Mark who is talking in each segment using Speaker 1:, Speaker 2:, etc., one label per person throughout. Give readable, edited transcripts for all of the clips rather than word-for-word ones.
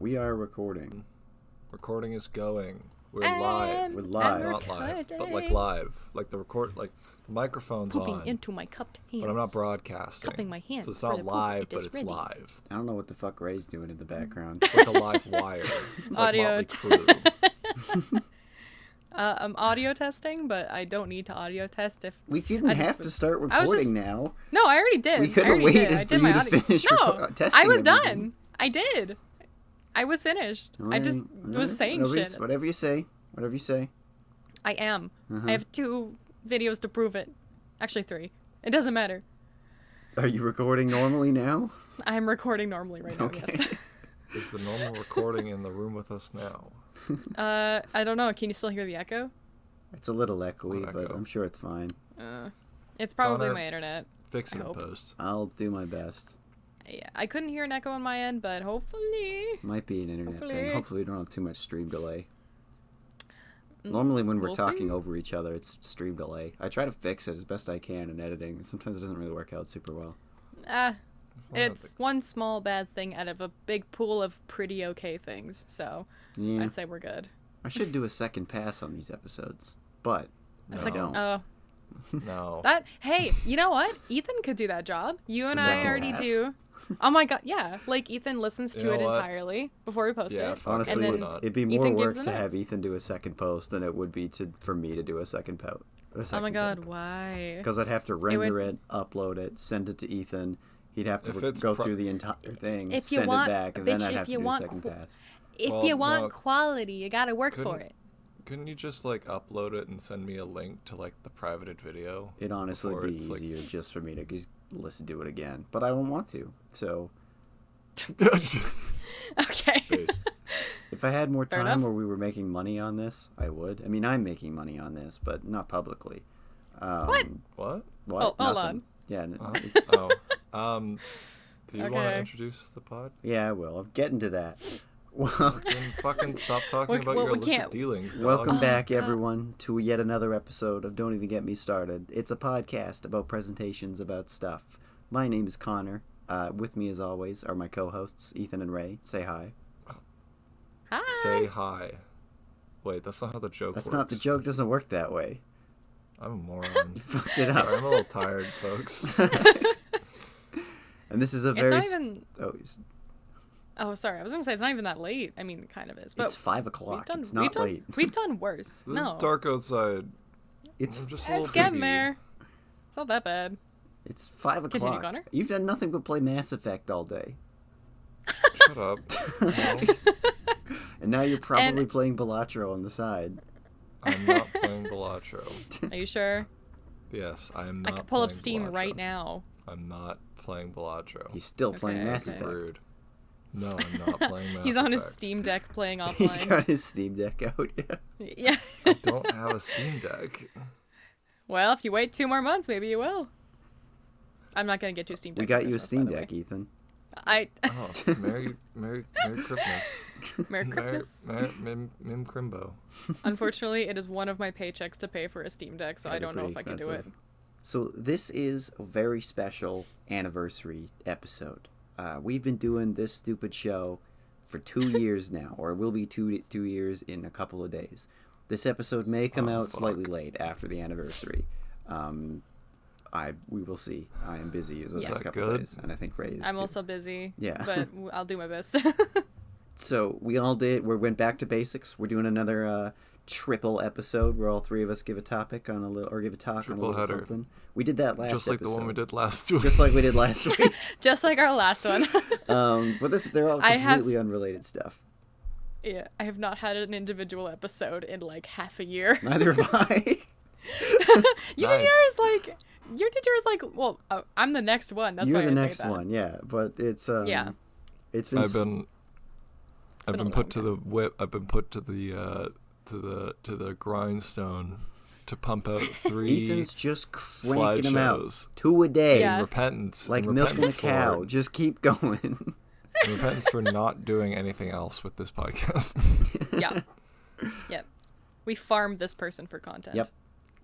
Speaker 1: We are recording.
Speaker 2: Recording is going. We're
Speaker 1: We're live.
Speaker 2: Not live, but like live. Like the microphone's
Speaker 3: Pooping
Speaker 2: on.
Speaker 3: into my cupped hands.
Speaker 2: But I'm not broadcasting.
Speaker 3: Cupping my hands.
Speaker 2: So it's not live, but it's
Speaker 3: ready.
Speaker 2: live.
Speaker 1: I don't know what the fuck Ray's doing in the background.
Speaker 2: It's like a live wire. It's
Speaker 3: Audio
Speaker 2: like Motley Crue.
Speaker 3: I'm audio testing, but I don't need to audio test if...
Speaker 1: We didn't have to start recording now.
Speaker 3: No, I already did.
Speaker 1: We could have waited for you to finish testing.
Speaker 3: I was done. I did. I was finished. I just was saying shit.
Speaker 1: Whatever you say. Whatever you say.
Speaker 3: I am. I have 2 videos to prove it. Actually 3. It doesn't matter.
Speaker 1: Are you recording normally now?
Speaker 3: I'm recording normally right now, yes.
Speaker 2: Is the normal recording in the room with us now?
Speaker 3: I don't know. Can you still hear the echo?
Speaker 1: It's a little echoey, but I'm sure it's fine.
Speaker 3: It's probably
Speaker 2: Connor,
Speaker 3: my internet.
Speaker 2: Fix it in post.
Speaker 1: I'll do my best.
Speaker 3: Yeah, I couldn't hear an echo on my end, but hopefully...
Speaker 1: Might be an internet thing. Hopefully we don't have too much stream delay.
Speaker 3: Mm,
Speaker 1: Normally when we're talking over each other, it's stream delay. I try to fix it as best I can in editing, and sometimes it doesn't really work out super well.
Speaker 3: It's one small bad thing out of a big pool of pretty okay things, so
Speaker 1: Yeah.
Speaker 3: I'd say we're good.
Speaker 1: I should do a second pass on these episodes, but I don't.
Speaker 2: No.
Speaker 3: Hey, you know what? Ethan could do that job. You and I
Speaker 1: Second
Speaker 3: already
Speaker 1: pass?
Speaker 3: do. Oh my god, yeah. Like, Ethan listens to
Speaker 2: You know
Speaker 3: it
Speaker 2: what?
Speaker 3: entirely before we post
Speaker 2: Yeah,
Speaker 3: it.
Speaker 1: Honestly,
Speaker 3: and then
Speaker 1: it'd be more
Speaker 3: Ethan
Speaker 1: work
Speaker 3: gives
Speaker 1: to
Speaker 3: the
Speaker 1: have
Speaker 3: notes.
Speaker 1: Ethan do a second post than it would be for me to do a second post.
Speaker 3: Oh my god, why?
Speaker 1: Because I'd have to render it, upload it, send it to Ethan. He'd have to go through the entire thing, send it back, and then I'd have to do a second pass.
Speaker 3: If you want quality, you gotta work for it.
Speaker 2: Couldn't you just like upload it and send me a link to like the privated video?
Speaker 1: It'd honestly be easier just for me to just do it again, but I won't want to. So.
Speaker 3: Okay.
Speaker 1: If I had more
Speaker 3: Fair
Speaker 1: time
Speaker 3: enough.
Speaker 1: where we were making money on this, I would. I mean, I'm making money on this, but not publicly.
Speaker 3: What?
Speaker 2: What?
Speaker 1: What?
Speaker 3: Oh, hold
Speaker 1: Nothing.
Speaker 3: on.
Speaker 1: Yeah.
Speaker 2: Do you want to introduce the pod?
Speaker 1: Yeah, I will. I'm getting to that. Well,
Speaker 2: Then fucking stop talking about your illicit dealings, dog.
Speaker 1: welcome back, everyone, to yet another episode of Don't Even Get Me Started. It's a podcast about presentations about stuff. My name is Connor. With me, as always, are my co-hosts, Ethan and Ray. Say hi.
Speaker 3: Hi.
Speaker 2: Say hi. Wait, that's not how the joke works.
Speaker 1: That's not the joke. Doesn't work that way.
Speaker 2: I'm a moron.
Speaker 1: You fucked it up.
Speaker 2: Sorry, I'm a little tired, folks.
Speaker 1: And this is a
Speaker 3: It's
Speaker 1: very...
Speaker 3: not even...
Speaker 1: Oh,
Speaker 3: Oh, sorry. I was gonna say it's not even that late. I mean, it kind of is. But
Speaker 1: it's 5 o'clock. It's not late.
Speaker 3: We've done worse.
Speaker 2: It's dark outside.
Speaker 1: It's
Speaker 2: just a little
Speaker 3: It's getting
Speaker 2: baby.
Speaker 3: there. It's not that bad.
Speaker 1: It's 5 o'clock.
Speaker 3: Continue, Connor.
Speaker 1: You've done nothing but play Mass Effect all day.
Speaker 2: Shut up. No,
Speaker 1: And now you're probably playing Balatro on the side.
Speaker 2: I'm not playing Balatro.
Speaker 3: Are you sure?
Speaker 2: Yes, I am
Speaker 3: I
Speaker 2: not
Speaker 3: could pull up
Speaker 2: playing
Speaker 3: Steam
Speaker 2: Balatro.
Speaker 3: right now.
Speaker 2: I'm not playing Balatro.
Speaker 1: He's still playing
Speaker 3: Okay,
Speaker 1: Mass
Speaker 3: okay.
Speaker 1: Effect.
Speaker 2: Rude. No, I'm not playing Mass
Speaker 3: He's on his
Speaker 2: Effect.
Speaker 3: Steam Deck playing offline.
Speaker 1: He's got his Steam Deck out, yeah.
Speaker 3: Yeah.
Speaker 2: I don't have a Steam Deck.
Speaker 3: Well, if you wait 2 more months, maybe you will. I'm not gonna get you a Steam Deck.
Speaker 1: We got
Speaker 3: for
Speaker 1: you a
Speaker 3: Christmas,
Speaker 1: Steam
Speaker 3: by the
Speaker 1: Deck,
Speaker 3: way.
Speaker 1: Ethan.
Speaker 2: Oh, Merry Christmas.
Speaker 3: Merry Christmas.
Speaker 2: Mim Crimbo.
Speaker 3: Unfortunately, it is one of my paychecks to pay for a Steam Deck, so
Speaker 1: Yeah,
Speaker 3: I don't know
Speaker 1: they're
Speaker 3: if I
Speaker 1: pretty
Speaker 3: can do it.
Speaker 1: expensive. So this is a very special anniversary episode. We've been doing this stupid show for 2 years now, or it will be two years in a couple of days. This episode may come out slightly late after the anniversary. We will see. I am busy those next couple of days, and I think Ray is
Speaker 3: I'm
Speaker 1: too.
Speaker 3: also busy.
Speaker 1: Yeah.
Speaker 3: But I'll do my best.
Speaker 1: So we went back to basics. We're doing another triple episode where all 3 of us give a topic on a little, or give a talk on a little
Speaker 2: Triple header.
Speaker 1: something. We did that last
Speaker 2: Just like
Speaker 1: episode.
Speaker 2: the one we did last week.
Speaker 1: Just like we did last week.
Speaker 3: Just like our last one.
Speaker 1: But they're all completely unrelated stuff.
Speaker 3: Yeah, I have not had an individual episode in like half a year.
Speaker 1: Neither have I.
Speaker 3: You did yours like, well, I'm the next one. That's
Speaker 1: You're
Speaker 3: why
Speaker 1: the
Speaker 3: I
Speaker 1: next
Speaker 3: say that.
Speaker 1: one, yeah. But it's
Speaker 3: Yeah.
Speaker 1: It's been.
Speaker 2: I've been put to the whip. I've been put to the to the grindstone to pump out 3
Speaker 1: Ethan's just cranking them out
Speaker 2: slideshows.
Speaker 1: 2 a day,
Speaker 3: Yeah.
Speaker 2: repentance,
Speaker 1: like
Speaker 2: and
Speaker 1: milking a
Speaker 2: repentance
Speaker 1: cow.
Speaker 2: for-
Speaker 1: Just keep going.
Speaker 2: repentance for not doing anything else with this podcast.
Speaker 3: Yeah. Yep. We farmed this person for content.
Speaker 1: Yep.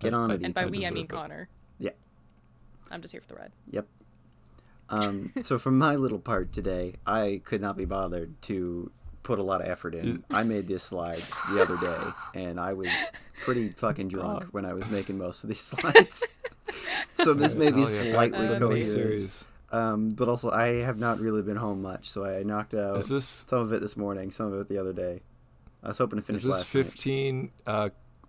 Speaker 1: Get on it.
Speaker 3: And by
Speaker 1: Ethan.
Speaker 3: we, I
Speaker 2: deserve
Speaker 3: mean
Speaker 2: it.
Speaker 3: Connor.
Speaker 1: Yeah.
Speaker 3: I'm just here for the ride.
Speaker 1: Yep. So for my little part today, I could not be bothered to put a lot of effort in. I made this slides the other day, and I was pretty fucking drunk when I was making most of these slides. So this may be slightly coherent. But also, I have not really been home much, so I knocked out some of it this morning, some of it the other day. I was hoping to finish last night.
Speaker 2: Is this 15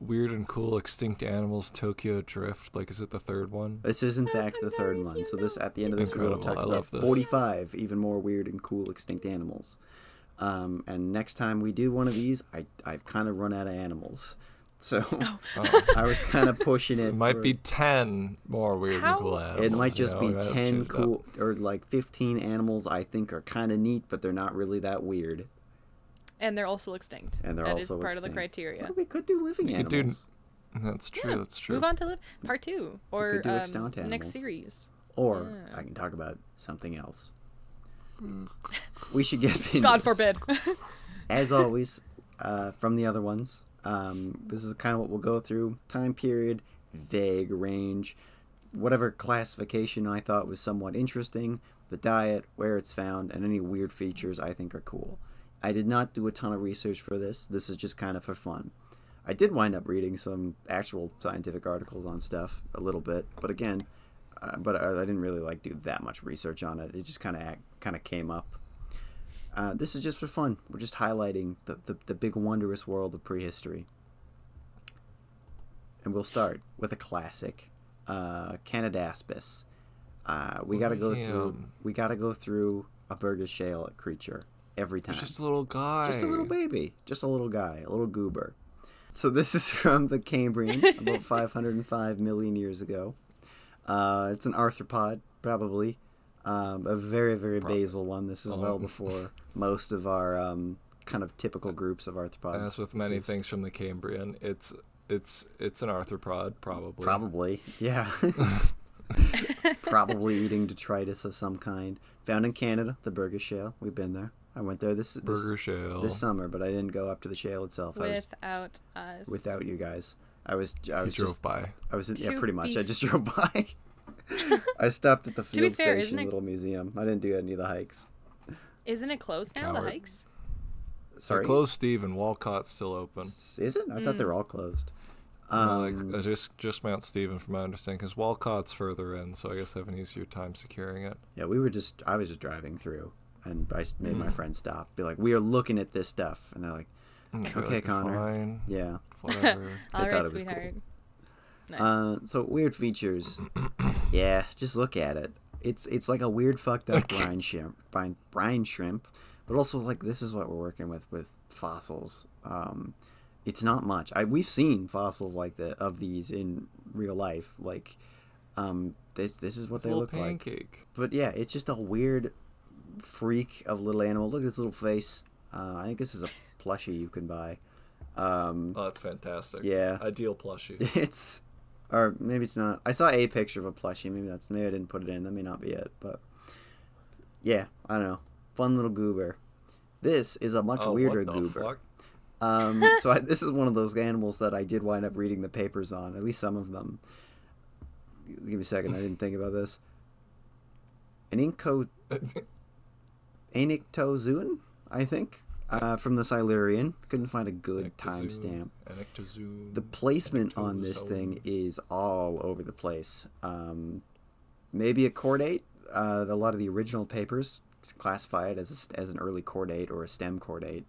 Speaker 2: weird and cool extinct animals Tokyo Drift? Like, is it the third one?
Speaker 1: This is, in fact, the third one. So this, at the end of this, we'll talk about 45 even more weird and cool extinct animals. And next time we do one of these, I've kind of run out of animals. So I was kind of pushing it.
Speaker 2: It might be 10 more weird and cool animals.
Speaker 1: It might just be 10 cool, or like 15 animals I think are kind of neat, but they're not really that weird.
Speaker 3: And they're also extinct. That is part of the criteria.
Speaker 1: Well, we could do living animals.
Speaker 2: That's true. That's true.
Speaker 3: Move on to part 2 or
Speaker 1: the
Speaker 3: next series.
Speaker 1: Or I can talk about something else. We should get into
Speaker 3: God forbid.
Speaker 1: As always, from the other ones, this is kind of what we'll go through. Time period, vague range, whatever classification I thought was somewhat interesting, the diet, where it's found, and any weird features I think are cool. I did not do a ton of research for this. This is just kind of for fun. I did wind up reading some actual scientific articles on stuff a little bit, but again, I didn't really do that much research on it. It just kind of came up. This is just for fun. We're just highlighting the big wondrous world of prehistory. And we'll start with a classic, Canadaspis. We gotta go through a Burgess Shale creature every time.
Speaker 2: It's just a little guy.
Speaker 1: Just a little baby. Just a little guy. A little goober. So this is from the Cambrian, about 505 million years ago. It's an arthropod, probably. A very, very basal one. This is well before most of our kind of typical groups of arthropods.
Speaker 2: As with many things from the Cambrian, it's an arthropod, probably.
Speaker 1: Probably, yeah. Probably eating detritus of some kind. Found in Canada, the Burgess Shale. We've been there. I went there this summer, but I didn't go up to the shale itself.
Speaker 3: Without us.
Speaker 1: Without you guys. I
Speaker 2: drove by.
Speaker 1: Pretty much. I just drove by. I stopped at the field station little museum. I didn't do any of the hikes.
Speaker 3: Isn't it closed now, the hikes?
Speaker 1: Sorry?
Speaker 2: They're closed, Steve, and Walcott's still open.
Speaker 1: Is it? I thought they were all closed.
Speaker 2: Just Mount Stephen, from my understanding, because Walcott's further in, so I guess they have an easier time securing it.
Speaker 1: Yeah, I was just driving through, and I made my friend stop, be like, we are looking at this stuff, and they're like, okay, Connor.
Speaker 2: Fine.
Speaker 1: Yeah.
Speaker 2: Whatever.
Speaker 3: All right, sweetheart.
Speaker 1: Cool. Nice. So weird features. Yeah, just look at it. It's like a weird fucked up brine shrimp, but also this is what we're working with fossils. It's not much. We've seen fossils of these in real life. This is what they look like. But yeah, it's just a weird freak of little animal. Look at its little face. I think this is a plushie you can buy.
Speaker 2: That's fantastic.
Speaker 1: Yeah.
Speaker 2: Ideal plushie.
Speaker 1: Or maybe it's not. I saw a picture of a plushie. Maybe I didn't put it in. That may not be it. But yeah, I don't know. Fun little goober. This is a much weirder goober.
Speaker 2: Fuck?
Speaker 1: This is one of those animals that I did wind up reading the papers on. At least some of them. Give me a second. I didn't think about this. An Anictozoon, I think. From the Silurian. Couldn't find a good timestamp. The placement on this thing is all over the place. Maybe a chordate. A lot of the original papers classify it as an early chordate or a stem chordate.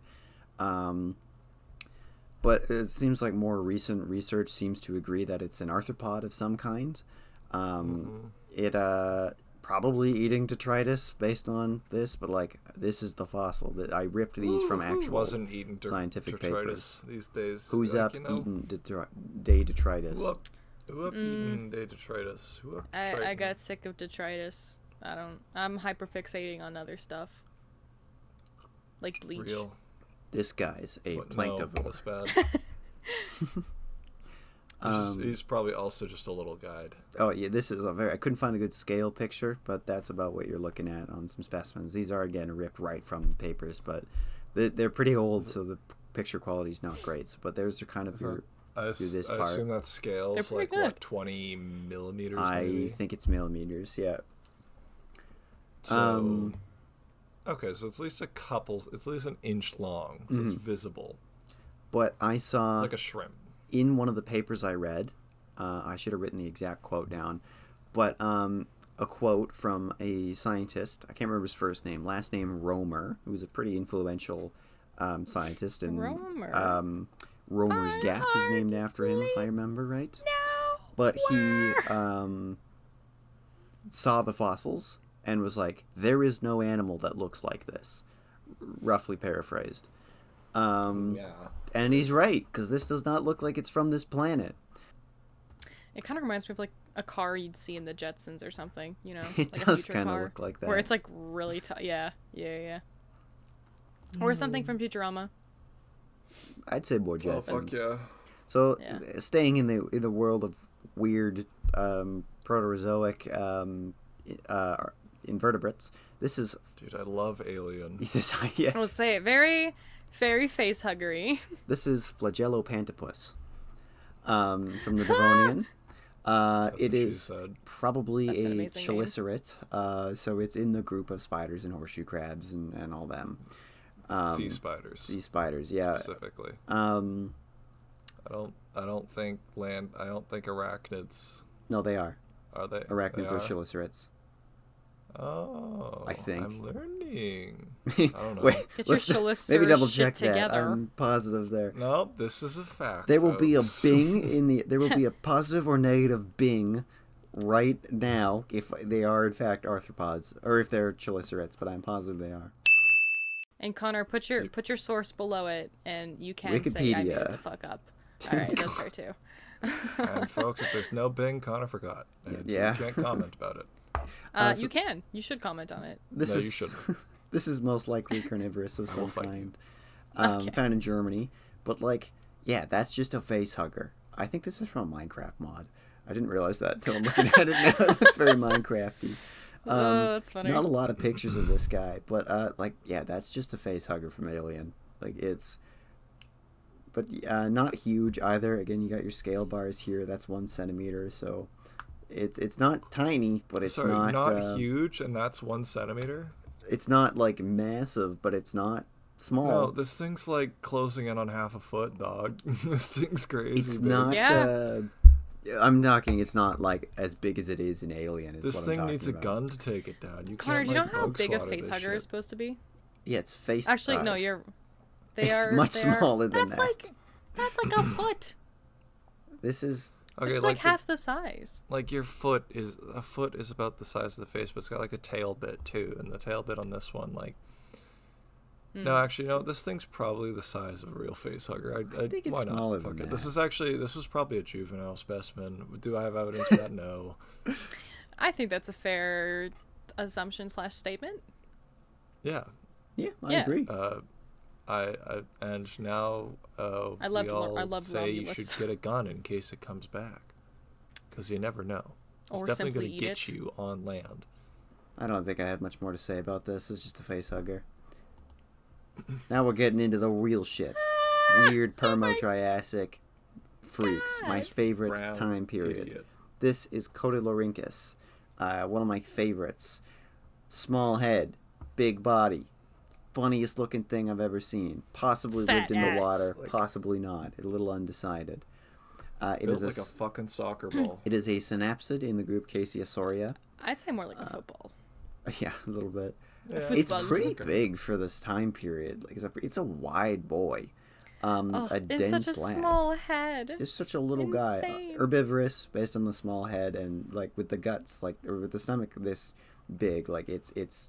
Speaker 1: But it seems like more recent research seems to agree that it's an arthropod of some kind. It probably eating detritus based on this, but this is the fossil that I ripped these from actual
Speaker 2: wasn't eating
Speaker 1: scientific papers
Speaker 2: these days.
Speaker 1: Who's up eating day detritus?
Speaker 2: Who up eating day detritus?
Speaker 3: I got sick of detritus. I'm hyperfixating on other stuff like bleach.
Speaker 2: Real.
Speaker 1: This guy's a planktivore.
Speaker 2: No, that's bad. He's probably also just a little guide.
Speaker 1: Oh yeah, this is I couldn't find a good scale picture, but that's about what you're looking at on some specimens. These are again ripped right from the papers, but they're pretty old, so the picture quality is not great. But there's kind of through this part.
Speaker 2: I assume that scale's what, 20 millimeters.
Speaker 1: I think it's millimeters. Yeah.
Speaker 2: So, Okay, so it's at least it's at least an inch long, so it's visible.
Speaker 1: But I saw...
Speaker 2: It's like a shrimp.
Speaker 1: In one of the papers I read, I should have written the exact quote down, but a quote from a scientist, I can't remember his first name, last name Romer, who was a pretty influential scientist. And
Speaker 3: Romer.
Speaker 1: Romer's Gap is named after him, if I remember right.
Speaker 3: No.
Speaker 1: But he saw the fossils and was like, there is no animal that looks like this, roughly paraphrased.
Speaker 2: Yeah.
Speaker 1: And he's right, because this does not look like it's from this planet.
Speaker 3: It kind of reminds me of like a car you'd see in the Jetsons or something, you know?
Speaker 1: It
Speaker 3: like
Speaker 1: does kind of look like that.
Speaker 3: Where it's like really yeah. Or something from Futurama.
Speaker 1: I'd say more Jetsons.
Speaker 2: Oh, fuck yeah.
Speaker 1: So,
Speaker 3: Yeah.
Speaker 1: staying in the world of weird Proterozoic invertebrates, this is...
Speaker 2: Dude, I love Alien.
Speaker 1: Yeah.
Speaker 3: I would say it very, very face huggery.
Speaker 1: This is Flagellopantopus from the Devonian. It is probably
Speaker 3: That's an
Speaker 1: a
Speaker 3: amazing
Speaker 1: chelicerate, so it's in the group of spiders and horseshoe crabs and all them.
Speaker 2: Sea spiders.
Speaker 1: Sea spiders, yeah.
Speaker 2: Specifically.
Speaker 1: I
Speaker 2: don't think arachnids.
Speaker 1: No, they are.
Speaker 2: Are they?
Speaker 1: Arachnids are chelicerates.
Speaker 2: Oh,
Speaker 1: I think.
Speaker 2: I'm learning. I don't know.
Speaker 1: Wait,
Speaker 3: Get your
Speaker 1: let's
Speaker 3: chelicera
Speaker 1: maybe double
Speaker 3: shit
Speaker 1: check that.
Speaker 3: together.
Speaker 1: I'm positive there.
Speaker 2: No, this is a fact.
Speaker 1: There will be a
Speaker 2: folks.
Speaker 1: bing in the. There will be a positive or negative bing right now if they are in fact arthropods or if they're chelicerates, but I'm positive they are.
Speaker 3: And Connor, put your source below it, and you can say I made
Speaker 1: Wikipedia.
Speaker 3: the fuck up. All right, that's fair too.
Speaker 2: And folks, if there's no bing, Connor forgot. And
Speaker 1: Yeah.
Speaker 2: You can't comment about it.
Speaker 1: So-
Speaker 3: You can. You should comment on it.
Speaker 1: This
Speaker 2: No,
Speaker 1: is
Speaker 2: you shouldn't.
Speaker 1: this is most likely carnivorous of
Speaker 2: I
Speaker 1: some
Speaker 2: will fight
Speaker 1: kind,
Speaker 3: Okay.
Speaker 1: found in Germany. But like, yeah, that's just a face hugger. I think this is from a Minecraft mod. I didn't realize that until I'm looking at it now. It's very Minecrafty.
Speaker 3: That's funny.
Speaker 1: Not a lot of pictures of this guy, but like, yeah, that's just a face hugger from Alien. Like it's, but not huge either. Again, you got your scale bars here. That's 1 centimeter, so it's not tiny, but it's
Speaker 2: Sorry,
Speaker 1: not
Speaker 2: huge, and that's 1 centimeter.
Speaker 1: It's not like massive, but it's not small.
Speaker 2: No, this thing's like closing in on half a foot, dog. This thing's crazy.
Speaker 1: It's
Speaker 2: big.
Speaker 1: not.
Speaker 3: Yeah.
Speaker 1: I'm talking. It's not like as big as it is in Alien. Is
Speaker 2: This
Speaker 1: what I'm
Speaker 2: thing
Speaker 1: talking
Speaker 2: needs a
Speaker 1: about.
Speaker 2: gun to take it down. You
Speaker 3: Connor,
Speaker 2: can't,
Speaker 3: do you know
Speaker 2: like,
Speaker 3: how
Speaker 2: bug
Speaker 3: big a
Speaker 2: swatter
Speaker 3: face
Speaker 2: this
Speaker 3: hugger
Speaker 2: shit.
Speaker 3: is supposed to be?
Speaker 1: Yeah, it's face.
Speaker 3: Actually, no,
Speaker 1: sized.
Speaker 3: you're.
Speaker 1: It's much smaller than
Speaker 3: that's
Speaker 1: that.
Speaker 3: That's like a foot.
Speaker 1: This is.
Speaker 2: Okay,
Speaker 3: It's like half the size.
Speaker 2: Like your foot is about the size of the face, but it's got like a tail bit too, and the tail bit on this one, like. No, actually, no. This thing's probably the size of a real face hugger. I
Speaker 1: think it's
Speaker 2: why not?
Speaker 1: smaller
Speaker 2: Fuck
Speaker 1: than
Speaker 2: it.
Speaker 1: that.
Speaker 2: This was probably a juvenile specimen. Do I have evidence for that? No.
Speaker 3: I think that's a fair assumption/statement.
Speaker 2: Yeah.
Speaker 1: Yeah, I
Speaker 3: Yeah.
Speaker 1: agree.
Speaker 2: And now
Speaker 3: I love
Speaker 2: we all
Speaker 3: I love
Speaker 2: say you
Speaker 3: Romulus.
Speaker 2: should get a gun in case it comes back, because you never know. It's
Speaker 3: Or
Speaker 2: definitely
Speaker 3: simply
Speaker 2: going to
Speaker 3: eat
Speaker 2: get
Speaker 3: it.
Speaker 2: you on land.
Speaker 1: I don't think I have much more to say about this. It's just a face hugger. Now we're getting into the real shit. Weird Permo-Triassic freaks. My favorite
Speaker 2: Brown
Speaker 1: time period.
Speaker 2: idiot.
Speaker 1: This is Codylorhynchus. One of my favorites. Small head, big body, funniest looking thing I've ever seen. Possibly
Speaker 3: Fat
Speaker 1: lived in the
Speaker 3: ass.
Speaker 1: water, possibly not. A little undecided. It
Speaker 2: Built
Speaker 1: is
Speaker 2: like a fucking soccer ball.
Speaker 1: it is a synapsid in the group Casiosauria.
Speaker 3: I'd say more like a football.
Speaker 1: Yeah, a little bit.
Speaker 2: Yeah.
Speaker 1: It's
Speaker 3: Football.
Speaker 1: pretty big for this time period. Like it's a wide boy.
Speaker 3: Oh,
Speaker 1: A
Speaker 3: it's
Speaker 1: dense
Speaker 3: such a
Speaker 1: lad.
Speaker 3: small head.
Speaker 1: Just such a little guy.
Speaker 3: Insane.
Speaker 1: Herbivorous based on the small head and like with the guts like or with the stomach this big, like it's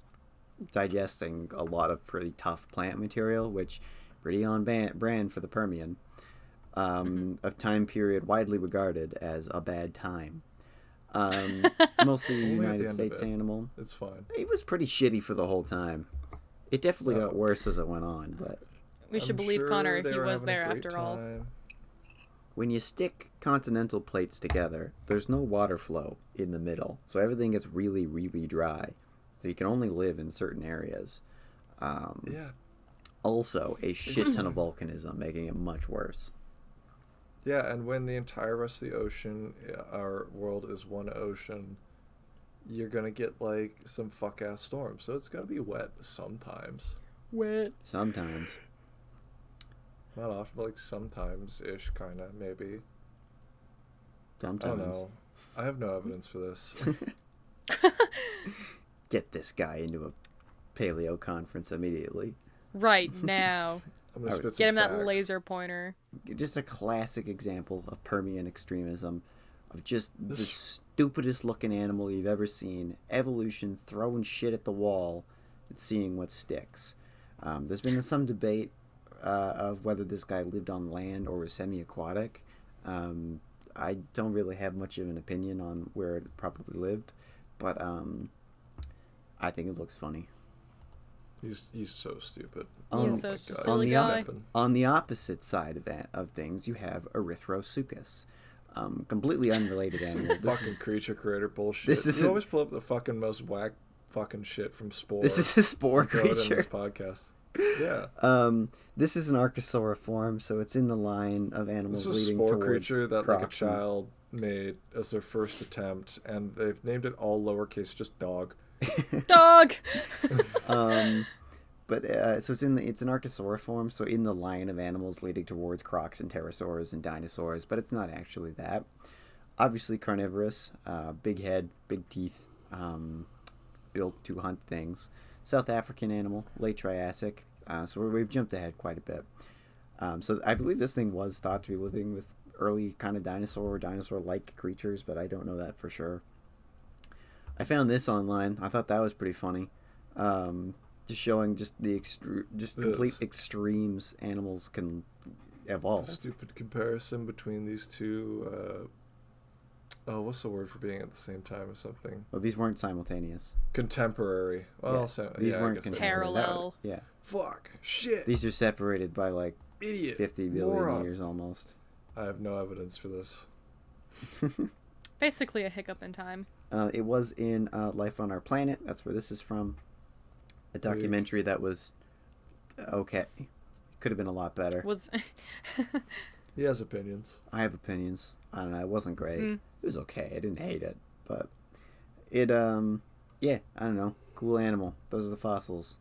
Speaker 1: digesting a lot of pretty tough plant material, which pretty on brand for the Permian. A time period widely regarded as a bad time. Mostly a
Speaker 2: Only at the
Speaker 1: United
Speaker 2: end of
Speaker 1: States
Speaker 2: it.
Speaker 1: animal.
Speaker 2: It's fine.
Speaker 1: It was pretty shitty for the whole time. It definitely
Speaker 2: So-
Speaker 1: got worse as it went on, but
Speaker 3: We should
Speaker 2: I'm
Speaker 3: believe
Speaker 2: sure
Speaker 3: Connor if
Speaker 2: they
Speaker 3: he
Speaker 2: were
Speaker 3: was
Speaker 2: having a
Speaker 3: there
Speaker 2: great
Speaker 3: after all.
Speaker 2: time.
Speaker 1: when you stick continental plates together, there's no water flow in the middle, so everything gets really, really dry. So you can only live in certain areas.
Speaker 2: Yeah.
Speaker 1: Also, a shit ton of volcanism, making it much worse.
Speaker 2: Yeah, and when the entire rest of the ocean, our world is one ocean, you're gonna get like some fuck ass storms, so it's gonna be wet sometimes.
Speaker 3: Wet.
Speaker 1: Sometimes.
Speaker 2: Not often, but like sometimes ish, kinda maybe.
Speaker 1: Sometimes.
Speaker 2: I don't know. I have no evidence for this.
Speaker 1: Get this guy into a paleo conference immediately.
Speaker 3: Right now.
Speaker 2: I'm gonna spit some
Speaker 3: Get him
Speaker 2: facts.
Speaker 3: that laser pointer.
Speaker 1: Just a classic example of Permian extremism, of just the stupidest looking animal you've ever seen. Evolution throwing shit at the wall and seeing what sticks. There's been some debate of whether this guy lived on land or was semi-aquatic. I don't really have much of an opinion on where it probably lived, but I think it looks funny.
Speaker 2: He's so stupid.
Speaker 3: He's so silly guy.
Speaker 1: On the opposite side of things, you have Erythrosuchus. Completely unrelated animal.
Speaker 2: Fucking creature creator bullshit.
Speaker 1: You
Speaker 2: always pull up the fucking most whack fucking shit from Spore.
Speaker 1: This is a spore
Speaker 2: Throw it in
Speaker 1: creature.
Speaker 2: this podcast. Yeah.
Speaker 1: This is an Archosaur form, so it's in the line of animals
Speaker 2: This is a
Speaker 1: leading
Speaker 2: spore
Speaker 1: towards
Speaker 2: creature that like a
Speaker 1: Crocs and-
Speaker 2: child made as their first attempt, and they've named it all lowercase, just dog.
Speaker 3: Dog!
Speaker 1: But so it's an Archosaur form, so in the line of animals leading towards crocs and pterosaurs and dinosaurs, but it's not actually that. Obviously carnivorous, big head, big teeth, built to hunt things. South African animal, late Triassic, so we've jumped ahead quite a bit. So I believe this thing was thought to be living with early kind of dinosaur-like creatures, but I don't know that for sure. I found this online. I thought that was pretty funny. Just showing just the complete extremes animals can evolve.
Speaker 2: Stupid comparison between these two. What's the word for being at the same time or something?
Speaker 1: Well, these weren't simultaneous.
Speaker 2: Contemporary. Well,
Speaker 1: these weren't contemporary.
Speaker 3: Parallel.
Speaker 1: Yeah.
Speaker 2: Fuck. Shit.
Speaker 1: These are separated by like
Speaker 2: Idiot.
Speaker 1: 50 billion
Speaker 2: Moron.
Speaker 1: years almost.
Speaker 2: I have no evidence for this.
Speaker 3: Basically a hiccup in time.
Speaker 1: It was in Life on Our Planet. That's where this is from. A documentary that was okay. Could have been a lot better.
Speaker 3: Was
Speaker 2: He has opinions.
Speaker 1: I have opinions. I don't know. It wasn't great.
Speaker 3: Mm.
Speaker 1: It was okay. I didn't hate it, but it yeah. I don't know. Cool animal. Those are the fossils,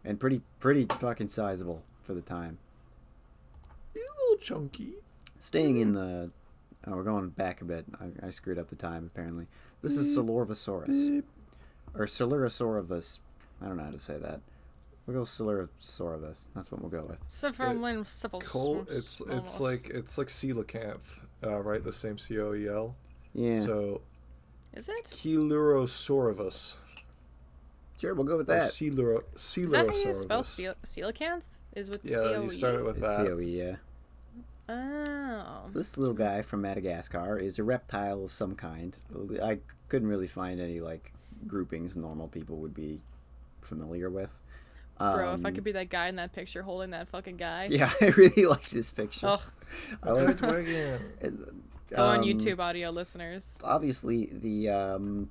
Speaker 1: and pretty fucking sizable for the time.
Speaker 2: He's a little chunky.
Speaker 1: Staying in the. Oh, we're going back a bit. I screwed up the time apparently. This is Silurvosaurus or Silurosaurovus. I don't know how to say that. We'll go Silurosaurovus. That's what we'll go with.
Speaker 2: Cole, it's like coelacanth, right? The same COEL.
Speaker 1: Yeah.
Speaker 2: So
Speaker 3: Is it?
Speaker 2: Coelurosaurovus.
Speaker 1: Sure, we'll go with
Speaker 2: Or
Speaker 1: that.
Speaker 3: Is that how you spell
Speaker 2: Coelurosaurovus.
Speaker 3: coelacanth? Is with
Speaker 2: Yeah,
Speaker 3: C-O-E?
Speaker 2: you started with
Speaker 1: It's
Speaker 2: that.
Speaker 1: COE, yeah.
Speaker 3: Oh.
Speaker 1: This little guy from Madagascar is a reptile of some kind. I couldn't really find any like groupings normal people would be familiar with.
Speaker 3: Bro, if I could be that guy in that picture holding that fucking guy.
Speaker 1: Yeah, I really like this picture.
Speaker 3: Ugh.
Speaker 1: I like,
Speaker 3: Go on YouTube, audio listeners.
Speaker 1: Obviously, the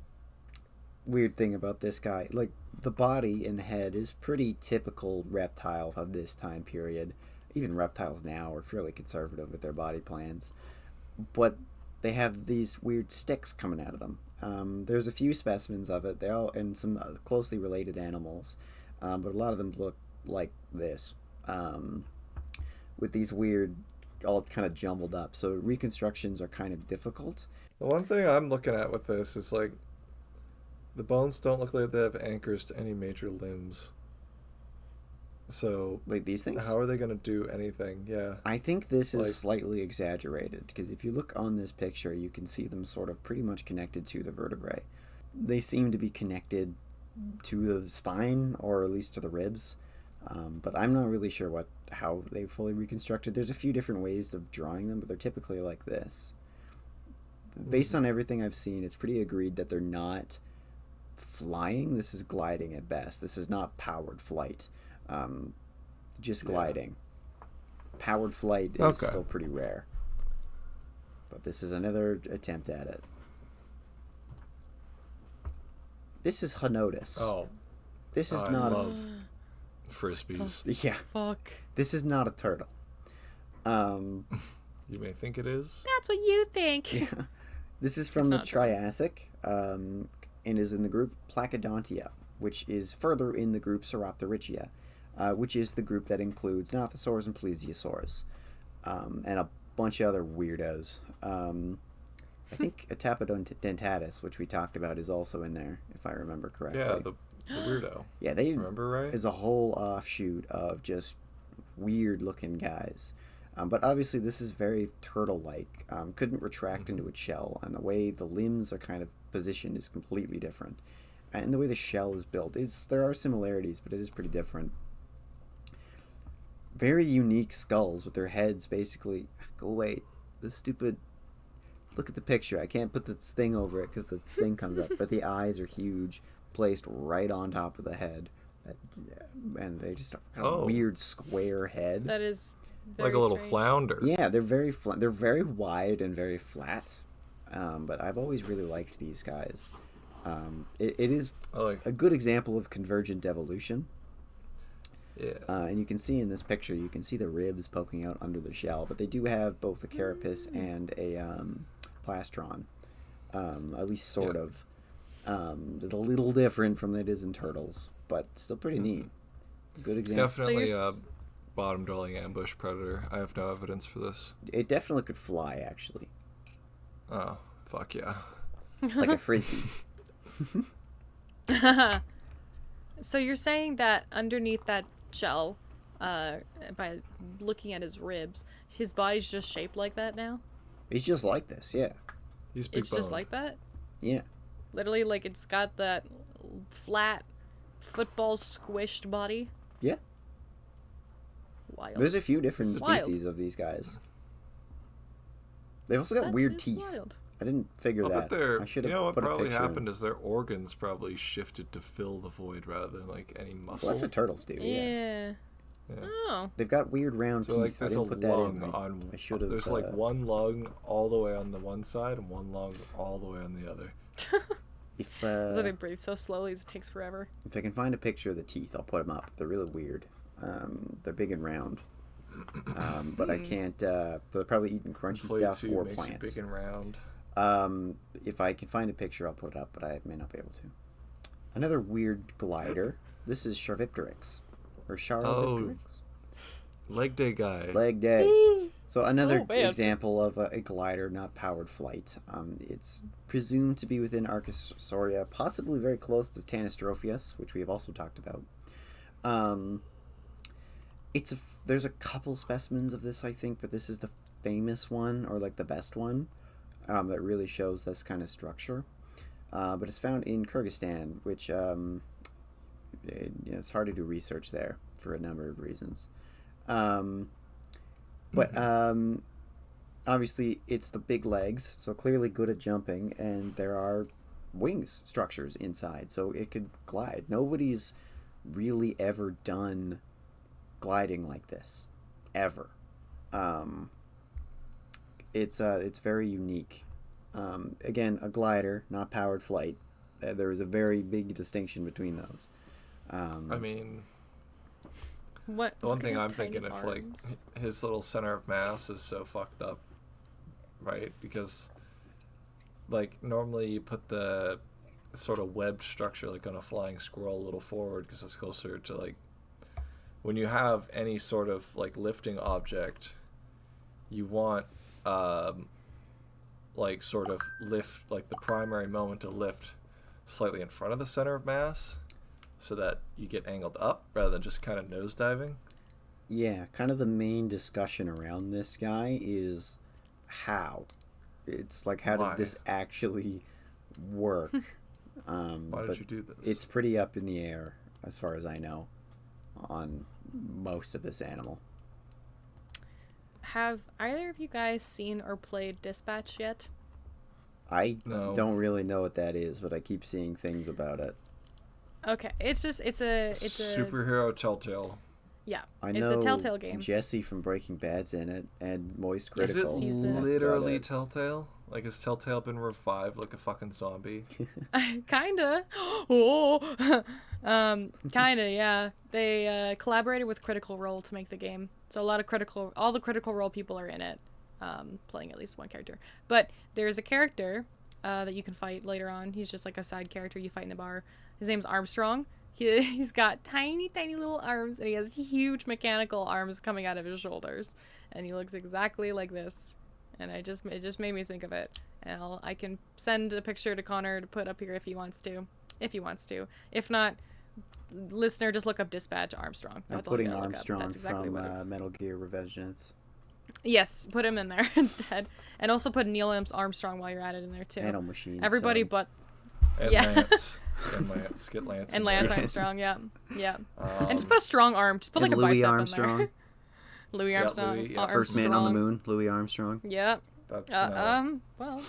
Speaker 1: weird thing about this guy, like the body and the head, is pretty typical reptile of this time period. Even reptiles now are fairly conservative with their body plans, but they have these weird sticks coming out of them. There's a few specimens of it. They're all in some closely related animals, but a lot of them look like this, with these weird, all kind of jumbled up. So reconstructions are kind of difficult.
Speaker 2: The one thing I'm looking at with this is like the bones don't look like they have anchors to any major limbs. So
Speaker 1: Like these things?
Speaker 2: how are they going to do anything? Yeah.
Speaker 1: I think this
Speaker 2: Like-
Speaker 1: is slightly exaggerated, because if you look on this picture, you can see them sort of pretty much connected to the vertebrae. They seem to be connected to the spine, or at least to the ribs, but I'm not really sure how they fully reconstructed. There's a few different ways of drawing them, but they're typically like this. Based on everything I've seen, it's pretty agreed that they're not flying. This is gliding at best. This is not powered flight. Just gliding. Powered flight is still pretty rare. But this is another attempt at it. This is Hanotis.
Speaker 2: Oh.
Speaker 1: This is
Speaker 2: I
Speaker 1: not
Speaker 2: love frisbees.
Speaker 1: yeah.
Speaker 3: Fuck.
Speaker 1: This is not a turtle.
Speaker 2: You may think it is.
Speaker 3: That's what you think.
Speaker 1: Yeah. This is from
Speaker 3: It's
Speaker 1: the
Speaker 3: not a turtle.
Speaker 1: Triassic. and is in the group Placodontia, which is further in the group Sauropterygia, which is the group that includes Nothosaurs and Plesiosaurs, and a bunch of other weirdos. I think Etapodentatus, which we talked about, is also in there, if I remember correctly.
Speaker 2: Yeah, the weirdo.
Speaker 1: Yeah, they
Speaker 2: remember right?
Speaker 1: Is a whole offshoot of just weird-looking guys. But obviously, this is very turtle-like. Couldn't retract into its shell, and the way the limbs are kind of positioned is completely different. And the way the shell is built there are similarities, but it is pretty different. Very unique skulls with their heads basically. Go away, the stupid. Look at the picture. I can't put this thing over it because the thing comes up. But the eyes are huge, placed right on top of the head, and they just have a weird square head.
Speaker 3: That is
Speaker 2: like a little
Speaker 3: strange.
Speaker 2: flounder.
Speaker 1: Yeah, they're they're very wide and very flat. But I've always really liked these guys. It is a good example of convergent evolution.
Speaker 2: Yeah.
Speaker 1: And you can see in this picture, you can see the ribs poking out under the shell, but they do have both a carapace and a plastron, at least sort of. It's a little different from it is in turtles, but still pretty neat. Good example.
Speaker 2: Definitely a bottom dwelling ambush predator. I have no evidence for this.
Speaker 1: It definitely could fly, actually.
Speaker 2: Oh, fuck yeah.
Speaker 1: Like a frisbee.
Speaker 3: So you're saying that underneath that shell, by looking at his ribs, his body's just shaped like that now?
Speaker 1: He's just like this, yeah.
Speaker 2: He's big
Speaker 3: It's just like that?
Speaker 1: Yeah.
Speaker 3: Literally, like, it's got that flat, football squished body?
Speaker 1: Yeah.
Speaker 3: Wild.
Speaker 1: There's a few different
Speaker 3: Wild.
Speaker 1: species of these guys. They've also got weird teeth.
Speaker 3: Wild.
Speaker 1: I didn't figure that. I should have
Speaker 2: you know what
Speaker 1: put a
Speaker 2: probably
Speaker 1: picture
Speaker 2: happened is their organs probably shifted to fill the void rather than like any muscle.
Speaker 1: Well, that's what turtles do.
Speaker 3: Yeah.
Speaker 2: Yeah.
Speaker 3: Oh.
Speaker 1: They've got weird round
Speaker 2: So
Speaker 1: teeth.
Speaker 2: like
Speaker 1: I
Speaker 2: there's a
Speaker 1: didn't put that
Speaker 2: lung
Speaker 1: in.
Speaker 2: on.
Speaker 1: I should have.
Speaker 2: There's like one lung all the way on the one side and one lung all the way on the other.
Speaker 1: If
Speaker 3: So they breathe so slowly it takes forever.
Speaker 1: if I can find a picture of the teeth, I'll put them up. They're really weird. They're big and round. But I can't. They're probably eating crunchy stuff or
Speaker 2: makes
Speaker 1: plants.
Speaker 2: you big and round.
Speaker 1: If I can find a picture, I'll put it up, but I may not be able to. Another weird glider. This is Charvipteryx. Or Charvipteryx?
Speaker 2: Leg day guy.
Speaker 1: Leg day. So another
Speaker 3: man.
Speaker 1: example of a glider, not powered flight. It's presumed to be within Archosauria, possibly very close to Tanistropheus, which we have also talked about. There's a couple specimens of this, I think, but this is the famous one, or like the best one, that really shows this kind of structure. But it's found in Kyrgyzstan, which it's hard to do research there for a number of reasons. Obviously it's the big legs, so clearly good at jumping, and there are wings structures inside, so it could glide. Nobody's really ever done gliding like this, ever. It's very unique. Again, a glider, not powered flight. There is a very big distinction between those.
Speaker 2: I mean,
Speaker 3: What?
Speaker 2: the one
Speaker 3: look at
Speaker 2: thing
Speaker 3: his
Speaker 2: I'm thinking
Speaker 3: tiny
Speaker 2: if like
Speaker 3: arms.
Speaker 2: his little center of mass is so fucked up, right? Because like normally you put the sort of webbed structure like on a flying squirrel a little forward because it's closer to like when you have any sort of like lifting object, you want like sort of lift like the primary moment to lift slightly in front of the center of mass so that you get angled up rather than just kind of nosediving.
Speaker 1: Yeah, kind of the main discussion around this guy is how. It's like, how
Speaker 2: Why?
Speaker 1: did this actually work?
Speaker 2: Why
Speaker 1: but
Speaker 2: did you do this?
Speaker 1: It's pretty up in the air, as far as I know, on most of this animal.
Speaker 3: Have either of you guys seen or played Dispatch yet?
Speaker 1: I
Speaker 2: No.
Speaker 1: don't really know what that is, but I keep seeing things about it.
Speaker 3: Okay, it's a
Speaker 2: superhero Telltale.
Speaker 3: yeah.
Speaker 1: I
Speaker 3: It's
Speaker 1: know
Speaker 3: a Telltale game.
Speaker 1: Jesse from Breaking Bad's in it, and Moist
Speaker 3: Is it
Speaker 1: Critical.
Speaker 3: He's the-
Speaker 1: That's about
Speaker 2: literally
Speaker 1: it.
Speaker 2: Telltale? Like, has Telltale been revived like a fucking zombie?
Speaker 3: Kinda. Oh. Kinda, yeah. They collaborated with Critical Role to make the game. So all the Critical Role people are in it, playing at least one character. But there's a character that you can fight later on. He's just like a side character you fight in a bar. His name's Armstrong. He's got tiny, tiny little arms, and he has huge mechanical arms coming out of his shoulders, and he looks exactly like this. And it just made me think of it. And I can send a picture to Connor to put up here if he wants to. If not, listener, just look up Dispatch Armstrong.
Speaker 1: I'm putting Armstrong exactly from Metal Gear Revengeance.
Speaker 3: Yes, put him in there instead, and also put Neil Armstrong while you're at it in there too.
Speaker 1: Nano Machine.
Speaker 3: Everybody but.
Speaker 2: And Lance. And Lance. Get Lance.
Speaker 3: And Lance Armstrong, yeah. And just put a strong arm. Just put like a
Speaker 1: Louis
Speaker 3: bicep
Speaker 1: Armstrong.
Speaker 3: in there. Louis Armstrong.
Speaker 2: Louis, yeah.
Speaker 1: First man on the moon, Louis Armstrong.
Speaker 3: Yep.
Speaker 2: That's
Speaker 3: Well.
Speaker 2: wrong one.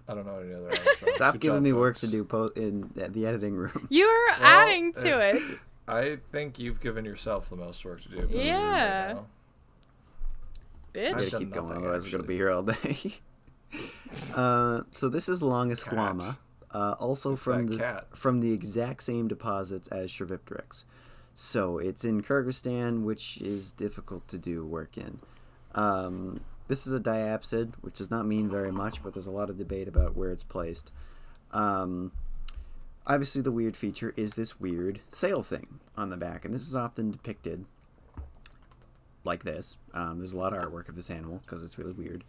Speaker 2: I don't know any other Armstrongs.
Speaker 1: Stop
Speaker 2: Good
Speaker 1: giving
Speaker 2: job,
Speaker 1: me
Speaker 2: folks.
Speaker 1: work to do in the editing room.
Speaker 3: You're adding to it.
Speaker 2: I think you've given yourself the most work to do.
Speaker 3: Yeah.
Speaker 2: Right now.
Speaker 3: Bitch.
Speaker 2: I've
Speaker 1: Gotta
Speaker 2: done
Speaker 1: keep going,
Speaker 2: nothing,
Speaker 1: otherwise we're gonna
Speaker 2: actually.
Speaker 1: be here all day. So this is Longisquama, also
Speaker 2: It's
Speaker 1: from
Speaker 2: that cat.
Speaker 1: from the exact same deposits as Shrivipteryx. So it's in Kyrgyzstan, which is difficult to do work in. This is a diapsid, which does not mean very much, but there's a lot of debate about where it's placed. Obviously, the weird feature is this weird sail thing on the back, and this is often depicted like this. There's a lot of artwork of this animal because it's really weird.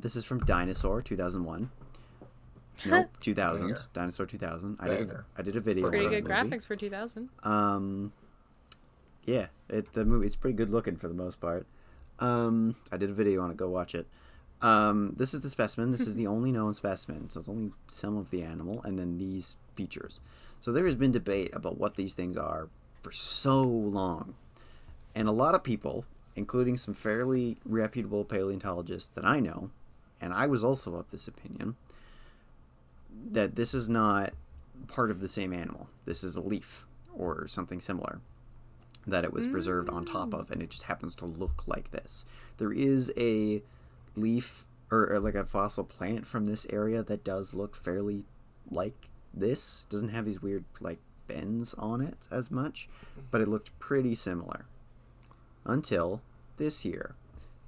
Speaker 1: This is from Dinosaur 2001. Nope, 2000.
Speaker 2: Banger.
Speaker 1: Dinosaur 2000.
Speaker 2: Banger.
Speaker 1: I did a video.
Speaker 3: Pretty
Speaker 1: on
Speaker 3: good
Speaker 1: the movie.
Speaker 3: graphics for 2000.
Speaker 1: Yeah, the movie, it's pretty good looking for the most part. I did a video on it. Go watch it. This is the specimen. This is the only known specimen, so it's only some of the animal, and then these features. So there has been debate about what these things are for so long, and a lot of people, including some fairly reputable paleontologists that I know, and I was also of this opinion, that this is not part of the same animal. This is a leaf or something similar that it was preserved on top of, and it just happens to look like this. There is a leaf or like a fossil plant from this area that does look fairly like this. Doesn't have these weird like bends on it as much, but it looked pretty similar until this year.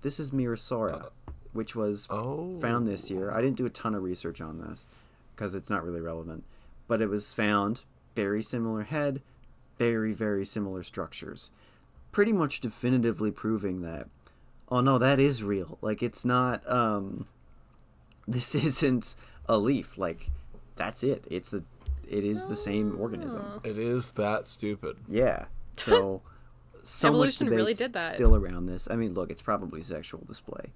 Speaker 1: This is Mirasaura, which was found this year. I didn't do a ton of research on this because it's not really relevant, but it was found. Very similar head, very, very similar structures. Pretty much definitively proving that, oh no, that is real. Like, it's not, this isn't a leaf. Like, that's it. It is the same organism.
Speaker 2: It is that stupid.
Speaker 1: Yeah. So, so much
Speaker 3: Evolution really
Speaker 1: debate
Speaker 3: did that.
Speaker 1: still around this. I mean, look, it's probably sexual display.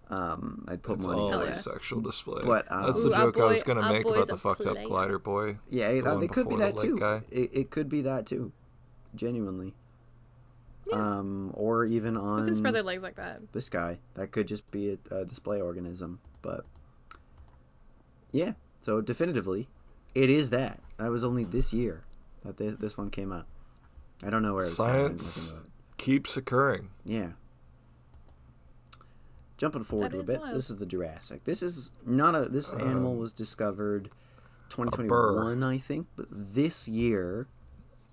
Speaker 1: I'd put
Speaker 2: It's
Speaker 1: money on
Speaker 2: always
Speaker 1: it.
Speaker 2: sexual display.
Speaker 1: But,
Speaker 2: that's
Speaker 3: Ooh,
Speaker 2: the
Speaker 3: our
Speaker 2: joke I was
Speaker 3: boy-
Speaker 2: going to
Speaker 3: our
Speaker 2: make
Speaker 3: boy's
Speaker 2: about the
Speaker 3: a
Speaker 2: fucked up
Speaker 3: player.
Speaker 2: glider boy.
Speaker 1: Yeah,
Speaker 2: the one
Speaker 1: it could be
Speaker 2: before the
Speaker 1: that too.
Speaker 2: lake guy.
Speaker 1: It could be that too. Genuinely.
Speaker 3: Yeah.
Speaker 1: Or even
Speaker 3: Who
Speaker 1: on
Speaker 3: can spread their legs like that?
Speaker 1: this guy. That could just be a display organism. But yeah, so definitively, it is that. That was only this year that this one came out. I don't know where it's
Speaker 2: Science keeps occurring.
Speaker 1: Yeah. Jumping forward
Speaker 3: That
Speaker 1: to a
Speaker 3: is
Speaker 1: bit,
Speaker 3: wild.
Speaker 1: this is the Jurassic. This is not a. This animal was discovered 2021, I think, but this year,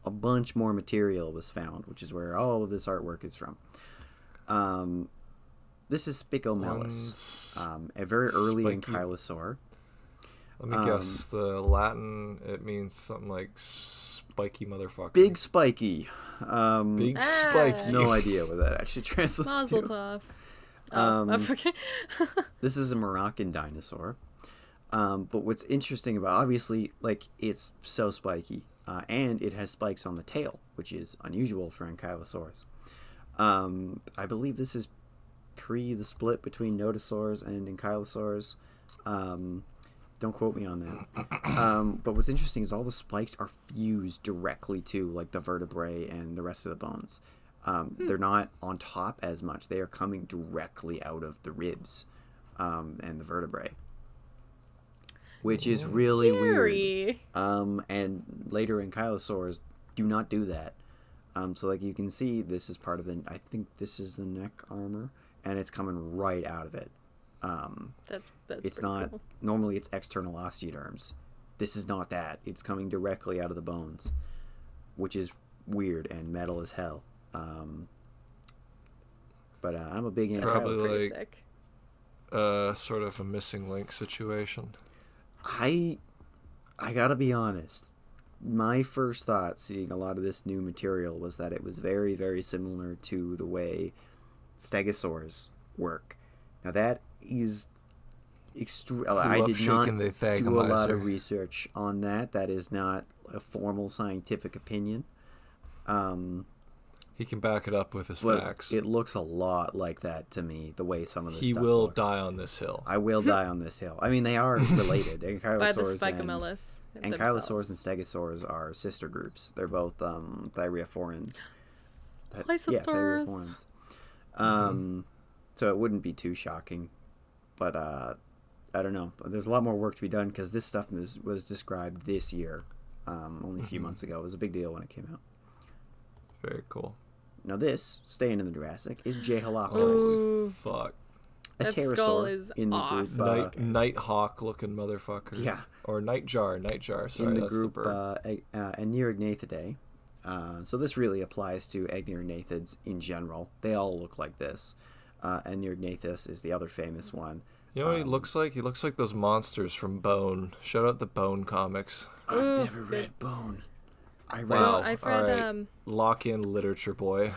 Speaker 1: a bunch more material was found, which is where all of this artwork is from. This is Spicomelus, a very early
Speaker 2: spiky-
Speaker 1: ankylosaur.
Speaker 2: Let me guess. The Latin, it means something like spiky motherfucker.
Speaker 1: Big spiky.
Speaker 2: Big
Speaker 3: Ah.
Speaker 2: spiky.
Speaker 1: No idea what that actually translates
Speaker 3: Mazel
Speaker 1: to.
Speaker 3: tov. Okay.
Speaker 1: This is a Moroccan dinosaur. But what's interesting about, obviously, like, it's so spiky, and it has spikes on the tail, which is unusual for ankylosaurs. I believe this is pre the split between nodosaurs and ankylosaurs. Don't quote me on that. But what's interesting is all the spikes are fused directly to, like, the vertebrae and the rest of the bones. They're not on top as much. They are coming directly out of the ribs and the vertebrae, which is really weird.
Speaker 3: Scary.
Speaker 1: And later ankylosaurs do not do that. So, like, you can see, this is part of the. I think this is the neck armor, and it's coming right out of it.
Speaker 3: That's
Speaker 1: It's
Speaker 3: pretty
Speaker 1: not.
Speaker 3: cool.
Speaker 1: Normally, it's external osteoderms. This is not that. It's coming directly out of the bones, which is weird and metal as hell. But I'm a big
Speaker 2: Probably
Speaker 1: ankylosaur.
Speaker 3: Pretty
Speaker 2: like-
Speaker 3: sick.
Speaker 2: sort of a missing link situation?
Speaker 1: I gotta be honest. My first thought, seeing a lot of this new material, was that it was very, very similar to the way stegosaurs work. Now that is I did not do a lot of research on that. That is not a formal scientific opinion.
Speaker 2: He can back it up with his facts.
Speaker 1: It looks a lot like that to me, the way some of this stuff
Speaker 2: He will
Speaker 1: looks.
Speaker 2: die on this hill.
Speaker 1: I will die on this hill. I mean, they are related.
Speaker 3: By the Spicomelis
Speaker 1: and Ankylosaurs and Stegosaurs are sister groups. They're both Thyreophorans.
Speaker 3: Thyreophorans.
Speaker 1: So it wouldn't be too shocking. But I don't know. There's a lot more work to be done because this stuff was described this year, only a few months ago. It was a big deal when it came out.
Speaker 2: Very cool.
Speaker 1: Now this, staying in the Jurassic, is Jeholopterus.
Speaker 2: Oh, fuck.
Speaker 1: A
Speaker 3: that
Speaker 1: pterosaur
Speaker 3: skull is
Speaker 1: in the
Speaker 3: awesome.
Speaker 1: group.
Speaker 2: Nighthawk looking motherfucker.
Speaker 1: Yeah.
Speaker 2: Or Nightjar. Sorry,
Speaker 1: in the
Speaker 2: that's
Speaker 1: group
Speaker 2: the bird.
Speaker 1: Aneurognathidae. So this really applies to Agnerognathids in general. They all look like this. Aneurognathes is the other famous one.
Speaker 2: You know what he looks like? He looks like those monsters from Bone. Shout out the Bone comics.
Speaker 1: I've never read Bone.
Speaker 3: I've read
Speaker 2: Lock in literature, boy.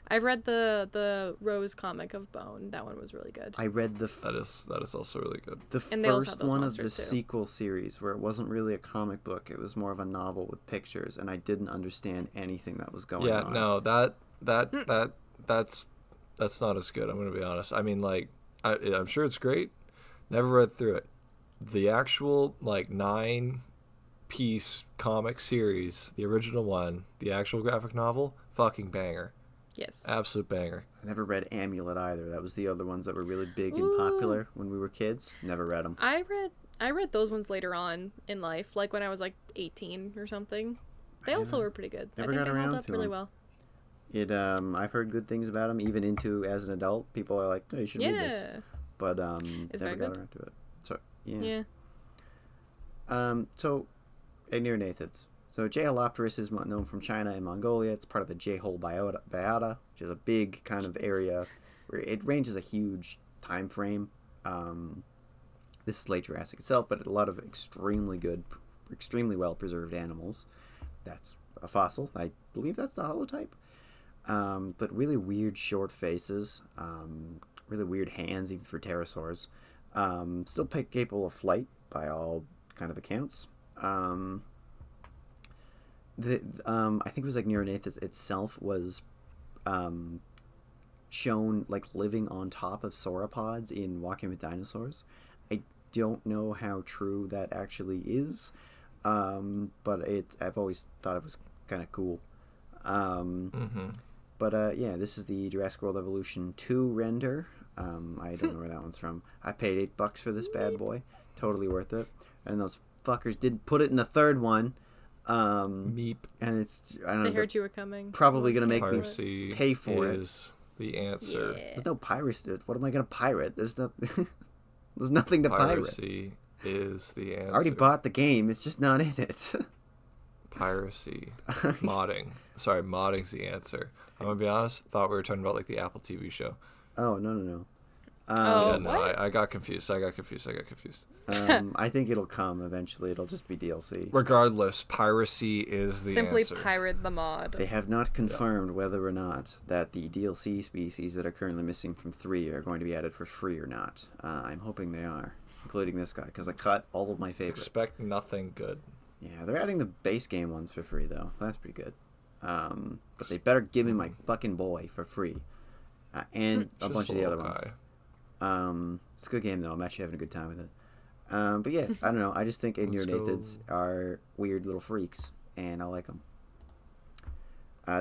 Speaker 3: I've read the Rose comic of Bone. That one was really good.
Speaker 1: I read
Speaker 2: that is also really good.
Speaker 1: The first one of the sequel series, where it wasn't really a comic book. It was more of a novel with pictures, and I didn't understand anything that was going on.
Speaker 2: Yeah, no, that's not as good. I'm gonna be honest. I mean, like, I'm sure it's great. Never read through it. The actual 9-piece comic series, the original one, the actual graphic novel, fucking banger.
Speaker 3: Yes.
Speaker 2: Absolute banger.
Speaker 1: I never read Amulet either. That was the other ones that were really big and popular when we were kids. Never read them.
Speaker 3: I read those ones later on in life, like when I was 18 or something. They also were pretty good.
Speaker 1: Never
Speaker 3: I think
Speaker 1: got
Speaker 3: they
Speaker 1: around
Speaker 3: held up
Speaker 1: to
Speaker 3: really
Speaker 1: them.
Speaker 3: well.
Speaker 1: I've heard good things about them, even into as an adult. People are like, "Oh, you should read this," but
Speaker 3: it's
Speaker 1: never
Speaker 3: very
Speaker 1: got
Speaker 3: good.
Speaker 1: around to it. So yeah.
Speaker 3: Yeah.
Speaker 1: So Agneronathids. So Jeholopterus is known from China and Mongolia. It's part of the Jehol biota, which is a big kind of area where it ranges a huge time frame. This is late Jurassic itself, but a lot of extremely well preserved animals. That's a fossil. I believe that's the holotype. But really weird short faces, really weird hands, even for pterosaurs. Still capable of flight by all kind of accounts. I think it was Agnerognathes itself was shown living on top of sauropods in Walking with Dinosaurs. I don't know how true that actually is, but I've always thought it was kind of cool. But this is the Jurassic World Evolution 2 render. I don't know where that one's from. I paid $8 for this bad boy. Totally worth it. And those fuckers did put it in the third one.
Speaker 2: Meep.
Speaker 1: And it's, I don't know.
Speaker 3: They heard you were coming.
Speaker 1: Probably going to make
Speaker 2: Piracy
Speaker 1: me pay for it.
Speaker 2: Is the answer.
Speaker 3: Yeah.
Speaker 1: There's no piracy. What am I going to pirate? There's nothing to pirate.
Speaker 2: Piracy is the answer.
Speaker 1: I already bought the game. It's just not in it.
Speaker 2: Piracy. Modding. Sorry, modding's the answer. I'm going to be honest. Thought we were talking about the Apple TV show.
Speaker 1: Oh, no.
Speaker 2: I got confused. I
Speaker 1: think it'll come eventually. It'll just be DLC.
Speaker 2: Regardless, piracy is the
Speaker 3: Simply
Speaker 2: answer.
Speaker 3: pirate the mod.
Speaker 1: They have not confirmed whether or not that the DLC species that are currently missing from 3 are going to be added for free or not. I'm hoping they are, including this guy, because I cut all of my favorites.
Speaker 2: Expect nothing good.
Speaker 1: Yeah, they're adding the base game ones for free, though, so that's pretty good. But they better give me my fucking boy for free. And a bunch of the other ones. It's a good game, though. I'm actually having a good time with it. But yeah, I don't know. I just think Agneronathids are weird little freaks, and I like them.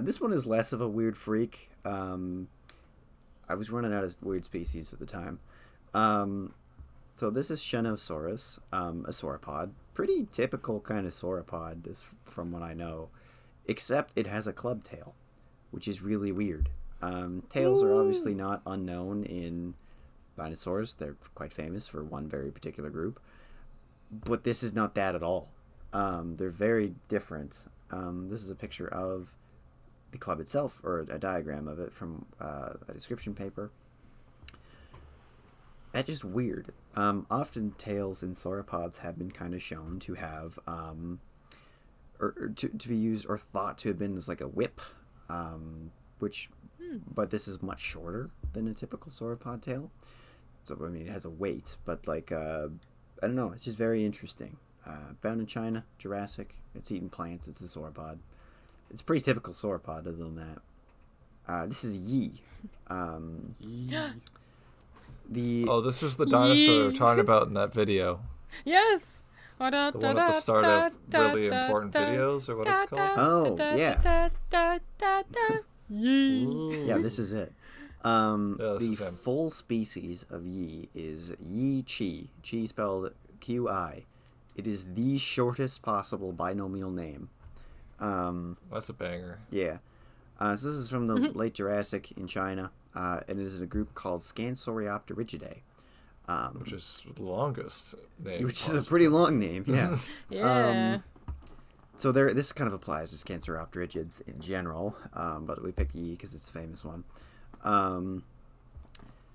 Speaker 1: This one is less of a weird freak. I was running out of weird species at the time. So this is Shenosaurus, a sauropod. Pretty typical kind of sauropod, from what I know. Except it has a club tail, which is really weird. Tails are obviously not unknown in dinosaurs. They're quite famous for one very particular group. But this is not that at all. They're very different. This is a picture of the club itself, or a diagram of it from a description paper. That's just weird. Often tails in sauropods have been kind of shown to have, or to be used or thought to have been as like a whip, which, but this is much shorter than a typical sauropod tail. So, I mean, it has a weight, but like, I don't know, it's just very interesting. Found in China, Jurassic. It's eating plants. It's a sauropod. It's a pretty typical sauropod, other than that. This is Yi.
Speaker 2: This is the dinosaur they were talking about in that video.
Speaker 3: Yes.
Speaker 2: The one at the start of really important videos, or what it's called.
Speaker 1: Oh, yeah.
Speaker 3: Yee.
Speaker 1: Yeah, this is it.
Speaker 2: this
Speaker 1: The
Speaker 2: is him.
Speaker 1: full species of Yi is Yi Chi. Chi spelled Qi. It is the shortest possible binomial name.
Speaker 2: That's a banger.
Speaker 1: Yeah. So this is from the late Jurassic in China, and it is in a group called Scansoriopterigidae.
Speaker 2: Which is the longest name.
Speaker 1: Which is a pretty long name, yeah.
Speaker 3: Yeah.
Speaker 1: So this kind of applies to Scansoriopterigids in general, but we picked Yi because it's a famous one.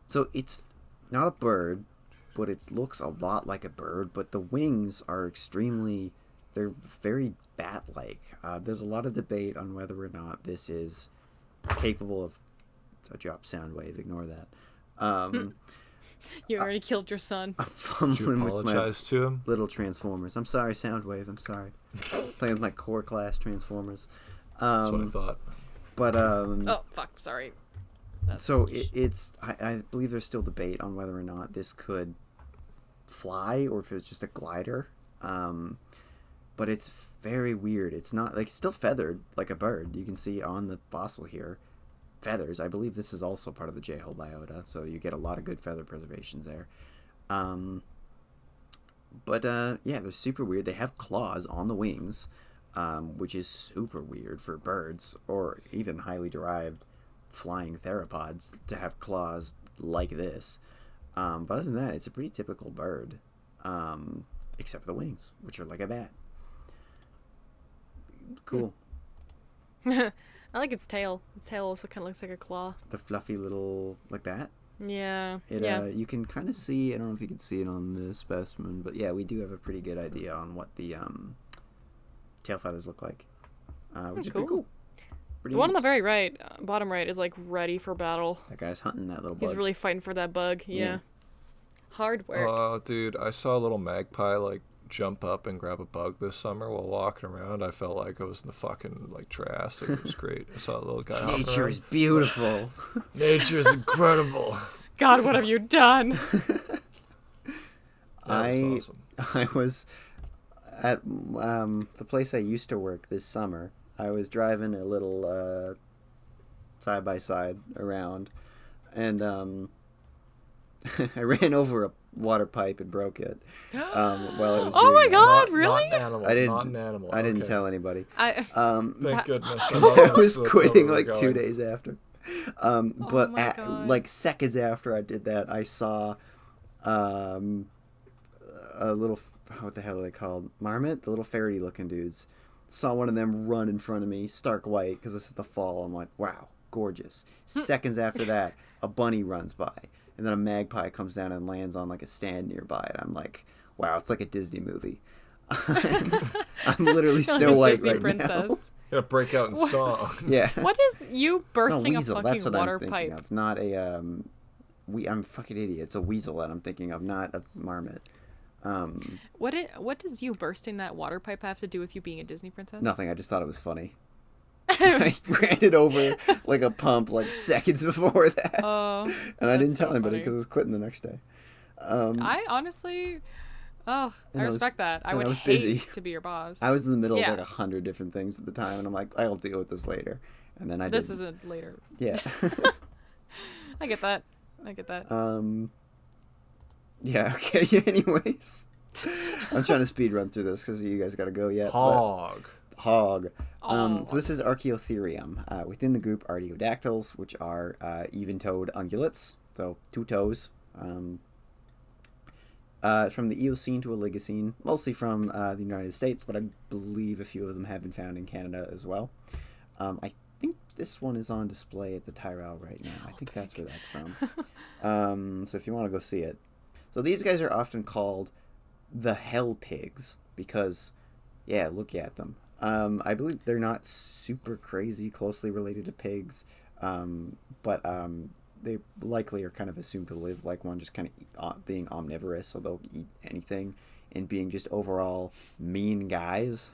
Speaker 1: So it's not a bird, but it looks a lot like a bird, but the wings are they're very bat-like. There's a lot of debate on whether or not this is capable of... I dropped Soundwave, ignore that.
Speaker 3: You already killed your son.
Speaker 1: I'm
Speaker 2: Did you
Speaker 1: fumbling with my
Speaker 2: apologize to him?
Speaker 1: little Transformers. I'm sorry, Soundwave, I'm sorry. Playing with my core class Transformers.
Speaker 2: That's what I thought.
Speaker 1: But,
Speaker 3: Oh, fuck. Sorry.
Speaker 1: so I believe there's still debate on whether or not this could fly or if it's just a glider. But it's very weird. It's not like, it's still feathered like a bird. You can see on the fossil here feathers. I believe this is also part of the J-hole biota, so you get a lot of good feather preservations there. But yeah, they're super weird. They have claws on the wings, which is super weird for birds or even highly derived flying theropods to have claws like this. But other than that, it's a pretty typical bird, except for the wings, which are like a bat. Cool.
Speaker 3: I like its tail. Its tail also kind of looks like a claw.
Speaker 1: The fluffy little, like that.
Speaker 3: Yeah.
Speaker 1: Yeah. You can kind of see, I don't know if you can see it on this specimen, but yeah, we do have a pretty good idea on what the tail feathers look like, which is pretty cool. Pretty
Speaker 3: The one on
Speaker 1: neat.
Speaker 3: the very right, bottom right, is like ready for battle.
Speaker 1: That guy's hunting that little bug.
Speaker 3: He's really fighting for that bug. Yeah. Hard work.
Speaker 2: Oh, dude, I saw a little magpie like jump up and grab a bug this summer while walking around. I felt like I was in the fucking like Triassic. It was great. I saw a little guy. hopping
Speaker 1: Nature
Speaker 2: around.
Speaker 1: is beautiful.
Speaker 2: Nature is incredible.
Speaker 3: God, what have you done?
Speaker 2: That was awesome.
Speaker 1: I was at the place I used to work this summer. I was driving a little side by side around, and I ran over a water pipe and broke it while I was
Speaker 3: Oh
Speaker 1: doing
Speaker 3: my
Speaker 1: that.
Speaker 3: God, really?
Speaker 2: Not an animal.
Speaker 1: I didn't.
Speaker 2: Not an animal.
Speaker 1: I didn't
Speaker 2: Okay.
Speaker 1: tell anybody.
Speaker 2: Thank goodness.
Speaker 1: I was
Speaker 2: That's
Speaker 1: quitting
Speaker 2: where
Speaker 1: like
Speaker 2: we're
Speaker 1: 2
Speaker 2: going.
Speaker 1: days after. But
Speaker 3: my God.
Speaker 1: like seconds after I did that, I saw a little, what the hell are they called? Marmot? The little ferrety looking dudes. Saw one of them run in front of me, stark white, because this is the fall. I'm like, wow, gorgeous. Seconds after that, a bunny runs by. And then a magpie comes down and lands on like a stand nearby. And I'm like, wow, it's like a Disney movie. I'm literally Snow White
Speaker 3: Disney
Speaker 1: right
Speaker 3: princess.
Speaker 2: Gonna break out in song.
Speaker 1: now. Yeah.
Speaker 3: What is you bursting
Speaker 1: weasel.
Speaker 3: a
Speaker 1: That's
Speaker 3: fucking
Speaker 1: what
Speaker 3: water
Speaker 1: I'm thinking
Speaker 3: pipe?
Speaker 1: of. Not a I'm a fucking idiot. It's a weasel that I'm thinking of, not a marmot.
Speaker 3: What does you bursting that water pipe have to do with you being a Disney princess?
Speaker 1: Nothing. I just thought it was funny. I ran it over like a pump like seconds before that,
Speaker 3: Oh,
Speaker 1: and I didn't
Speaker 3: that's
Speaker 1: tell
Speaker 3: so
Speaker 1: anybody
Speaker 3: funny.
Speaker 1: because I was quitting the next day.
Speaker 3: I honestly, I
Speaker 1: And I was-
Speaker 3: respect that. I
Speaker 1: and I
Speaker 3: would
Speaker 1: was
Speaker 3: hate
Speaker 1: busy.
Speaker 3: to be your boss.
Speaker 1: I was in the middle
Speaker 3: Yeah.
Speaker 1: of like 100 different things at the time, and I'm like, I'll deal with this later. And then I
Speaker 3: This
Speaker 1: didn't.
Speaker 3: isn't later.
Speaker 1: Yeah.
Speaker 3: I get that. I get that.
Speaker 1: Yeah. Okay. Anyways, I'm trying to speed run through this because you guys got to go yet. but- Hog. So this is Archaeotherium. Within the group Artiodactyls, which are even-toed ungulates, so 2 toes. From the Eocene to Oligocene, mostly from the United States, but I believe a few of them have been found in Canada as well. I think this one is on display at the Tyrell right now. I think that's where that's from. So if you want to go see it. So these guys are often called the Hell Pigs because, yeah, look at them. I believe they're not super crazy closely related to pigs, but they likely are kind of assumed to live like one, just kind of being omnivorous, so they'll eat anything, and being just overall mean guys.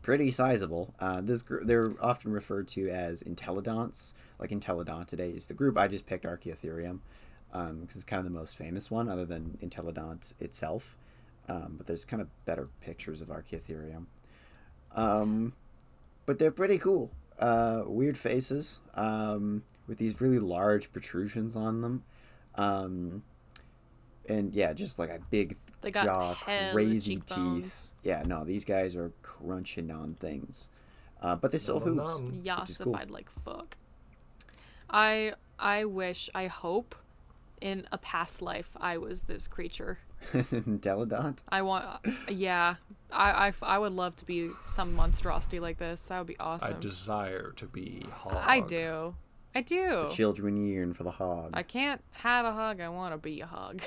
Speaker 1: Pretty sizable. They're often referred to as Intellidonts, like Intellidontidae is the group. I just picked Archaeotherium because it's kind of the most famous one other than Intellidont itself. But there's kind of better pictures of Archaeotherium. But they're pretty cool. Weird faces with these really large protrusions on them. And yeah, just like a big jaw, crazy teeth. Yeah, no, these guys are crunching on things. But they still have hooves.
Speaker 3: Yes, cool. If I'd like fuck. I hope in a past life I was this creature.
Speaker 1: Intellidont?
Speaker 3: I would love to be some monstrosity like this. That would be awesome.
Speaker 2: I desire to be hog.
Speaker 3: I do.
Speaker 1: The children yearn for the hog.
Speaker 3: I can't have a hog. I want to be a hog.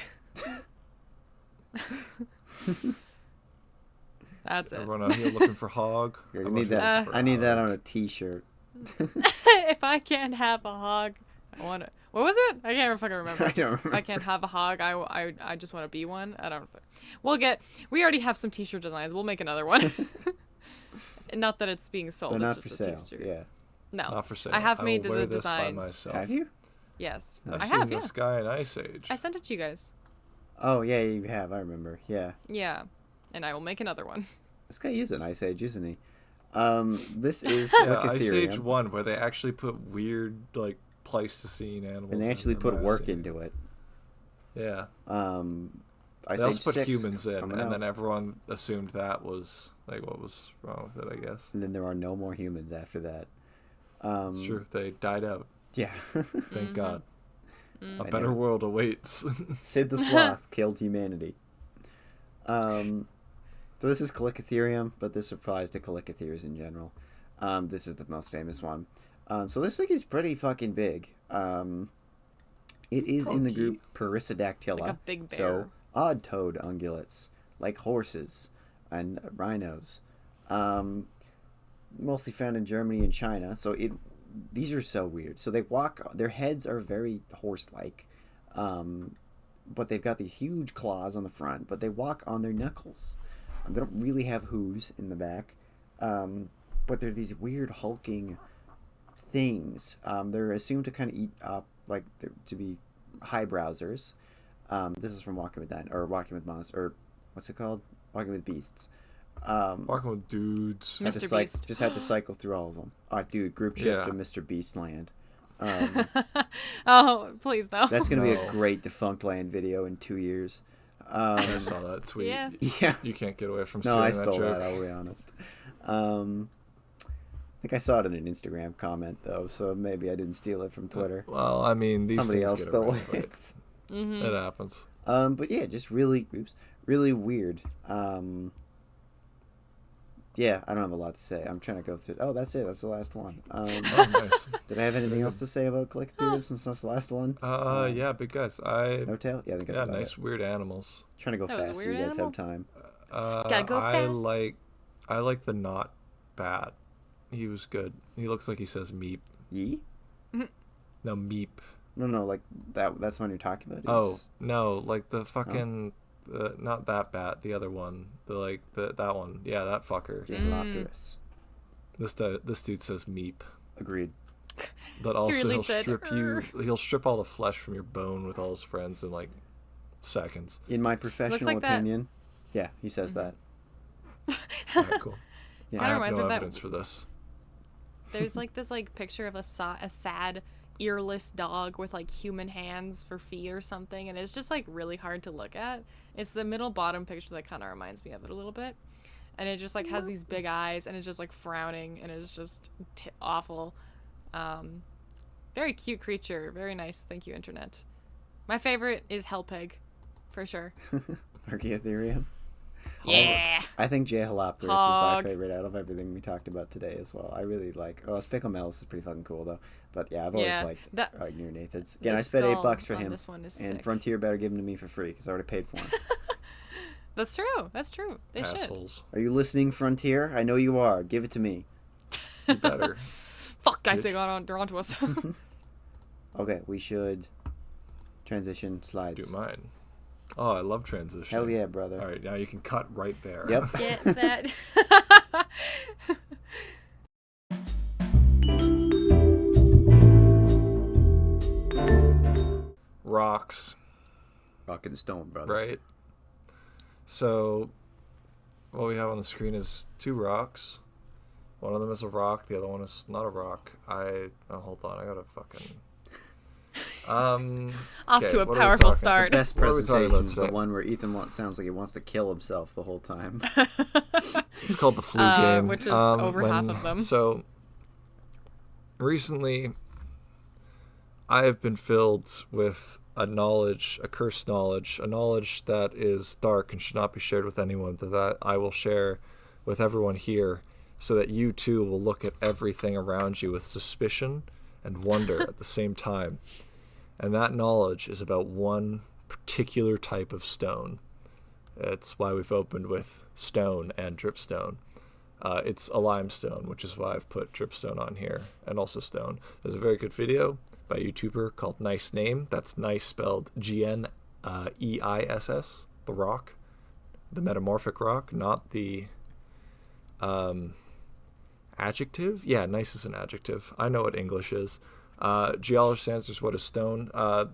Speaker 3: That's it.
Speaker 2: Everyone out here looking for hog.
Speaker 1: Yeah, I need that. I need that on a t-shirt.
Speaker 3: If I can't have a hog, I want to. What was it? I can't fucking remember.
Speaker 1: I don't remember.
Speaker 3: I can't have a hog. I just want to be one. I don't. We already have some t-shirt designs. We'll make another one. Not that it's being sold.
Speaker 1: They're not
Speaker 3: it's
Speaker 1: for
Speaker 3: just a
Speaker 1: sale.
Speaker 3: t-shirt.
Speaker 1: Yeah.
Speaker 3: No.
Speaker 2: Not for sale.
Speaker 3: I have made
Speaker 2: will wear
Speaker 3: the
Speaker 2: this by
Speaker 3: designs.
Speaker 2: myself.
Speaker 1: Have you?
Speaker 3: Yes.
Speaker 2: I've
Speaker 3: I
Speaker 2: seen
Speaker 3: have.
Speaker 2: this guy in Ice Age.
Speaker 3: I sent it to you guys.
Speaker 1: Oh yeah, you have. I remember. Yeah.
Speaker 3: Yeah, and I will make another one.
Speaker 1: This guy is an Ice Age, isn't he? This is
Speaker 2: Ice Age 1, where they actually put weird like Pleistocene animals.
Speaker 1: And they actually put work into it.
Speaker 2: Yeah.
Speaker 1: Ice
Speaker 2: they
Speaker 1: Age
Speaker 2: also put
Speaker 1: 6
Speaker 2: humans in, and
Speaker 1: out.
Speaker 2: then everyone assumed that was like what was wrong with it, I guess.
Speaker 1: And then there are no more humans after that.
Speaker 2: It's true. They died out.
Speaker 1: Yeah.
Speaker 2: Thank God. A better world awaits.
Speaker 1: Sid the Sloth killed humanity. So this is Calicotherium, but this applies to Calicotheres in general. This is the most famous one. So this thing is pretty fucking big. It is in the group Perissodactyla.
Speaker 3: Like a big bear.
Speaker 1: So odd-toed ungulates, like horses and rhinos. Mostly found in Germany and China. So these are so weird. So they walk. Their heads are very horse-like, but they've got these huge claws on the front. But they walk on their knuckles. They don't really have hooves in the back, but they're these weird hulking things. They're assumed to kind of eat up, like to be high browsers. This is from Walking with Monsters, or what's it called? Walking with Beasts.
Speaker 2: Walking with dudes.
Speaker 3: Mr. Beast.
Speaker 1: Just had to cycle through all of them. Oh, dude, group trip to Mr. Beast Land.
Speaker 3: Oh, please no.
Speaker 1: That's gonna be a great Defunct Land video in 2 years.
Speaker 2: I saw that tweet.
Speaker 3: Yeah.
Speaker 2: You can't get away from
Speaker 1: No,
Speaker 2: saying
Speaker 1: I
Speaker 2: that
Speaker 1: stole
Speaker 2: joke.
Speaker 1: that. I'll be honest. I think I saw it in an Instagram comment though, so maybe I didn't steal it from Twitter.
Speaker 2: Well, I mean, these
Speaker 1: Somebody
Speaker 2: things
Speaker 1: else
Speaker 2: get
Speaker 1: stole
Speaker 2: around, but
Speaker 1: it.
Speaker 2: It happens.
Speaker 1: But yeah, just really weird. Yeah, I don't have a lot to say. I'm trying to go through. Oh, that's it. That's the last one.
Speaker 2: Nice.
Speaker 1: Did I have anything else to say about Calicotherium since that's the last one?
Speaker 2: Yeah, big guys.
Speaker 1: No tail? Yeah, I think that's about
Speaker 2: nice
Speaker 1: it.
Speaker 2: weird animals.
Speaker 1: Trying to go
Speaker 3: That was a
Speaker 1: fast so you
Speaker 3: weird
Speaker 1: guys
Speaker 3: animal?
Speaker 1: have time.
Speaker 3: Gotta go fast.
Speaker 2: I like the not bat. He was good. He looks like he says meep.
Speaker 1: Yee?
Speaker 2: No, meep.
Speaker 1: No, like that's the one you're talking about.
Speaker 2: Oh, no, like the fucking not that bat, the other one. That one. Yeah, that fucker.
Speaker 1: Jalopterus.
Speaker 2: This dude says meep.
Speaker 1: Agreed.
Speaker 2: But also
Speaker 3: really
Speaker 2: he'll
Speaker 3: said,
Speaker 2: strip you. He'll strip all the flesh from your bone with all his friends in like seconds.
Speaker 1: In my professional
Speaker 3: like that.
Speaker 1: opinion, yeah, he says that.
Speaker 2: All right, cool.
Speaker 1: Yeah.
Speaker 2: I have
Speaker 3: reminds
Speaker 2: no
Speaker 3: me of that-
Speaker 2: evidence for this.
Speaker 3: There's like this like picture of a sad earless dog with like human hands for feet or something, and it's just like really hard to look at. It's the middle bottom picture that kind of reminds me of it a little bit, and it just like has these big eyes and it's just like frowning and it's just awful. Very cute creature, very nice. Thank you, internet. My favorite is Hellpig, for sure.
Speaker 1: Archaeotherium.
Speaker 3: Yeah.
Speaker 1: I think Jehalopterus is my
Speaker 3: Hog.
Speaker 1: favorite out of everything we talked about today as well. I really like. Oh, Spicklemelis is pretty fucking cool though. But yeah, I've always
Speaker 3: Yeah,
Speaker 1: liked
Speaker 3: that
Speaker 1: Near-Nathan's. Again,
Speaker 3: the
Speaker 1: I spent
Speaker 3: skull
Speaker 1: $8 for
Speaker 3: on
Speaker 1: him,
Speaker 3: this one is
Speaker 1: and
Speaker 3: sick.
Speaker 1: Frontier better give him to me for free because I already paid for him.
Speaker 3: That's true. That's true. They should.
Speaker 2: Assholes.
Speaker 1: Are you listening, Frontier? I know you are. Give it to me.
Speaker 2: You better.
Speaker 3: Fuck, guys,
Speaker 2: Bitch.
Speaker 3: they're onto us.
Speaker 1: Okay, we should transition
Speaker 2: Do
Speaker 1: slides.
Speaker 2: mine. Oh, I love transition.
Speaker 1: Hell yeah, brother.
Speaker 2: All right, now you can cut right there.
Speaker 1: Yep.
Speaker 3: Get that.
Speaker 2: Rocks,
Speaker 1: Rock and stone, brother.
Speaker 2: right? So, what we have on the screen is 2 rocks. One of them is a rock. The other one is not a rock. Hold on. I gotta fucking.
Speaker 3: Off
Speaker 2: okay,
Speaker 3: to a
Speaker 2: what are we
Speaker 3: powerful
Speaker 2: talking-
Speaker 3: start.
Speaker 1: Best
Speaker 2: What are we talking
Speaker 1: presentation
Speaker 2: about
Speaker 1: is the
Speaker 2: today?
Speaker 1: one where Ethan sounds like he wants to kill himself the whole time.
Speaker 2: It's called the flu game,
Speaker 3: which is over half of them.
Speaker 2: So recently, I have been filled with a cursed knowledge, a knowledge that is dark and should not be shared with anyone. That I will share with everyone here, so that you too will look at everything around you with suspicion and wonder at the same time. And that knowledge is about one particular type of stone. It's why we've opened with stone and dripstone. It's a limestone, which is why I've put dripstone on here, and also stone. There's a very good video by a YouTuber called Nice Name. That's nice spelled Gneiss, the rock, the metamorphic rock, not the adjective. Yeah, nice is an adjective. I know what English is. Geologist answers what is stone,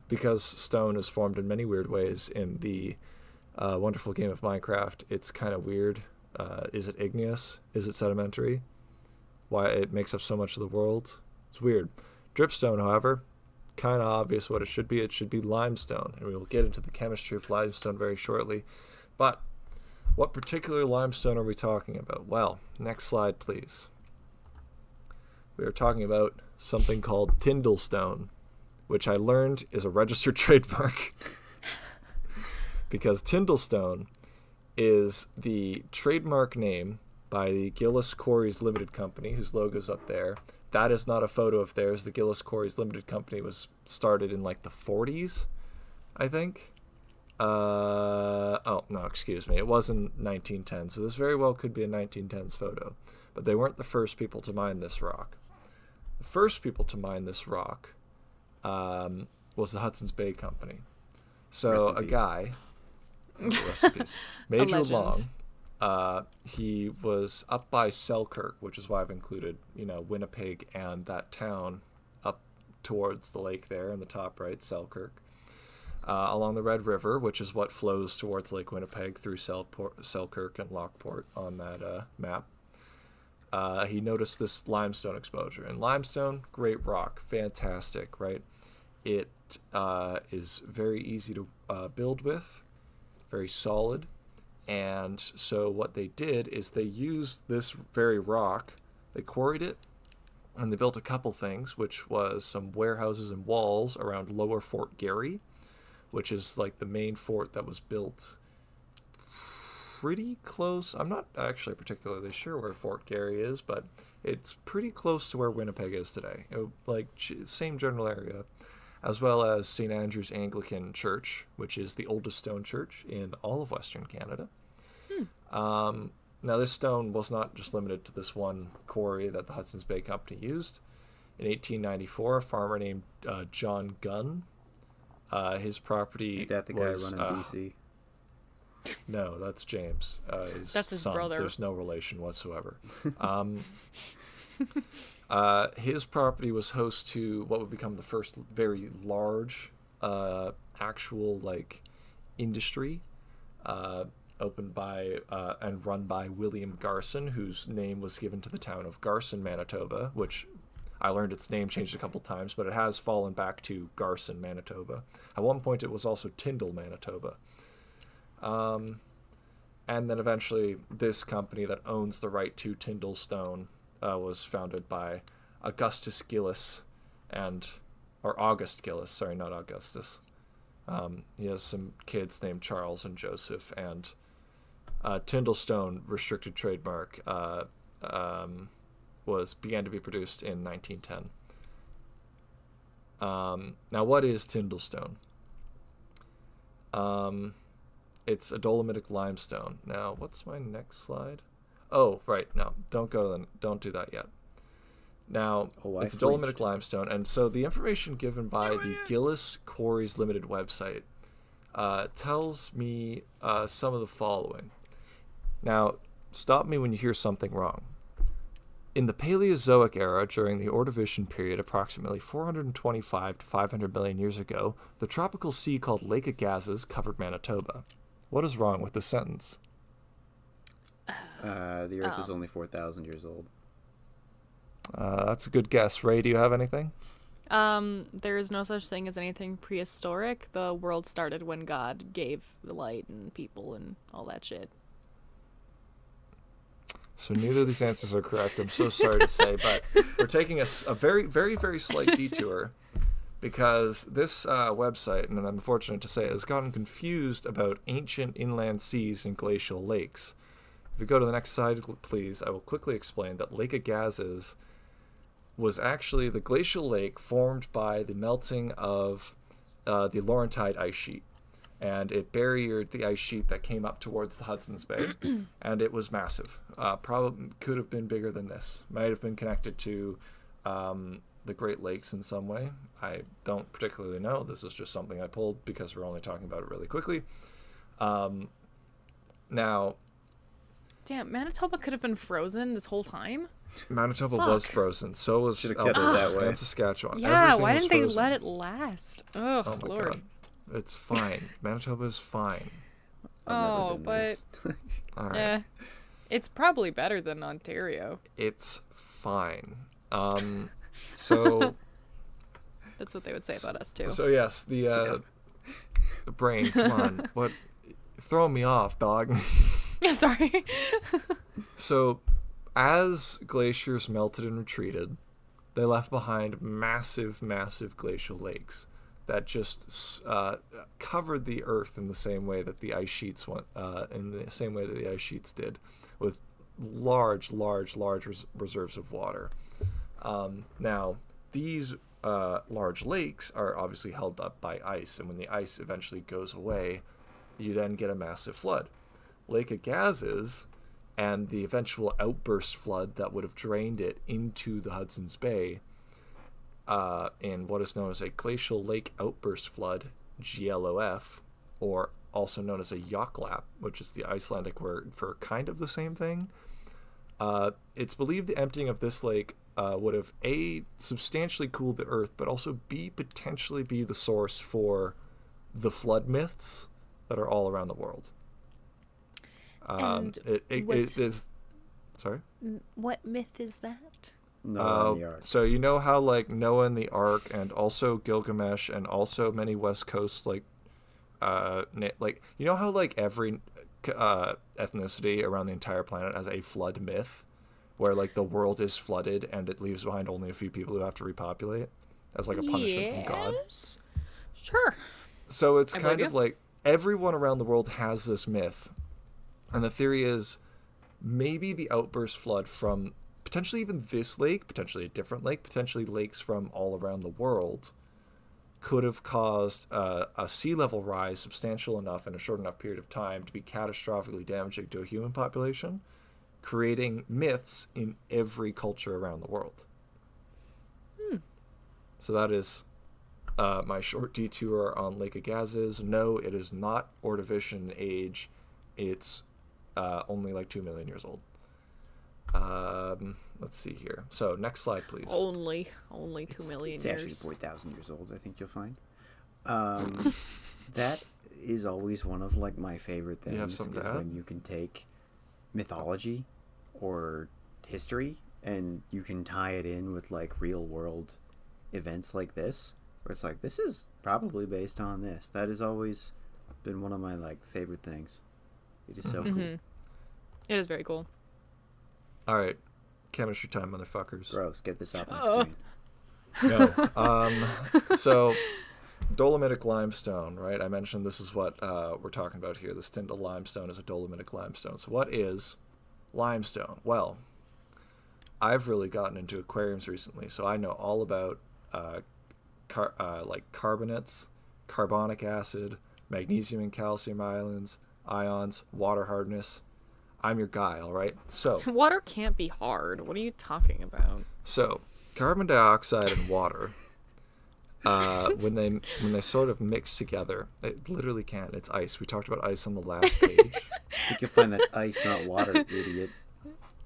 Speaker 2: because stone is formed in many weird ways in the wonderful game of Minecraft. It's kind of weird. Is it igneous? Is it sedimentary? Why it makes up so much of the world? It's weird. Dripstone, however, kind of obvious what it should be. It should be limestone, and we will get into the chemistry of limestone very shortly. But what particular limestone are we talking about? Well, next slide, please. We are talking about something called Tyndall stone, which I learned is a registered trademark. Because Tyndall stone is the trademark name by the Gillis Quarries Limited Company, whose logo's up there. That is not a photo of theirs. The Gillis Quarries Limited Company was started in like the 40s, I think. Oh, no, excuse me. It was in 1910, so this very well could be a 1910s photo. But they weren't the first people to mine this rock. The first people to mine this rock was the Hudson's Bay Company. So a guy, rest in peace, Major
Speaker 3: legend.
Speaker 2: Long, he was up by Selkirk, which is why I've included, Winnipeg and that town up towards the lake there in the top right, Selkirk. Along the Red River, which is what flows towards Lake Winnipeg through Selkirk and Lockport on that map. He noticed this limestone exposure. And limestone, great rock, fantastic, right? It is very easy to build with, very solid. And so what they did is they used this very rock, they quarried it, and they built a couple things, which was some warehouses and walls around Lower Fort Garry, which is like the main fort that was built pretty close. I'm not actually particularly sure where Fort Garry is, but it's pretty close to where Winnipeg is today. Same general area, as well as St. Andrew's Anglican Church, which is the oldest stone church in all of Western Canada. Now, this stone was not just limited to this one quarry that the Hudson's Bay Company used. In 1894, a farmer named John Gunn, his property
Speaker 1: Ain't that the
Speaker 2: was...
Speaker 1: guy running DC?
Speaker 2: No, that's James.
Speaker 3: That's his
Speaker 2: son.
Speaker 3: brother.
Speaker 2: There's no relation whatsoever. His property was host to what would become the first very large actual industry opened by and run by William Garson, whose name was given to the town of Garson, Manitoba, which I learned its name changed a couple times, but it has fallen back to Garson, Manitoba. At one point it was also Tyndall, Manitoba. And then eventually this company that owns the right to Tyndall stone was founded by August Gillis, sorry, not Augustus. He has some kids named Charles and Joseph, and Tyndall stone restricted trademark began to be produced in 1910. Now, what is Tyndall stone? It's a dolomitic limestone. Now, what's my next slide? Oh, right. No, don't do that yet. Now, it's a dolomitic limestone, and so the information given by the Gillis Quarries Limited website tells me some of the following. Now, stop me when you hear something wrong. In the Paleozoic era, during the Ordovician period, approximately 425 to 500 million years ago, the tropical sea called Lake Agassiz covered Manitoba. What is wrong with this sentence?
Speaker 1: The Earth is only 4,000 years old.
Speaker 2: That's a good guess. Ray, do you have anything?
Speaker 3: There is no such thing as anything prehistoric. The world started when God gave the light and people and all that shit.
Speaker 2: So neither of these answers are correct. I'm so sorry to say, but we're taking a very, very, very slight detour because this website, and I'm fortunate to say, has gotten confused about ancient inland seas and glacial lakes. If we go to the next slide, please, I will quickly explain that Lake Agassiz was actually the glacial lake formed by the melting of the Laurentide ice sheet. And it barriered the ice sheet that came up towards the Hudson's Bay, and it was massive. Probably could have been bigger than this. Might have been connected to the Great Lakes in some way. I don't particularly know. This is just something I pulled because we're only talking about it really quickly. Now...
Speaker 3: Damn, Manitoba could have been frozen this whole time?
Speaker 2: Manitoba was frozen. So was
Speaker 1: Alberta
Speaker 2: and Saskatchewan.
Speaker 3: Yeah,
Speaker 2: Everything
Speaker 3: why
Speaker 2: was
Speaker 3: didn't they
Speaker 2: frozen.
Speaker 3: let it last? Oh
Speaker 2: my
Speaker 3: Lord.
Speaker 2: God. It's fine. Manitoba's fine.
Speaker 3: Oh, but
Speaker 2: All right.
Speaker 3: yeah, it's probably better than Ontario.
Speaker 2: It's fine. So
Speaker 3: That's what they would say about us too.
Speaker 2: so yes, the brain. Come on, what? Throwing me off, dog.
Speaker 3: I'm sorry.
Speaker 2: So, as glaciers melted and retreated, they left behind massive, massive glacial lakes that just covered the Earth in the same way that the ice sheets went, in the same way that the ice sheets did, with large reserves of water. Now, these large lakes are obviously held up by ice, and when the ice eventually goes away, you then get a massive flood. Lake Agassiz and the eventual outburst flood that would have drained it into the Hudson's Bay in what is known as a glacial lake outburst flood, GLOF, or also known as a Yoklap, which is the Icelandic word for kind of the same thing. It's believed the emptying of this lake would have A, substantially cooled the Earth, but also B, potentially be the source for the flood myths that are all around the world. It is. Sorry?
Speaker 3: What myth is that?
Speaker 1: Noah and the Ark.
Speaker 2: So you know how like Noah and the Ark, and also Gilgamesh, and also many West Coast like you know how like every ethnicity around the entire planet has a flood myth, where like the world is flooded and it leaves behind only a few people who have to repopulate as like a punishment from God.
Speaker 3: Sure.
Speaker 2: So it's
Speaker 3: I
Speaker 2: kind
Speaker 3: believe
Speaker 2: of
Speaker 3: you.
Speaker 2: like everyone around the world has this myth, and the theory is maybe the outburst flood from potentially even this lake, potentially a different lake, potentially lakes from all around the world, could have caused a sea level rise substantial enough in a short enough period of time to be catastrophically damaging to a human population, creating myths in every culture around the world. So that is my short detour on Lake Agassiz. No, it is not Ordovician age. It's only like 2 million years old. Let's see here. So next slide, please.
Speaker 3: Only 2 million
Speaker 1: It's
Speaker 3: years.
Speaker 1: actually 4,000 years old, I think you'll find. That is always one of like my favorite things.
Speaker 2: You have something to
Speaker 1: is
Speaker 2: add?
Speaker 1: when you can take mythology or history and you can tie it in with like real world events like this, where it's like, this is probably based on this. That has always been one of my like favorite things. It is so cool.
Speaker 3: It is very cool.
Speaker 2: All right, chemistry time, motherfuckers.
Speaker 1: Gross, get this off my screen.
Speaker 2: No. So dolomitic limestone, right? I mentioned this is what we're talking about here. This Tyndall limestone is a dolomitic limestone. So what is limestone? Well, I've really gotten into aquariums recently, so I know all about like carbonates, carbonic acid, magnesium and calcium ions, water hardness. I'm your guy, all right? So
Speaker 3: Water can't be hard. What are you talking about?
Speaker 2: So carbon dioxide and water, when they sort of mix together, it literally can't. It's ice. We talked about ice on the last page.
Speaker 1: I think you'll find that's ice, not water, idiot.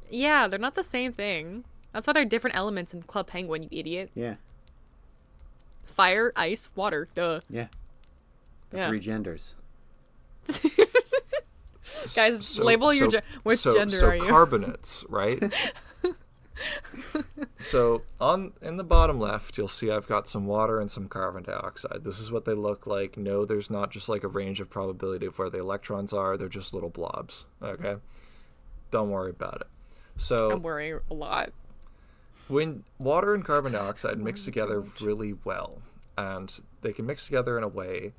Speaker 3: Yeah, they're not the same thing. That's why they're different elements in Club Penguin, you idiot.
Speaker 1: Yeah.
Speaker 3: Fire, ice, water. Duh.
Speaker 1: Yeah. The
Speaker 3: Yeah.
Speaker 1: 3 genders.
Speaker 3: Guys, label your which gender are you?
Speaker 2: Carbonates, right? So in the bottom left, you'll see I've got some water and some carbon dioxide. This is what they look like. No, there's not just like a range of probability of where the electrons are. They're just little blobs. Okay, don't worry about it. So
Speaker 3: I'm worrying a lot.
Speaker 2: when water and carbon dioxide mix together really well, and they can mix together in a way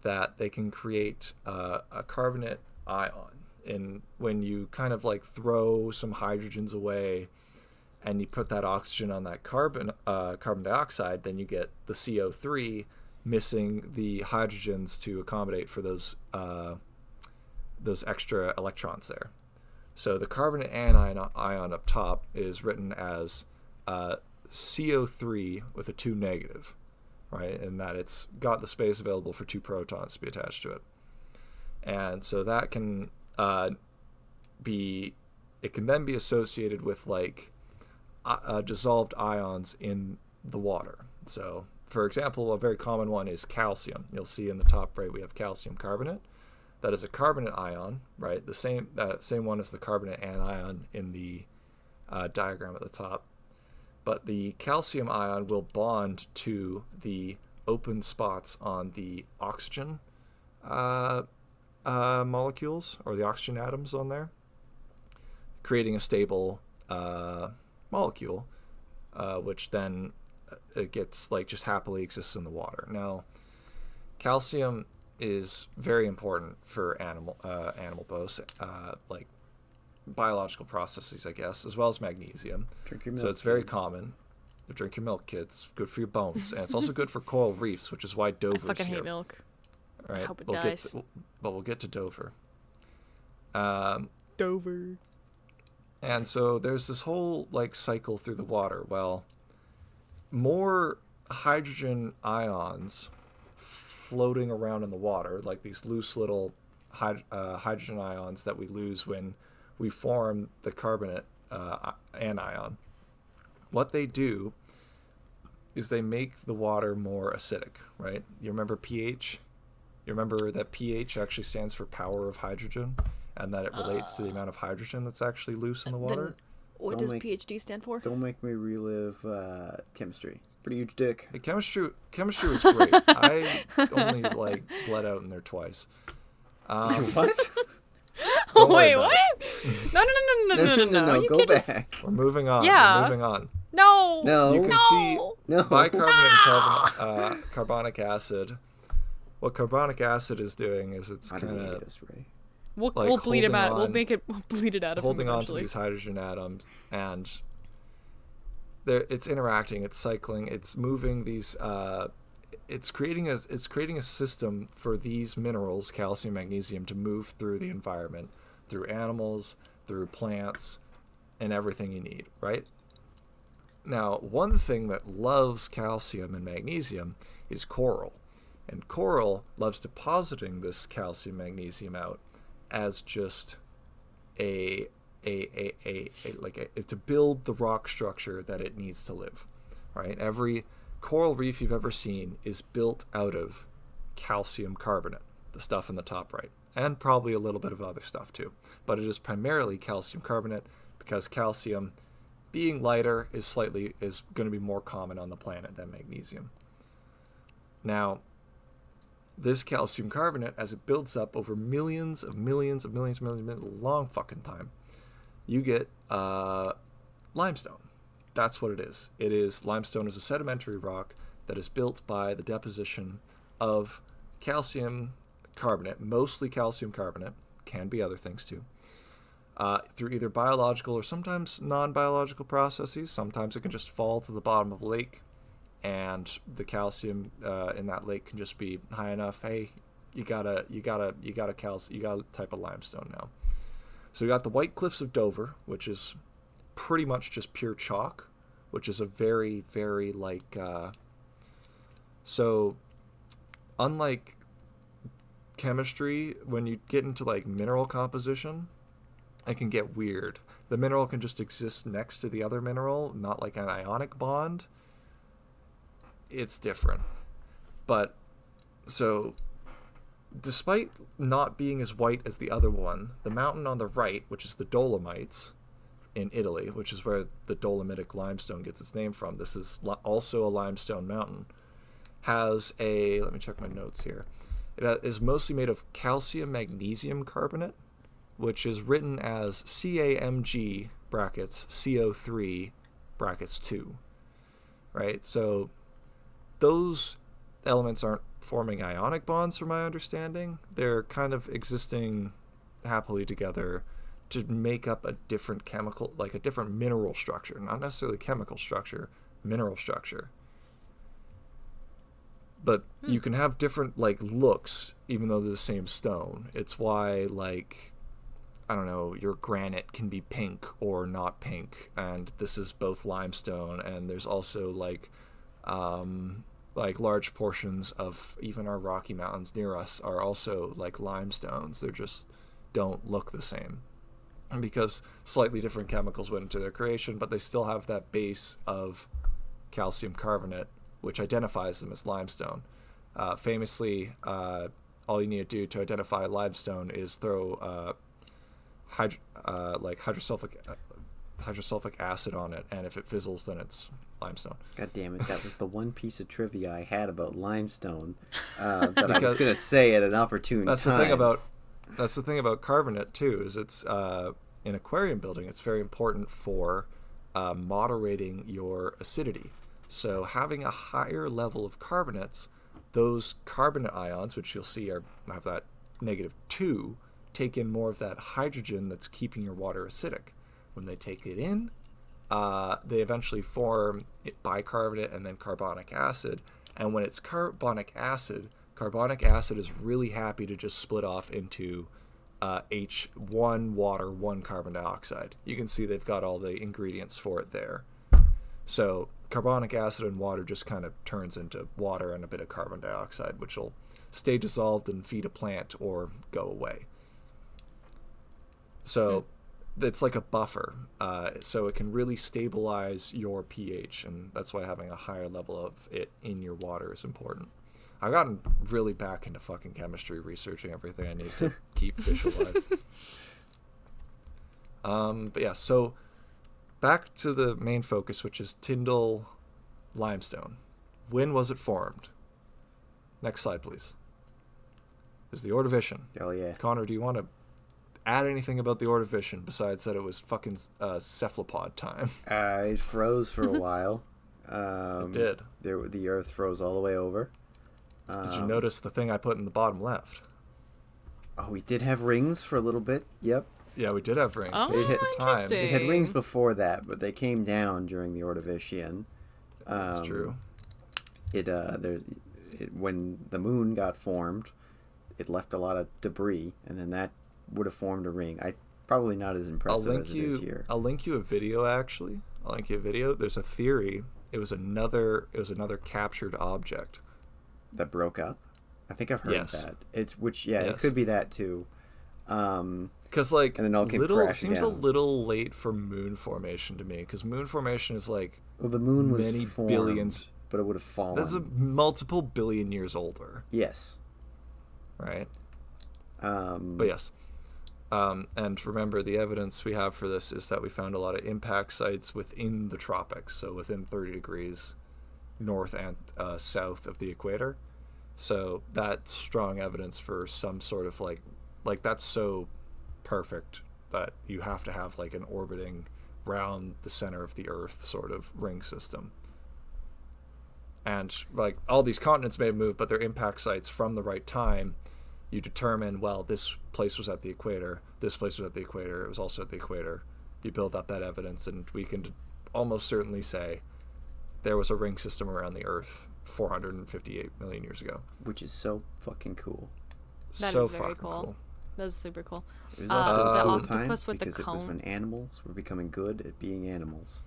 Speaker 2: that they can create a carbonate ion. And when you kind of like throw some hydrogens away and you put that oxygen on that carbon dioxide, then you get the CO3 missing the hydrogens to accommodate for those extra electrons there. So the carbonate anion up top is written as CO3 with a 2 negative, right? And that it's got the space available for 2 protons to be attached to it. And so that can it can then be associated with like dissolved ions in the water. So, for example, a very common one is calcium. You'll see in the top right we have calcium carbonate. That is a carbonate ion, right? The same one as the carbonate anion in the diagram at the top. But the calcium ion will bond to the open spots on the oxygen molecules, or the oxygen atoms on there, creating a stable molecule, which then it gets like just happily exists in the water. Now, calcium is very important for animal both, like biological processes, I guess, as well as magnesium.
Speaker 1: Drink your milk.
Speaker 2: So it's very common. Drink your milk, kids. Good for your bones, and it's also good for coral reefs, which is why Dover's
Speaker 3: I fucking
Speaker 2: here.
Speaker 3: hate milk.
Speaker 2: All right,
Speaker 3: I hope it dies.
Speaker 2: We'll get to Dover.
Speaker 3: Dover.
Speaker 2: And so there's this whole like cycle through the water. Well, more hydrogen ions floating around in the water, like these loose little hydrogen ions that we lose when we form the carbonate anion. What they do is they make the water more acidic, right? You remember pH? You remember that pH actually stands for power of hydrogen, and that it relates to the amount of hydrogen that's actually loose in the water?
Speaker 3: Then what does PhD stand for?
Speaker 1: Don't make me relive chemistry. Pretty huge dick.
Speaker 2: Hey, chemistry was great. I only like bled out in there twice.
Speaker 1: What?
Speaker 2: Don't worry
Speaker 3: Wait,
Speaker 2: about
Speaker 3: what? No. You
Speaker 1: Go
Speaker 3: can't
Speaker 1: back.
Speaker 3: just-
Speaker 2: We're moving on.
Speaker 3: Yeah.
Speaker 2: We're moving on.
Speaker 3: No.
Speaker 1: No.
Speaker 2: You can see
Speaker 1: No.
Speaker 2: bicarbonate and carbonic acid. What carbonic acid is doing is it's
Speaker 1: How does he
Speaker 2: kind
Speaker 1: hate
Speaker 2: of
Speaker 1: us, Ray?
Speaker 3: We'll
Speaker 2: like
Speaker 3: bleed him out.
Speaker 2: holding
Speaker 3: We'll bleed it out of him
Speaker 2: holding on to
Speaker 3: eventually.
Speaker 2: these hydrogen atoms, and it's interacting, it's cycling, it's moving these. It's creating a system for these minerals, calcium, magnesium, to move through the environment, through animals, through plants, and everything you need, right? Now, one thing that loves calcium and magnesium is coral. And coral loves depositing this calcium magnesium out as just to build the rock structure that it needs to live, right? Every coral reef you've ever seen is built out of calcium carbonate, the stuff in the top right, and probably a little bit of other stuff too. But it is primarily calcium carbonate because calcium, being lighter, is going to be more common on the planet than magnesium. Now, this calcium carbonate, as it builds up over millions, long fucking time, you get limestone. That's what it is. Limestone is a sedimentary rock that is built by the deposition of calcium carbonate, mostly calcium carbonate, can be other things too, through either biological or sometimes non-biological processes. Sometimes it can just fall to the bottom of a lake, and the calcium in that lake can just be high enough. Hey, you got a type of limestone now. So we got the White Cliffs of Dover, which is pretty much just pure chalk, which is a very, very like so unlike chemistry, when you get into like mineral composition, it can get weird. The mineral can just exist next to the other mineral, not like an ionic bond. It's different. But so despite not being as white as the other one, the mountain on the right, which is the Dolomites in Italy, which is where the Dolomitic limestone gets its name from. This is also a limestone mountain. Has a, let me check my notes here. It is mostly made of calcium magnesium carbonate, which is written as CAMG brackets CO3 brackets 2. Right? So those elements aren't forming ionic bonds from my understanding. They're kind of existing happily together to make up a different chemical, like a different mineral structure, not necessarily chemical structure, mineral structure. But you can have different like looks even though they're the same stone. It's why like, I don't know, your granite can be pink or not pink, and this is both limestone, and there's also like large portions of even our Rocky Mountains near us are also like limestones. They just don't look the same, and because slightly different chemicals went into their creation, but they still have that base of calcium carbonate, which identifies them as limestone. Famously, all you need to do to identify limestone is throw hydrosulfuric acid on it, and if it fizzles, then it's limestone.
Speaker 1: God damn it, that was the one piece of trivia I had about limestone that I was going to say at an opportune time.
Speaker 2: That's the thing about carbonate too, is it's in aquarium building, it's very important for moderating your acidity. So having a higher level of carbonates, those carbonate ions, which you'll see have that -2, take in more of that hydrogen that's keeping your water acidic. When they take it in, they eventually form bicarbonate and then carbonic acid. And when it's carbonic acid is really happy to just split off into H1 water, 1 carbon dioxide. You can see they've got all the ingredients for it there. So carbonic acid and water just kind of turns into water and a bit of carbon dioxide, which will stay dissolved and feed a plant or go away. So it's like a buffer. So it can really stabilize your pH, and that's why having a higher level of it in your water is important. I've gotten really back into fucking chemistry, researching everything I need to keep fish alive. But yeah, so back to the main focus, which is Tyndall limestone. When was it formed? Next slide, please. There's the Ordovician.
Speaker 1: Hell yeah.
Speaker 2: Connor, do you want to add anything about the Ordovician besides that it was fucking cephalopod time?
Speaker 1: It froze for a while.
Speaker 2: It did.
Speaker 1: The Earth froze all the way over.
Speaker 2: Did you notice the thing I put in the bottom left?
Speaker 1: Oh, we did have rings for a little bit. Yep.
Speaker 2: Yeah, we did have rings.
Speaker 3: Oh,
Speaker 2: This was the time.
Speaker 3: interesting.
Speaker 1: It had rings before that, but they came down during the Ordovician.
Speaker 2: That's true.
Speaker 1: When the moon got formed, it left a lot of debris, and then that would have formed a ring. Probably not as impressive as it is here.
Speaker 2: I'll link you a video, actually. I'll link you a video. There's a theory. It was another captured object
Speaker 1: That broke up. I think I've heard
Speaker 2: Yes.
Speaker 1: that. It
Speaker 2: Yes.
Speaker 1: could be that too.
Speaker 2: Because like
Speaker 1: And then all came
Speaker 2: it seems a
Speaker 1: down.
Speaker 2: little late for moon formation to me. Because moon formation is like
Speaker 1: Well, the moon was
Speaker 2: many
Speaker 1: formed,
Speaker 2: billions.
Speaker 1: but it would have fallen.
Speaker 2: That's a multiple billion years older,
Speaker 1: Yes.
Speaker 2: right?
Speaker 1: Um,
Speaker 2: But yes. And remember, the evidence we have for this is that we found a lot of impact sites within the tropics, so within 30 degrees north and south of the equator. So that's strong evidence for some sort of like that's so perfect that you have to have like an orbiting round the center of the Earth sort of ring system. and like all these continents may have moved, but they're impact sites from the right time. You determine, well, this place was at the equator, this place was at the equator, it was also at the equator. You build up that evidence, and we can almost certainly say there was a ring system around the Earth 458 million years ago.
Speaker 1: Which is so fucking cool.
Speaker 3: That
Speaker 2: So
Speaker 3: is very
Speaker 2: fucking
Speaker 3: cool. That is super cool.
Speaker 1: It was also
Speaker 3: the
Speaker 1: a cool
Speaker 3: octopus
Speaker 1: time
Speaker 3: with the
Speaker 1: because it was
Speaker 3: cone.
Speaker 1: when animals were becoming good at being animals.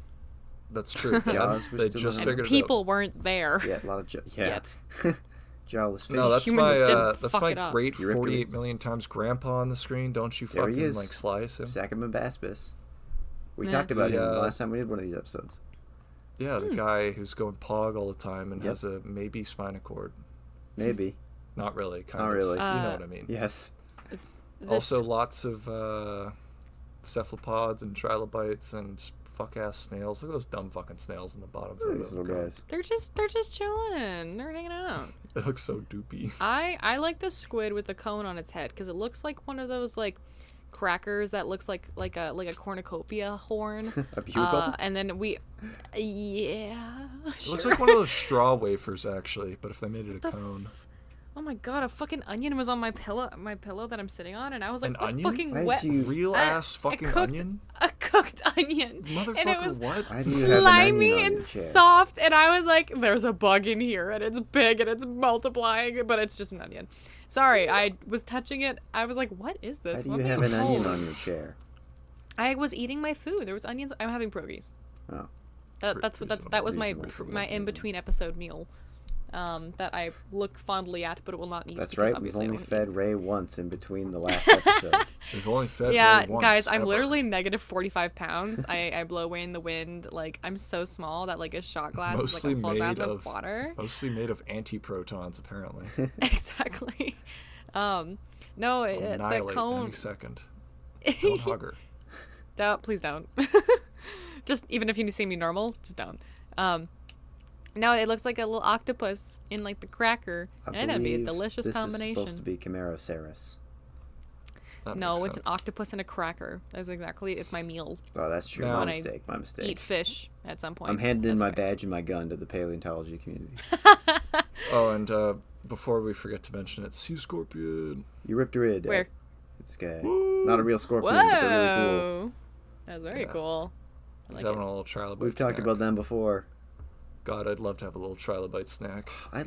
Speaker 2: That's true.
Speaker 1: Jaws was
Speaker 2: They
Speaker 1: still
Speaker 2: just
Speaker 1: on.
Speaker 2: figured
Speaker 3: People
Speaker 2: it out.
Speaker 3: weren't there
Speaker 1: Yeah, a lot of
Speaker 3: yet.
Speaker 1: jawless fish.
Speaker 2: No, that's
Speaker 3: Humans didn't
Speaker 2: that's
Speaker 3: fuck
Speaker 2: my
Speaker 3: it up.
Speaker 2: great
Speaker 1: Eurypylus.
Speaker 2: 48 million times grandpa on the screen. Don't you
Speaker 1: There he
Speaker 2: fucking
Speaker 1: is.
Speaker 2: like slice him?
Speaker 1: Saccamabaspis. We
Speaker 3: Yeah.
Speaker 1: talked about him
Speaker 2: The,
Speaker 1: last time we did one of these episodes.
Speaker 2: Yeah, the guy who's going pog all the time and
Speaker 1: Yep.
Speaker 2: has a maybe spinal cord.
Speaker 1: Maybe.
Speaker 2: Not really. Kind
Speaker 1: Not
Speaker 2: of.
Speaker 1: really.
Speaker 2: You know what I mean.
Speaker 1: Yes.
Speaker 3: This-
Speaker 2: Also, lots of cephalopods and trilobites and fuck-ass snails. Look at those dumb fucking snails in the bottom.
Speaker 1: Look at these little guys.
Speaker 3: they're just chilling. They're hanging out.
Speaker 2: It looks so doopy.
Speaker 3: I like the squid with the cone on its head because it looks like one of those like crackers that looks like a cornucopia horn.
Speaker 1: A bugle?
Speaker 3: And then yeah.
Speaker 2: It looks like one of those straw wafers, actually, but if they made it a cone.
Speaker 3: Oh my god, a fucking onion was on my pillow that I'm sitting on, and I was like,
Speaker 2: An
Speaker 3: "What
Speaker 2: onion?
Speaker 3: fucking
Speaker 1: Why did
Speaker 3: wet
Speaker 1: you-
Speaker 2: Real-ass fucking
Speaker 3: cooked-
Speaker 2: onion?
Speaker 3: a cooked onion."
Speaker 2: Motherfucker,
Speaker 3: and it was
Speaker 2: what?
Speaker 1: Why do you have an onion
Speaker 3: slimy
Speaker 1: on
Speaker 3: and
Speaker 1: your chair?
Speaker 3: soft, and I was like, "There's a bug in here, and it's big, and it's multiplying, but it's just an onion." Sorry, I was touching it. I was like, "What is this?"
Speaker 1: Why do
Speaker 3: What
Speaker 1: you have
Speaker 3: makes
Speaker 1: an onion
Speaker 3: cold?"
Speaker 1: on your chair?
Speaker 3: I was eating my food. There was onions. I'm having pierogies.
Speaker 1: Oh.
Speaker 3: That was my
Speaker 1: Reasonable.
Speaker 3: my in between episode meal. That I look fondly at, but it will not eat.
Speaker 1: That's
Speaker 3: because
Speaker 1: right. We've
Speaker 3: obviously I
Speaker 1: only
Speaker 3: won't
Speaker 1: fed Ray once in between the last episode.
Speaker 2: We've only fed
Speaker 3: Yeah,
Speaker 2: Ray once,
Speaker 3: guys, I'm
Speaker 2: ever.
Speaker 3: literally negative 45 pounds. I blow away in the wind. Like, I'm so small that, like, a shot glass is
Speaker 2: Mostly
Speaker 3: like a full glass
Speaker 2: made
Speaker 3: of
Speaker 2: of
Speaker 3: water.
Speaker 2: Mostly made of antiprotons, apparently.
Speaker 3: Exactly. No, the
Speaker 2: Annihilate
Speaker 3: cone.
Speaker 2: any second. Don't hug her.
Speaker 3: Please don't. Just, even if you see me normal, just don't. No, it looks like a little octopus in, like, the cracker.
Speaker 1: I
Speaker 3: And that'd be a
Speaker 1: believe
Speaker 3: delicious
Speaker 1: this
Speaker 3: combination.
Speaker 1: is supposed to be Chimeroceras.
Speaker 2: That
Speaker 3: No,
Speaker 2: makes
Speaker 3: it's an
Speaker 2: sense.
Speaker 3: octopus and a cracker. It's my meal.
Speaker 1: Oh, that's true.
Speaker 2: Now-
Speaker 1: My
Speaker 3: When I
Speaker 1: mistake. My mistake.
Speaker 3: Eat fish at some point.
Speaker 1: I'm handing in
Speaker 3: That's
Speaker 1: my
Speaker 3: okay.
Speaker 1: badge and my gun to the paleontology community.
Speaker 2: Oh, and before we forget to mention it, sea scorpion.
Speaker 1: Eurypterid.
Speaker 3: Where?
Speaker 1: This guy.
Speaker 2: Woo!
Speaker 1: Not a real scorpion, but they're really cool.
Speaker 3: Whoa. That was very
Speaker 2: Yeah.
Speaker 3: cool. I
Speaker 2: He's
Speaker 3: like
Speaker 2: having
Speaker 3: it.
Speaker 2: a little trilobite
Speaker 1: We've talked
Speaker 2: snack.
Speaker 1: about them before.
Speaker 2: God, I'd love to have a little trilobite snack.
Speaker 1: I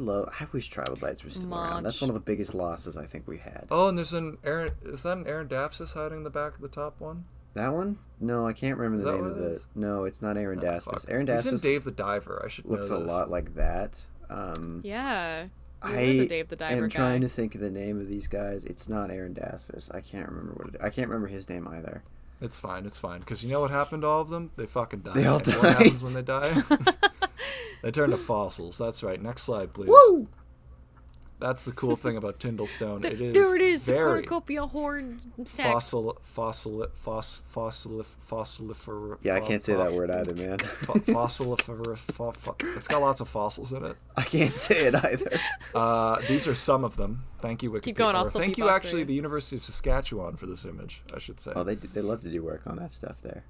Speaker 1: wish trilobites were still around. That's
Speaker 3: Munch.
Speaker 1: one of the biggest losses I think we had.
Speaker 2: Oh, and there's is that an Arendapsus hiding in the back of the top one?
Speaker 1: That one? No, I can't remember
Speaker 2: Is
Speaker 1: the
Speaker 2: that
Speaker 1: name
Speaker 2: what
Speaker 1: of
Speaker 2: it
Speaker 1: it.
Speaker 2: is?
Speaker 1: No, it's not
Speaker 2: Ah,
Speaker 1: Arendapsus.
Speaker 2: fuck. He's in
Speaker 1: Arendapsus
Speaker 2: Dave the Diver. I should
Speaker 1: looks
Speaker 2: know
Speaker 1: a
Speaker 2: this.
Speaker 1: lot like that.
Speaker 3: Yeah. You were
Speaker 1: I
Speaker 3: the Dave the Diver
Speaker 1: am trying
Speaker 3: guy.
Speaker 1: to think of the name of these guys. It's not Arendapsus. I can't remember what it is. I can't remember his name either.
Speaker 2: It's fine, because you know what happened to all of them? They fucking died.
Speaker 1: They all
Speaker 2: And what happens when
Speaker 1: died.
Speaker 2: they die? They turn to fossils. That's right. Next slide, please.
Speaker 1: Woo!
Speaker 2: That's the cool thing about Tyndall stone. It is
Speaker 3: There it is, the
Speaker 2: very
Speaker 3: cornucopia horn stack.
Speaker 2: fossilifer.
Speaker 1: Yeah, I can't say that word either, man.
Speaker 2: Fossiliferous. It's got lots of fossils in it.
Speaker 1: I can't say it either.
Speaker 2: These are some of them. Thank you, Wikipedia.
Speaker 3: Keep going, I'll still
Speaker 2: Thank
Speaker 3: beatbox
Speaker 2: you,
Speaker 3: for
Speaker 2: actually,
Speaker 3: you.
Speaker 2: the University of Saskatchewan for this image, I should say.
Speaker 1: Oh, they love to do work on that stuff there.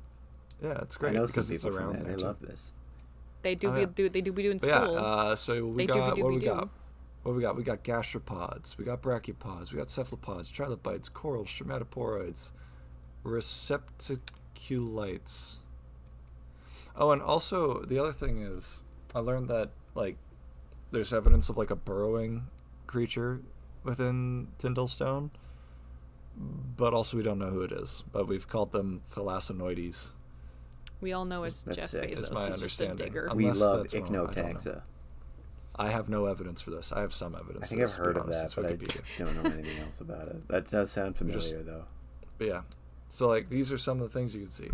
Speaker 2: Yeah, it's
Speaker 1: I
Speaker 2: great
Speaker 1: know some
Speaker 2: because it's
Speaker 1: people from
Speaker 2: around
Speaker 1: there.
Speaker 2: there.
Speaker 1: They
Speaker 2: too.
Speaker 1: love this.
Speaker 3: They do
Speaker 2: Oh,
Speaker 3: be
Speaker 2: yeah.
Speaker 3: they do be doing
Speaker 2: But
Speaker 3: school.
Speaker 2: yeah, so we
Speaker 3: They
Speaker 2: got what we
Speaker 3: doobie-doobie-doo.
Speaker 2: got. What we got? We got gastropods, we got brachiopods, we got cephalopods, trilobites, corals, stromatoporoids, receptaculites. Oh, and also the other thing is, I learned that like there's evidence of like a burrowing creature within Tyndall stone, but also we don't know who it is. But we've called them thalassonoides.
Speaker 3: We all know it's
Speaker 1: That's
Speaker 3: Jeff
Speaker 1: sick.
Speaker 3: Bezos.
Speaker 2: Is my
Speaker 3: He's just a
Speaker 2: understanding.
Speaker 3: digger.
Speaker 1: We
Speaker 2: Unless
Speaker 1: love
Speaker 2: that's wrong, I don't know.
Speaker 1: ichnotaxa.
Speaker 2: I have no evidence for this. I have some evidence.
Speaker 1: I think
Speaker 2: for
Speaker 1: I've
Speaker 2: this, to
Speaker 1: heard
Speaker 2: be
Speaker 1: of
Speaker 2: honest.
Speaker 1: that,
Speaker 2: It's
Speaker 1: but I
Speaker 2: Wikipedia.
Speaker 1: don't know anything else about it. That does sound familiar,
Speaker 2: Just-
Speaker 1: though.
Speaker 2: But yeah, so like these are some of the things you can see.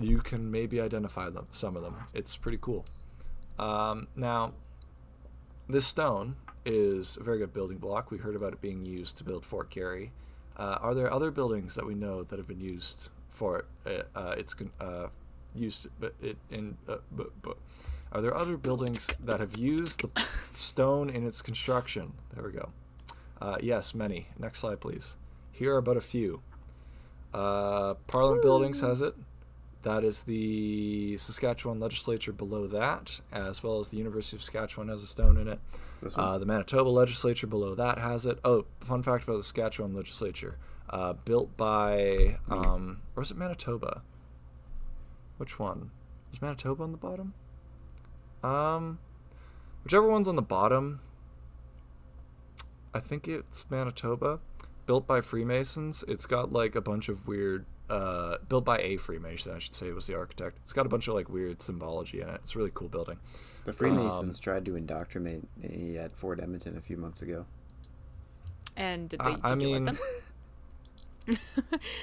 Speaker 2: You can maybe identify them, some of them. It's pretty cool. Now, this stone is a very good building block. We heard about it being used to build Fort Garry. Are there other buildings that we know that have been used for it? Are there other buildings that have used the stone in its construction? There we go. Yes, many. Next slide, please. Here are but a few. Parliament Buildings has it. That is the Saskatchewan legislature below that, as well as the University of Saskatchewan has a stone in it. The Manitoba legislature below that has it. Oh, fun fact about the Saskatchewan legislature. Built by, or was it Manitoba? Which one? Is Manitoba on the bottom? Whichever one's on the bottom, I think it's Manitoba. Built by Freemasons. It's got like a bunch of weird, built by a Freemason, I should say, was the architect. It's got a bunch of like weird symbology in it. It's a really cool building.
Speaker 1: The Freemasons tried to indoctrinate me at Fort Edmonton a few months ago.
Speaker 3: And did you let them?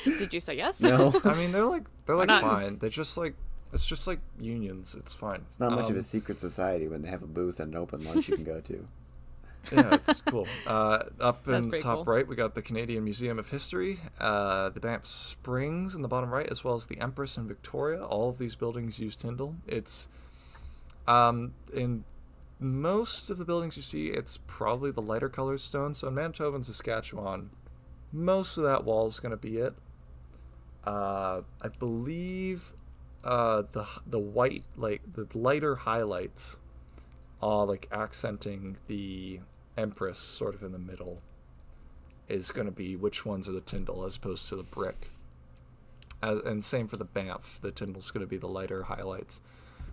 Speaker 3: Did you say yes?
Speaker 1: No.
Speaker 2: I mean, they're like
Speaker 3: not?
Speaker 2: fine. They're just like, it's just like unions. It's fine.
Speaker 1: It's not much of a secret society when they have a booth and an open lunch you can go to.
Speaker 2: Yeah, it's cool. Up
Speaker 3: That's
Speaker 2: in the top
Speaker 3: cool.
Speaker 2: right, we got the Canadian Museum of History, the Banff Springs in the bottom right, as well as the Empress and Victoria. All of these buildings use Tyndall. It's in most of the buildings you see, it's probably the lighter colored stone. So in Manitoba and Saskatchewan, most of that wall is going to be it. I believe the white, like the lighter highlights, like accenting the Empress sort of in the middle, is going to be which ones are the Tyndall as opposed to the brick. And same for the Banff. The Tyndall's going to be the lighter highlights.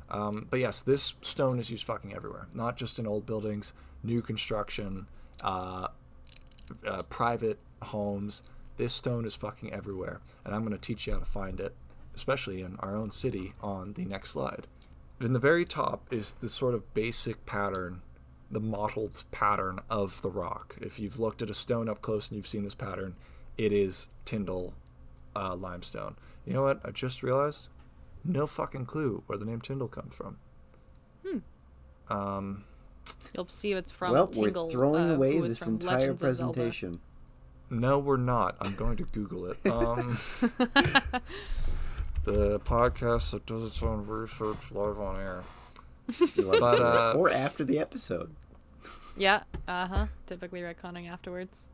Speaker 2: But yes, this stone is used fucking everywhere. Not just in old buildings, new construction, private homes. This stone is fucking everywhere. And I'm going to teach you how to find it, especially in our own city, on the next slide. In the very top is the sort of basic pattern, the mottled pattern of the rock. If you've looked at a stone up close and you've seen this pattern, it is Tyndall limestone. You know what? I just realized, no fucking clue where the name Tyndall comes from.
Speaker 3: You'll see it's from
Speaker 1: Well,
Speaker 3: Tingle,
Speaker 1: we're throwing away
Speaker 3: who was
Speaker 1: this
Speaker 3: from
Speaker 1: entire
Speaker 3: Legends of Zelda.
Speaker 1: presentation.
Speaker 2: No, we're not. I'm going to Google it. The podcast that does its own research live on air.
Speaker 1: Or after the episode.
Speaker 3: Yeah, typically retconning afterwards.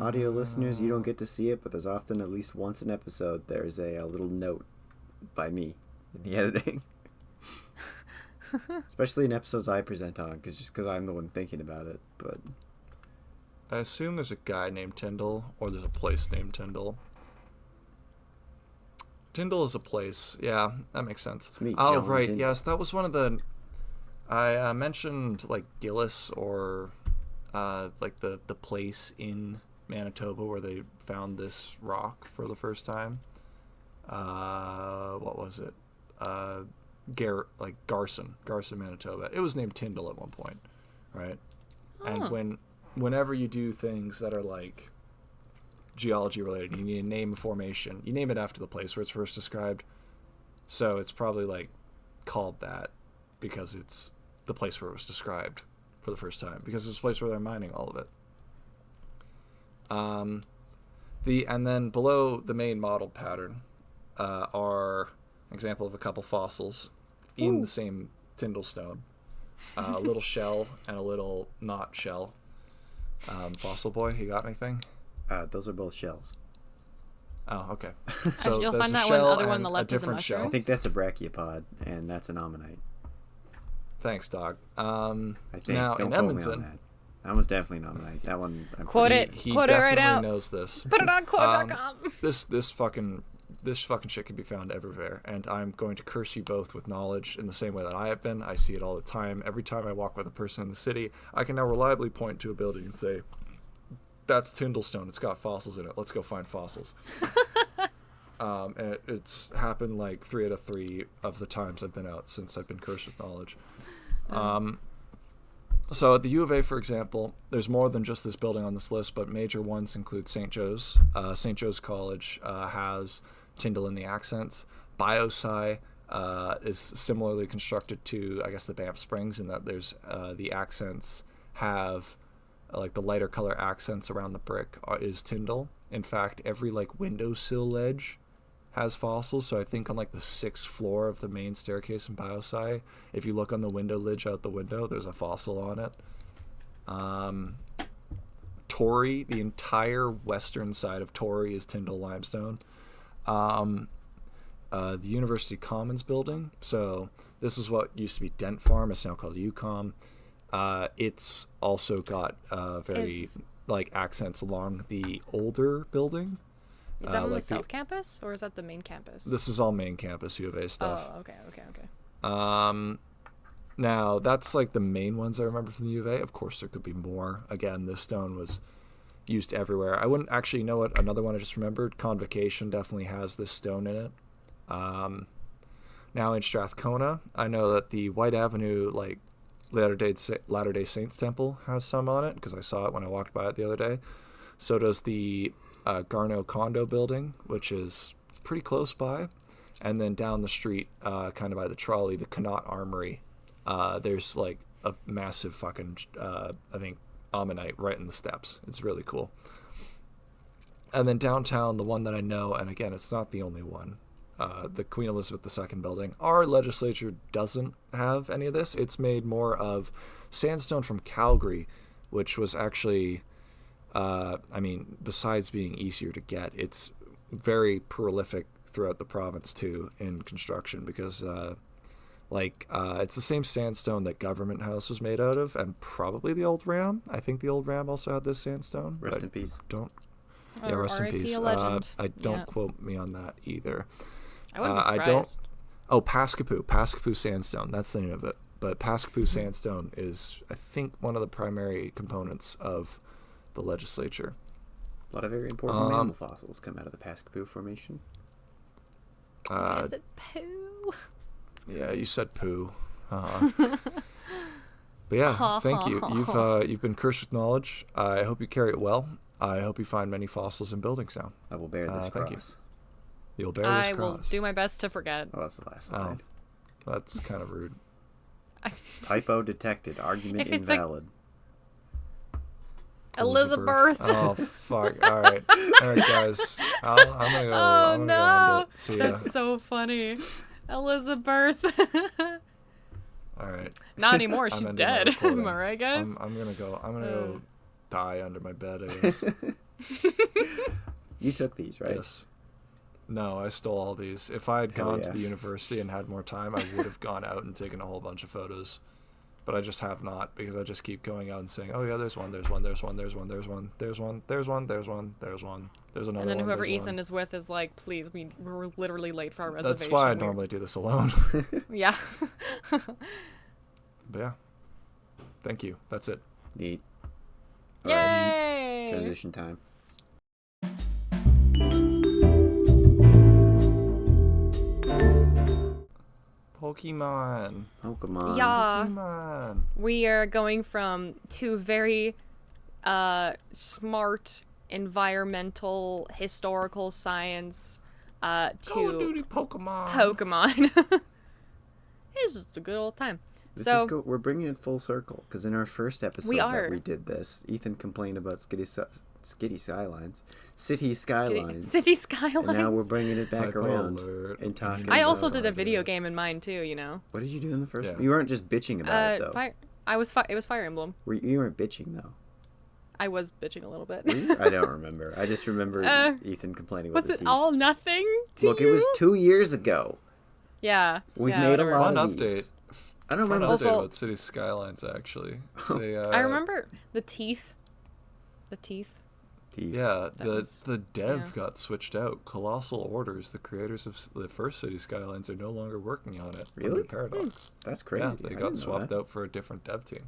Speaker 1: Audio listeners, you don't get to see it, but there's often at least once an episode there's a little note by me in the editing. Especially in episodes I present on, because I'm the one thinking about it. But
Speaker 2: I assume there's a guy named Tyndall, or there's a place named Tyndall. Tyndall is a place. Yeah, that makes sense.
Speaker 1: It's me,
Speaker 2: Oh,
Speaker 1: John
Speaker 2: right.
Speaker 1: Tyndall.
Speaker 2: Yes, that was one of the... I mentioned, like, Gillis, or, like, the place in Manitoba where they found this rock for the first time. What was it? Garson, Manitoba. It was named Tyndall at one point, right?
Speaker 3: Oh.
Speaker 2: And whenever you do things that are, like, geology related, you need to name a formation. You name it after the place where it's first described. So it's probably like called that because it's the place where it was described for the first time, because it's a place where they're mining all of it. And then below the main model pattern are an example of a couple fossils in the same Tyndall stone. A little shell and a little not shell. Fossil boy, you got anything?
Speaker 1: those are both shells.
Speaker 2: Oh, okay.
Speaker 3: You'll
Speaker 2: there's
Speaker 3: find
Speaker 2: a
Speaker 3: that one. The
Speaker 2: shell
Speaker 3: other one on
Speaker 2: and
Speaker 3: the
Speaker 2: a
Speaker 3: left is a
Speaker 2: different
Speaker 3: mushroom.
Speaker 1: I
Speaker 2: shell.
Speaker 1: think that's a brachiopod, and that's an ammonite.
Speaker 2: Thanks, dog.
Speaker 1: I think.
Speaker 2: Now,
Speaker 1: Don't
Speaker 2: in
Speaker 1: quote me
Speaker 2: Edmonton,
Speaker 1: on that. That one's definitely an ammonite. That one.
Speaker 3: Quote it.
Speaker 2: he
Speaker 3: Quote it right
Speaker 2: definitely
Speaker 3: out.
Speaker 2: knows this.
Speaker 3: Put it on quote.com.
Speaker 2: This fucking shit can be found everywhere, and I'm going to curse you both with knowledge in the same way that I have been. I see it all the time. Every time I walk with a person in the city, I can now reliably point to a building and say, "That's Tyndall stone. It's got fossils in it. Let's go find fossils." And it's happened like 3 out of 3 of the times I've been out since I've been cursed with knowledge. So at the U of A, for example, there's more than just this building on this list, but major ones include St. Joe's. St. Joe's College has Tyndall in the accents. BioSci is similarly constructed to, I guess, the Banff Springs, in that there's the accents have, like the lighter color accents around the brick is Tyndall. In fact, every like windowsill ledge has fossils. So I think on like the 6th floor of the main staircase in BioSci, if you look on the window ledge out the window, there's a fossil on it. Torrey, the entire western side of Torrey is Tyndall limestone. the University Commons building. So this is what used to be Dent Farm. It's now called UCOM. It's also got very accents along the older building.
Speaker 3: Is that on the South Campus, or is that the main campus?
Speaker 2: This is all main campus U of A stuff.
Speaker 3: Oh, okay.
Speaker 2: Now, that's like the main ones I remember from the U of A. Of course, there could be more. Again, this stone was used everywhere. I wouldn't actually know what another one I just remembered. Convocation definitely has this stone in it. Now in Strathcona, I know that the White Avenue, like, Latter-day Saints Temple has some on it, because I saw it when I walked by it the other day. So does the Garneau Condo building, which is pretty close by. And then down the street, kind of by the trolley, the Connaught Armory. There's like a massive fucking, I think, ammonite right in the steps. It's really cool. And then downtown, the one that I know, and again, it's not the only one, the Queen Elizabeth II building. Our legislature doesn't have any of this. It's made more of sandstone from Calgary, which was actually, besides being easier to get, it's very prolific throughout the province too in construction, because it's the same sandstone that Government House was made out of, and probably the old Ram. I think the old Ram also had this sandstone.
Speaker 1: Rest in peace.
Speaker 2: Rest in peace. I don't quote me on that either.
Speaker 3: I wouldn't be surprised.
Speaker 2: Pascapoo sandstone. That's the name of it. But Pascapoo sandstone is, I think, one of the primary components of the legislature.
Speaker 1: A lot of very important mammal fossils come out of the Pascapoo Formation.
Speaker 3: Is it poo?
Speaker 2: Yeah, you said poo. But yeah, thank you. You've been cursed with knowledge. I hope you carry it well. I hope you find many fossils in buildings now.
Speaker 1: I will bear this cross.
Speaker 2: Thank you. You'll bear this cross.
Speaker 3: I will do my best to forget.
Speaker 1: Oh, that's the last slide.
Speaker 2: That's kind of rude.
Speaker 1: Typo detected. Argument invalid.
Speaker 3: Elizabeth.
Speaker 2: Oh, fuck. All right, guys. I'm gonna go. I'm gonna end it. See ya.
Speaker 3: That's so funny. Elizabeth.
Speaker 2: All right.
Speaker 3: Not anymore. She's dead. Am I right, guys?
Speaker 2: I'm gonna go die under my bed, I guess.
Speaker 1: You took these, right?
Speaker 2: Yes. No, I stole all these. If I had gone to the university and had more time, I would have gone out and taken a whole bunch of photos. But I just have not, because I just keep going out and saying, oh yeah, there's one, there's one, there's one, there's one, there's one, there's one, there's one, there's one, there's one, there's another one.
Speaker 3: And then whoever
Speaker 2: Ethan
Speaker 3: one. Is with is like, please, we're literally late for our reservation.
Speaker 2: That's why I normally do this alone.
Speaker 3: Yeah.
Speaker 2: But yeah. Thank you. That's it.
Speaker 1: Neat.
Speaker 3: Yay!
Speaker 1: Right, transition time.
Speaker 2: Pokemon.
Speaker 3: Yeah.
Speaker 2: Pokemon.
Speaker 3: We are going from two very smart environmental historical science to
Speaker 2: Call of Duty Pokemon.
Speaker 3: It's just a good old time.
Speaker 1: We're bringing it full circle, because in our first episode that we did this, Ethan complained about City Skylines. And now we're bringing it back around and talking.
Speaker 3: I also did a video game in mine too, you know.
Speaker 1: What did you do in the first one? You weren't just bitching about it, though.
Speaker 3: It was Fire Emblem.
Speaker 1: You weren't bitching, though.
Speaker 3: I was bitching a little bit.
Speaker 1: I don't remember. I just remember Ethan complaining about the teeth.
Speaker 3: Was it all nothing to
Speaker 1: Look,
Speaker 3: you?
Speaker 1: it was 2 years ago.
Speaker 3: Yeah.
Speaker 1: We've made a lot of
Speaker 2: these.
Speaker 1: Update. I don't remember.
Speaker 2: Update about City Skylines, actually.
Speaker 3: I remember the teeth.
Speaker 2: Yeah, the dev got switched out. Colossal Orders, the creators of the first City Skylines, are no longer working on it.
Speaker 1: Really?
Speaker 2: Paradox.
Speaker 1: That's crazy.
Speaker 2: Yeah, they got swapped out for a different dev team.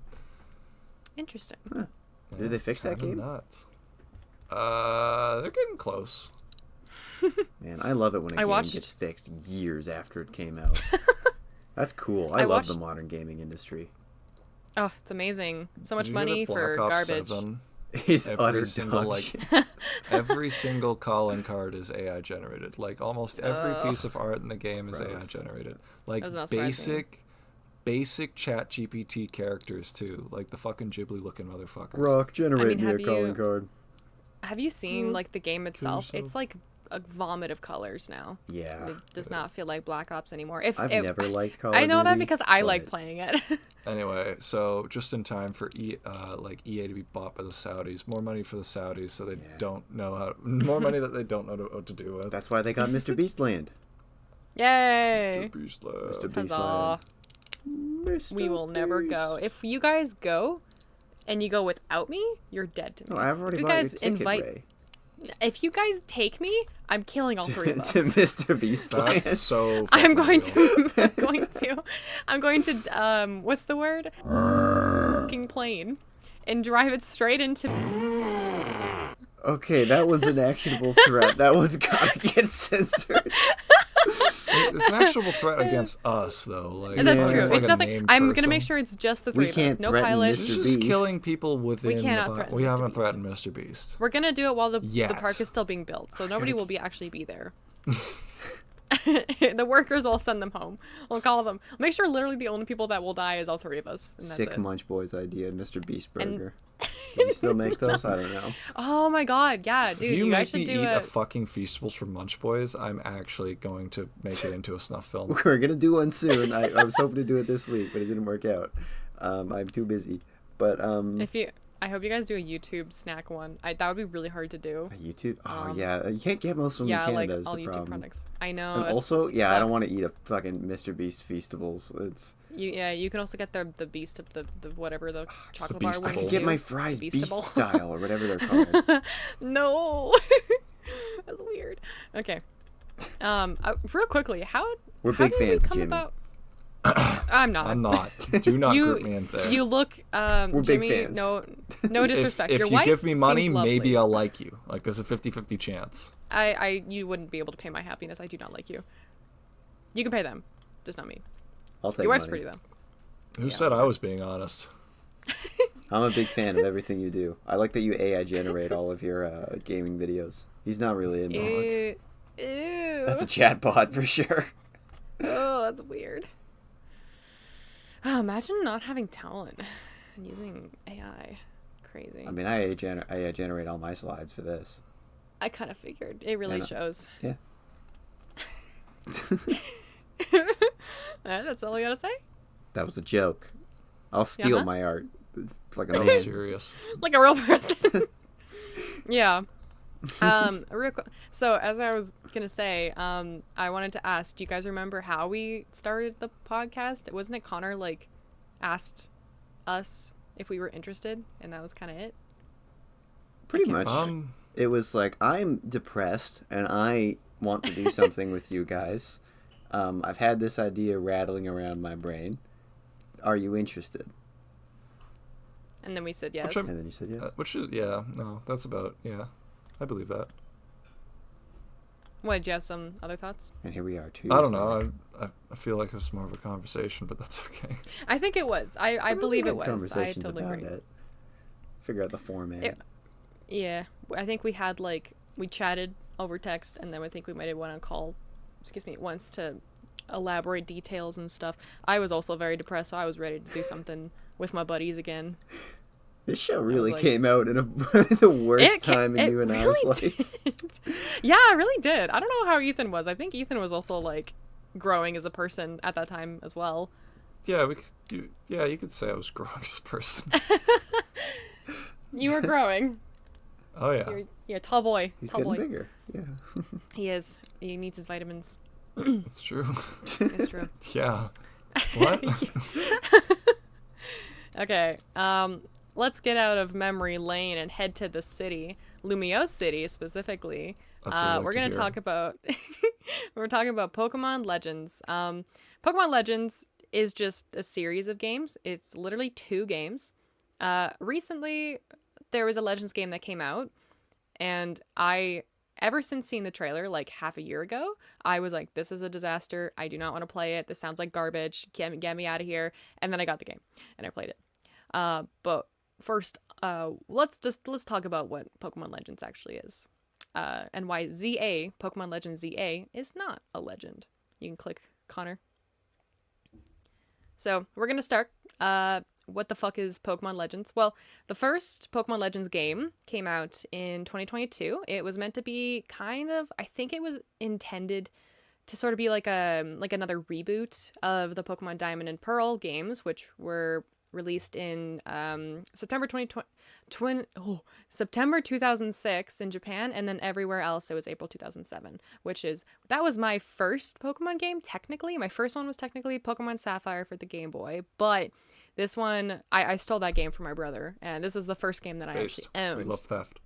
Speaker 3: Interesting.
Speaker 1: Huh. Yeah, did they fix that game?
Speaker 2: Nuts. They're getting close.
Speaker 1: Man, I love it when a game gets fixed years after it came out. That's cool. I love the modern gaming industry.
Speaker 3: Oh, it's amazing. So much money for garbage.
Speaker 1: Is utter single
Speaker 2: every single call-in card is AI generated. Like almost every piece of art in the game is AI generated. Like basic chat GPT characters too. Like the fucking Ghibli looking motherfuckers.
Speaker 1: Rock, generate me a calling card.
Speaker 3: Have you seen like the game itself? It's like a vomit of colors now.
Speaker 1: Yeah.
Speaker 3: It does not feel like Black Ops anymore.
Speaker 1: I've never liked Call of
Speaker 3: I know
Speaker 1: Duty,
Speaker 3: that because I
Speaker 1: but
Speaker 3: like playing it.
Speaker 2: Anyway, so just in time for EA to be bought by the Saudis, more money for the Saudis, so they don't know more money that they don't know what to do with.
Speaker 1: That's why they got Mr. Beastland.
Speaker 3: Yay!
Speaker 2: Mr.
Speaker 1: Mr.
Speaker 3: Huzzah.
Speaker 1: Mr.
Speaker 3: We will never go. If you guys go and you go without me, you're dead to me.
Speaker 1: No, I've already
Speaker 3: if you
Speaker 1: bought
Speaker 3: guys
Speaker 1: your ticket,
Speaker 3: invite
Speaker 1: Ray.
Speaker 3: If you guys take me, I'm killing all three of us.
Speaker 1: to Mr. Beastland.
Speaker 2: That's so.
Speaker 3: I'm going
Speaker 2: real.
Speaker 3: to I'm going to what's the word? Fucking plane and drive it straight into
Speaker 1: Okay, that one's an actionable threat. That one's gotta get censored.
Speaker 2: It's an actual threat against us, though. Like,
Speaker 3: And that's
Speaker 1: Yeah.
Speaker 3: true.
Speaker 2: like
Speaker 3: It's
Speaker 2: a
Speaker 3: nothing.
Speaker 2: named
Speaker 3: I'm gonna
Speaker 2: person.
Speaker 3: make sure it's just the
Speaker 1: We
Speaker 3: three of us.
Speaker 1: can't
Speaker 3: No
Speaker 1: threaten
Speaker 3: pilot.
Speaker 1: Mr.
Speaker 2: It's just
Speaker 1: Beast.
Speaker 2: killing people within.
Speaker 3: cannot
Speaker 2: the
Speaker 3: threaten
Speaker 2: We
Speaker 3: Mr.
Speaker 2: haven't
Speaker 3: Beast.
Speaker 2: threatened Mr. Beast.
Speaker 3: We're gonna do it while the
Speaker 2: Yet.
Speaker 3: park is still being built, so nobody will actually be there. The workers will send them home. We'll call them. Make sure literally the only people that will die is all three of us. And that's
Speaker 1: Sick
Speaker 3: it.
Speaker 1: Munch Boy's idea, Mr. Beast
Speaker 3: And-
Speaker 1: Burger. Does he still make those? I don't know.
Speaker 3: Oh my god, yeah, dude,
Speaker 2: If you
Speaker 3: guys
Speaker 2: make
Speaker 3: should
Speaker 2: me
Speaker 3: do
Speaker 2: eat
Speaker 3: it.
Speaker 2: a fucking Feastables from Munch Boys, I'm actually going to make it into a snuff film.
Speaker 1: We're gonna do one soon. I was hoping to do it this week, but it didn't work out. I'm too busy. But
Speaker 3: I hope you guys do a YouTube snack one. That would be really hard to do.
Speaker 1: YouTube. Oh yeah, you can't get most of them
Speaker 3: Yeah,
Speaker 1: in
Speaker 3: like
Speaker 1: Canada. Is
Speaker 3: all
Speaker 1: the
Speaker 3: YouTube
Speaker 1: problem.
Speaker 3: products. I know.
Speaker 1: And
Speaker 3: that's-
Speaker 1: also, yeah, I don't
Speaker 3: sucks.
Speaker 1: want to eat a fucking Mr. Beast Feastables. It's
Speaker 3: You can also get the beast of the whatever the chocolate bar.
Speaker 2: Beastable.
Speaker 1: I
Speaker 3: ones
Speaker 1: can get
Speaker 3: do.
Speaker 1: my fries
Speaker 3: The
Speaker 1: Beast
Speaker 3: Beastable.
Speaker 1: style or whatever they're called.
Speaker 3: No, that's weird. Okay, real quickly, how
Speaker 1: We're
Speaker 3: how
Speaker 1: big
Speaker 3: did we
Speaker 1: fans,
Speaker 3: come
Speaker 1: Jimmy.
Speaker 3: about- I'm not.
Speaker 2: I'm not. Do not
Speaker 3: You
Speaker 2: group me in there.
Speaker 3: you look
Speaker 1: We're big
Speaker 3: Jimmy.
Speaker 1: fans.
Speaker 3: No disrespect.
Speaker 2: If
Speaker 3: Your
Speaker 2: you
Speaker 3: wife
Speaker 2: give me money,
Speaker 3: seems lovely.
Speaker 2: maybe I'll like you. Like, there's a 50-50 chance.
Speaker 3: You wouldn't be able to pay my happiness. I do not like you. You can pay them, just not me.
Speaker 1: I'll take
Speaker 3: Your wife's
Speaker 1: money.
Speaker 3: pretty though.
Speaker 2: Who said I was being honest?
Speaker 1: I'm a big fan of everything you do. I like that you AI generate all of your gaming videos. He's not really in there.
Speaker 3: Ew.
Speaker 1: That's a chatbot for sure.
Speaker 3: Oh, that's weird. Oh, imagine not having talent and using AI. Crazy.
Speaker 1: I mean, I AI generate all my slides for this.
Speaker 3: I kind of figured. It really
Speaker 1: Yeah, no.
Speaker 3: shows.
Speaker 1: Yeah.
Speaker 3: That's all I gotta say.
Speaker 1: That was a joke. I'll steal
Speaker 3: Uh-huh.
Speaker 1: my art. Like an
Speaker 2: I'm
Speaker 1: old
Speaker 2: serious.
Speaker 3: Like a real person. Yeah. Real quick. So as I was gonna say, I wanted to ask, do you guys remember how we started the podcast? Wasn't it Connor like asked us if we were interested, and that was kind of it?
Speaker 1: Pretty much.
Speaker 2: Um,
Speaker 1: It was like, I'm depressed and I want to do something with you guys. I've had this idea rattling around my brain. Are you interested?
Speaker 3: And then we said yes.
Speaker 2: Which
Speaker 1: And then you said yes.
Speaker 2: which is, yeah, no, that's about, yeah. I believe that.
Speaker 3: What, did you have some other thoughts?
Speaker 1: And here we are, 2
Speaker 2: I
Speaker 1: years
Speaker 2: don't know.
Speaker 1: later.
Speaker 2: I feel like it was more of a conversation, but that's okay.
Speaker 3: I think it was. I
Speaker 1: Well, we
Speaker 3: believe
Speaker 1: had
Speaker 3: it was. I
Speaker 1: Conversations
Speaker 3: totally
Speaker 1: about
Speaker 3: agree.
Speaker 1: it. Figure out the format.
Speaker 3: Yeah, I think we had we chatted over text, and then I think we might have went on call, once to elaborate details and stuff. I was also very depressed, so I was ready to do something with my buddies again.
Speaker 1: This show really
Speaker 3: like-
Speaker 1: came out in the worst time in you and I's life.
Speaker 3: Yeah, it really did. I don't know how Ethan was. I think Ethan was also growing as a person at that time as well.
Speaker 2: Yeah, you could say I was growing as a person.
Speaker 3: You were growing.
Speaker 2: Oh, yeah.
Speaker 3: You're a tall boy.
Speaker 1: He's
Speaker 3: tall
Speaker 1: getting
Speaker 3: boy.
Speaker 1: bigger. Yeah.
Speaker 3: He is. He needs his vitamins.
Speaker 2: It's true.
Speaker 3: It's true.
Speaker 2: Yeah. What?
Speaker 3: Okay. Let's get out of memory lane and head to the city, Lumiose City specifically.
Speaker 2: That's what I like
Speaker 3: We're
Speaker 2: to
Speaker 3: gonna
Speaker 2: hear.
Speaker 3: talk about we're talking about Pokémon Legends. Pokémon Legends is just a series of games. It's literally 2 games. Recently, there was a Legends game that came out, and ever since seeing the trailer half a year ago, I was like, this is a disaster. I do not want to play it. This sounds like garbage. Get me out of here. And then I got the game and I played it. But first, let's talk about what Pokemon Legends actually is. And why Pokemon Legends ZA is not a legend. You can click, Connor. So we're going to start. what the fuck is Pokemon Legends? Well, the first Pokemon Legends game came out in 2022. It was meant to be kind of, I think it was intended to sort of be like another reboot of the Pokemon Diamond and Pearl games, which were released in September 2006 in Japan, and then everywhere else it was April 2007, that was my first Pokemon game. Technically my first one was technically Pokemon Sapphire for the Game Boy, but this one I stole that game from my brother, and this is the first game that I actually owned.
Speaker 2: We love theft.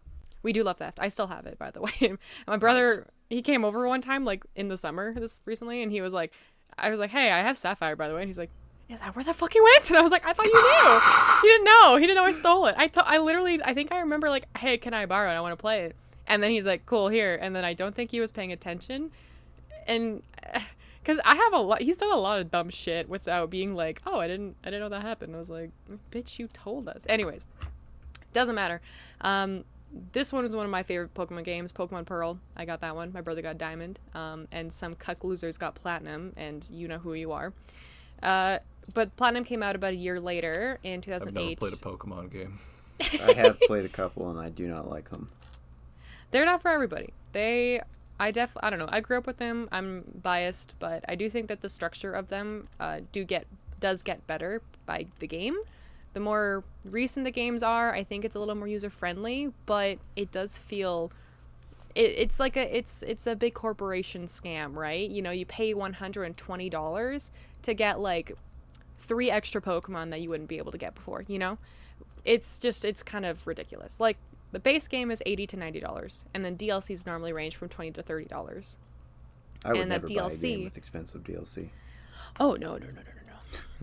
Speaker 3: We do love theft. I still have it, by the way. My brother, he came over one time, like in the summer recently, and he was like, I was like, hey, I have Sapphire, by the way, and he's like, is that where that fucking went? And I was like, I thought you knew. He didn't know. He didn't know I stole it. I think I remember like, hey, can I borrow it? I want to play it. And then he's like, cool, here. And then I don't think he was paying attention. And because he's done a lot of dumb shit without being like, oh, I didn't know that happened. I was like, bitch, you told us. Anyways, doesn't matter. This one was one of my favorite Pokemon games, Pokemon Pearl. I got that one. My brother got Diamond. And some cuck losers got Platinum, and you know who you are. But Platinum came out about a year later in 2008.
Speaker 2: I've never played a Pokemon game.
Speaker 1: I have played a couple, and I do not like them.
Speaker 3: They're not for everybody. I don't know. I grew up with them. I'm biased, but I do think that the structure of them does get better by the game. The more recent the games are, I think it's a little more user friendly, but it does feel it's like it's a big corporation scam, right? You know, you pay $120 to get like 3 extra Pokemon that you wouldn't be able to get before, you know? It's kind of ridiculous. Like, the base game is $80 to $90, and then DLCs normally range from $20 to $30.
Speaker 1: I would never buy a game with expensive DLC.
Speaker 3: Oh, no.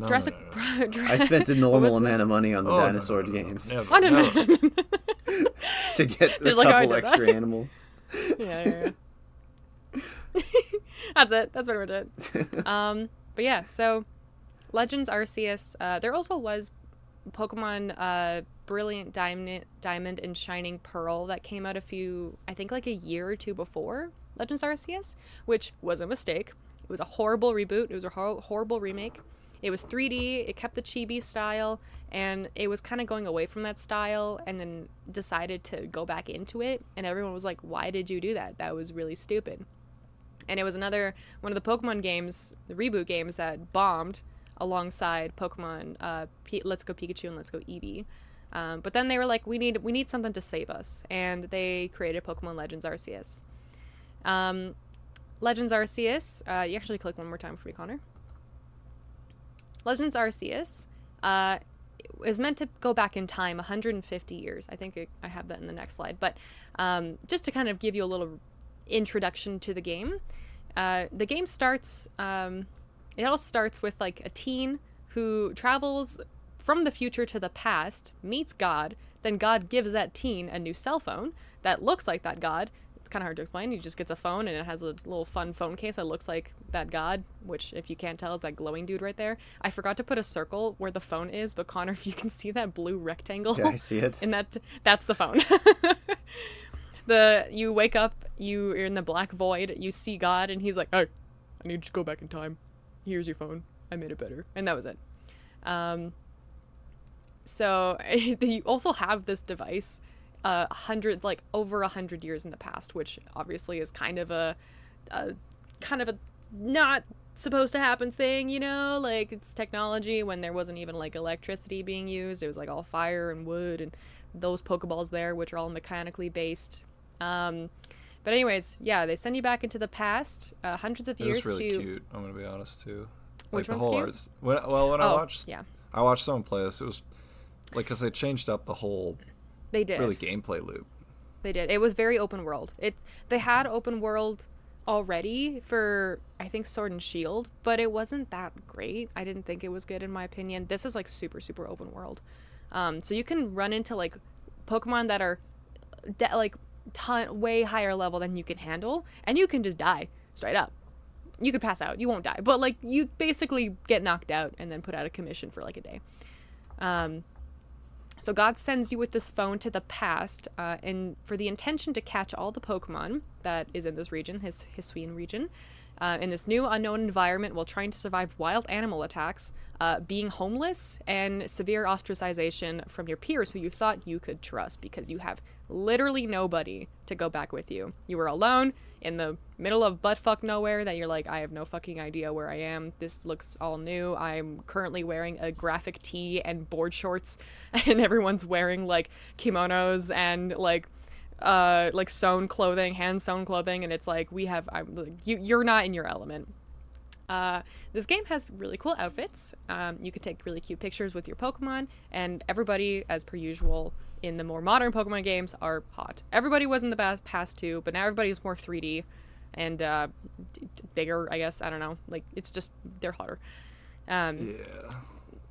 Speaker 3: Jurassic.
Speaker 1: I spent a normal amount of money on the dinosaur games.
Speaker 3: No.
Speaker 1: To get a
Speaker 3: like,
Speaker 1: couple extra animals.
Speaker 3: Yeah. That's it. That's pretty much it. But yeah, so Legends Arceus. There also was Pokemon Brilliant Diamond and Shining Pearl that came out I think like a year or two before Legends Arceus, which was a mistake. It was a horrible reboot. It was a horrible remake. It was 3D. It kept the chibi style, and it was kind of going away from that style, and then decided to go back into it. And everyone was like, "Why did you do that? That was really stupid." And it was another one of the Pokemon games, the reboot games, that bombed alongside Pokemon Let's Go Pikachu and Let's Go Eevee. But then they were like, we need something to save us, and they created Pokemon Legends Arceus. Legends Arceus, you actually click one more time for me, Connor. Legends Arceus is meant to go back in time 150 years. I think I have that in the next slide. But just to kind of give you a little introduction to the game, the game starts... it all starts with like a teen who travels from the future to the past, meets God, then God gives that teen a new cell phone that looks like that God. It's kind of hard to explain. He just gets a phone, and it has a little fun phone case that looks like that God, which, if you can't tell, is that glowing dude right there. I forgot to put a circle where the phone is, but Connor, if you can see that blue rectangle.
Speaker 1: Yeah, I see it.
Speaker 3: And that's the phone. You wake up, you're in the black void, you see God, and he's like, "Hey, I need you to go back in time. Here's your phone. I made it better." And that was it. So you also have this device over 100 years in the past, which obviously is kind of a not supposed to happen thing, you know? Like, it's technology when there wasn't even like electricity being used. It was like all fire and wood and those Pokeballs there, which are all mechanically based. But anyways, yeah, they send you back into the past, hundreds of years.
Speaker 2: It was really cute, I'm gonna be honest too.
Speaker 3: Which
Speaker 2: like
Speaker 3: one's cute?
Speaker 2: Arts. When I watched someone play this, it was like, because they changed up the whole really gameplay loop.
Speaker 3: They did. It was very open world. They had open world already for, I think, Sword and Shield, but it wasn't that great. I didn't think it was good, in my opinion. This is like super, super open world. So you can run into like Pokemon that are way higher level than you can handle, and you can just die straight up. You could pass out. You won't die, but like you basically get knocked out and then put out of commission for like a day. So God sends you with this phone to the past, and for the intention to catch all the Pokemon that is in this region, his Hisuian region, in this new unknown environment while trying to survive wild animal attacks, being homeless, and severe ostracization from your peers who you thought you could trust because you have literally nobody to go back with you. You were alone in the middle of buttfuck nowhere that you're like, I have no fucking idea where I am. This looks all new. I'm currently wearing a graphic tee and board shorts, and everyone's wearing like kimonos and like sewn clothing, hand sewn clothing, and it's like you're not in your element. This game has really cool outfits. You could take really cute pictures with your Pokemon, and everybody, as per usual in the more modern Pokemon games, are hot. Everybody was in the past too, but now everybody's more 3D and bigger, I guess. I don't know. Like, it's just, they're hotter.
Speaker 2: Yeah.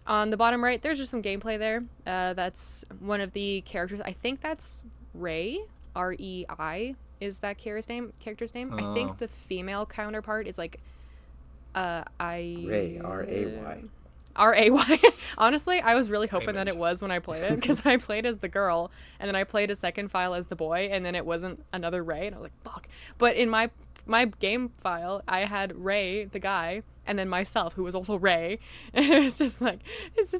Speaker 3: On the bottom right, there's just some gameplay there. That's one of the characters. I think that's Rei. R-E-I is that character's name. I think the female counterpart is like
Speaker 1: Ray, R-A-Y.
Speaker 3: R-A-Y. Honestly, I was really hoping that it was when I played it, because I played as the girl, and then I played a second file as the boy, and then it wasn't another Ray, and I was like, fuck. But in my game file, I had Ray, the guy, and then myself, who was also Ray. And it was just like,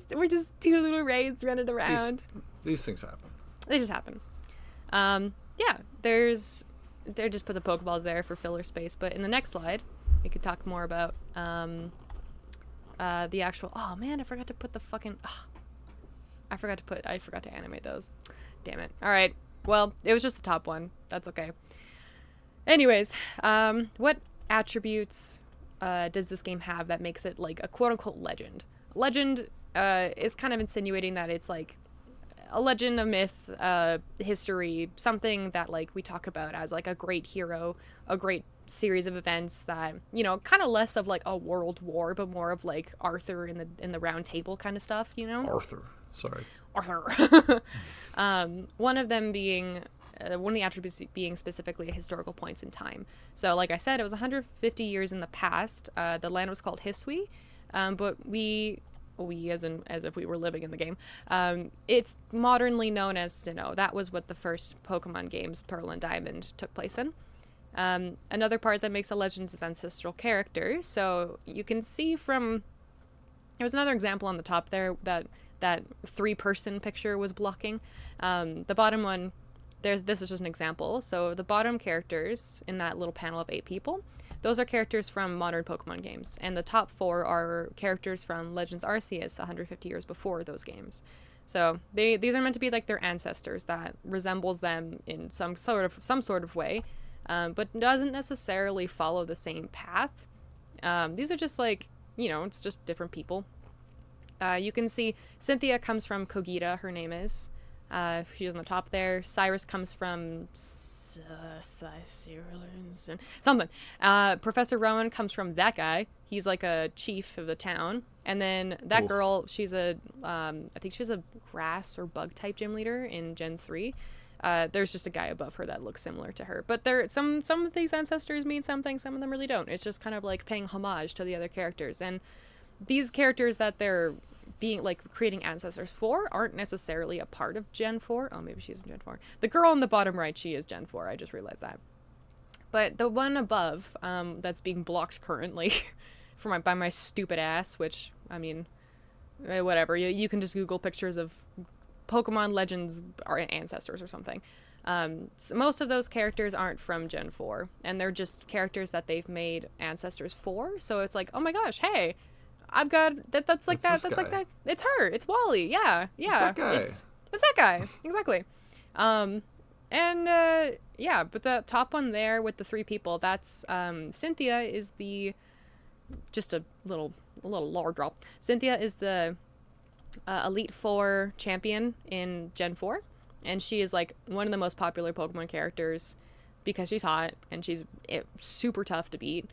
Speaker 3: we're just two little Rays running around.
Speaker 2: These things happen.
Speaker 3: They just happen. Yeah, they just put the Pokeballs there for filler space, but in the next slide, we could talk more about the actual. Oh man, I forgot to put the fucking. I forgot to animate those. Damn it. All right. Well, it was just the top one. That's okay. Anyways, what attributes does this game have that makes it like a quote unquote legend? Legend is kind of insinuating that it's like a legend, a myth, history, something that like we talk about as like a great hero, a great series of events that, you know, kind of less of like a world war, but more of like Arthur in the round table kind of stuff, you know?
Speaker 2: Arthur.
Speaker 3: One of them being one of the attributes being specifically historical points in time. So like I said, it was 150 years in the past. The land was called Hisui, but we as if we were living in the game, it's modernly known as Sinnoh. That was what the first Pokemon games, Pearl and Diamond, took place in. Another part that makes a legend is ancestral characters. So you can see from, there was another example on the top there that 3-person picture was blocking. The bottom one, this is just an example. So the bottom characters in that little panel of 8 people, those are characters from modern Pokemon games. And the top 4 are characters from Legends Arceus 150 years before those games. So these are meant to be like their ancestors that resembles them in some sort of way, but doesn't necessarily follow the same path. These are just like, you know, it's just different people. You can see Cynthia comes from Kogita, her name is. She's on the top there. Cyrus comes from something. Professor Rowan comes from that guy. He's like a chief of the town. And then that girl, she's I think she's a grass or bug type gym leader in Gen 3. There's just a guy above her that looks similar to her. But some of these ancestors mean something, some of them really don't. It's just kind of like paying homage to the other characters. And these characters that they're being like creating ancestors for aren't necessarily a part of Gen 4. Oh, maybe she's in Gen 4. The girl on the bottom right, she is Gen 4. I just realized that. But the one above, that's being blocked currently by my stupid ass, which, I mean, whatever. You can just Google pictures of Pokemon Legends ancestors or something. So most of those characters aren't from Gen 4, and they're just characters that they've made ancestors for. So it's like, oh my gosh, hey, I've got that's like that. That's like that. It's her. It's Wally. Yeah. It's that guy. It's that guy. Exactly. Yeah, but the top one there with the 3 people, that's Cynthia is the just a little lore drop. Cynthia is the Elite 4 champion in Gen 4, and she is like one of the most popular Pokemon characters because she's hot and she's super tough to beat.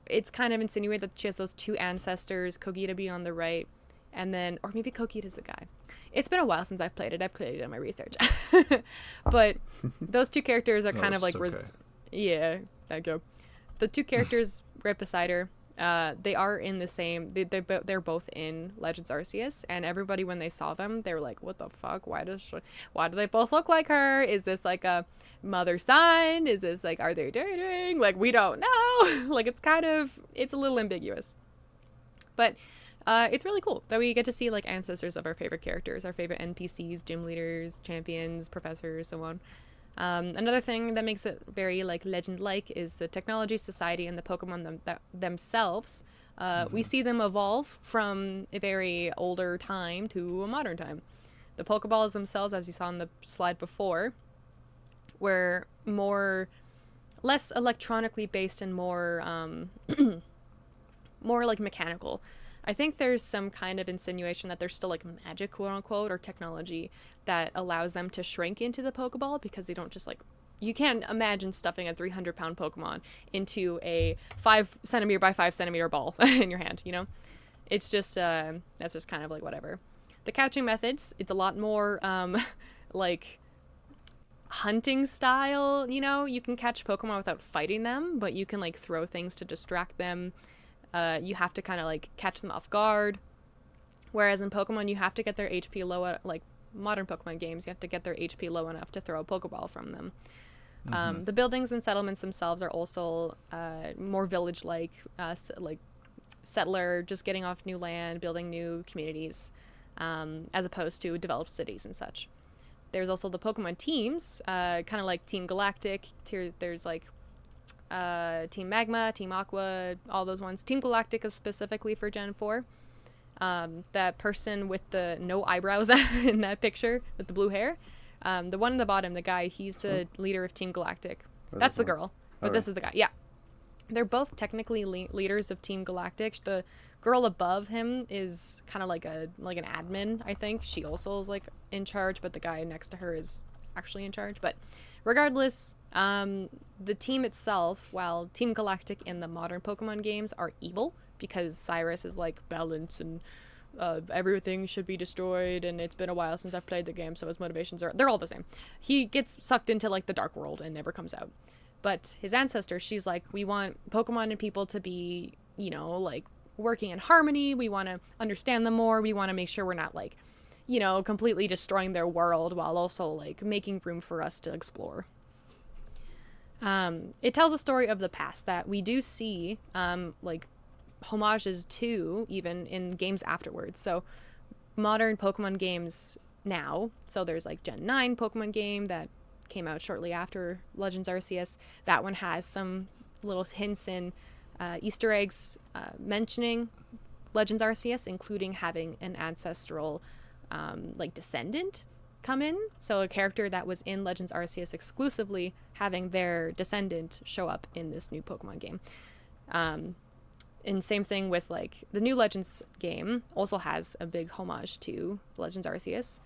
Speaker 3: It's kind of insinuated that she has those 2 ancestors, Kogita being on the right, and then, or maybe Kogita's the guy. It's been a while since I've played it. I've played it in my research. But those 2 characters are kind of like,
Speaker 2: okay.
Speaker 3: yeah, thank you. The 2 characters right beside her, They are in the same. They're both in Legends Arceus, and everybody when they saw them, they were like, "What the fuck? Why do they both look like her? Is this like a mother son? Is this like are they dating? Like we don't know. Like it's a little ambiguous, but it's really cool that we get to see like ancestors of our favorite characters, our favorite NPCs, gym leaders, champions, professors, so on. Another thing that makes it very like legend-like is the technology, society, and the Pokemon themselves. We see them evolve from a very older time to a modern time. The Pokeballs themselves, as you saw on the slide before, were less electronically based and more more like mechanical. I think there's some kind of insinuation that there's still like magic, quote unquote, or technology that allows them to shrink into the Pokeball because they don't just like, you can't imagine stuffing a 300-pound Pokemon into a 5 centimeter by 5 centimeter ball in your hand, you know? It's just, that's just kind of like whatever. The catching methods, it's a lot more like hunting style, you know? You can catch Pokemon without fighting them, but you can like throw things to distract them. You have to kind of like catch them off guard. Whereas in Pokemon, you have to get their HP low, like modern Pokemon games, you have to get their HP low enough to throw a Pokeball from them. The buildings and settlements themselves are also more village-like, like settler, just getting off new land, building new communities, as opposed to developed cities and such. There's also the Pokemon teams, kind of like Team Galactic. There's like Team Magma, Team Aqua, all those ones. Team Galactic is specifically for Gen 4. That person with the no eyebrows in that picture with the blue hair. The one in the bottom, the guy, he's the leader of Team Galactic. That's the girl, but this is the guy. Yeah. They're both technically leaders of Team Galactic. The girl above him is kind of like an admin, I think. She also is like in charge, but the guy next to her is actually in charge. But regardless, the team itself, while Team Galactic in the modern Pokemon games are evil, because Cyrus is like balance and everything should be destroyed, and it's been a while since I've played the game, so his motivations they're all the same. He gets sucked into like the dark world and never comes out. But his ancestor, she's like, we want Pokemon and people to be, you know, like working in harmony. We want to understand them more. We want to make sure we're not like, you know, completely destroying their world while also like making room for us to explore. It tells a story of the past that we do see like homages to even in games afterwards. So modern Pokemon games now, so there's like Gen 9 Pokemon game that came out shortly after Legends Arceus. That one has some little hints and Easter eggs mentioning Legends Arceus, including having an ancestral like descendant come in. So a character that was in Legends Arceus exclusively having their descendant show up in this new Pokemon game. And same thing with like the new Legends game also has a big homage to Legends Arceus.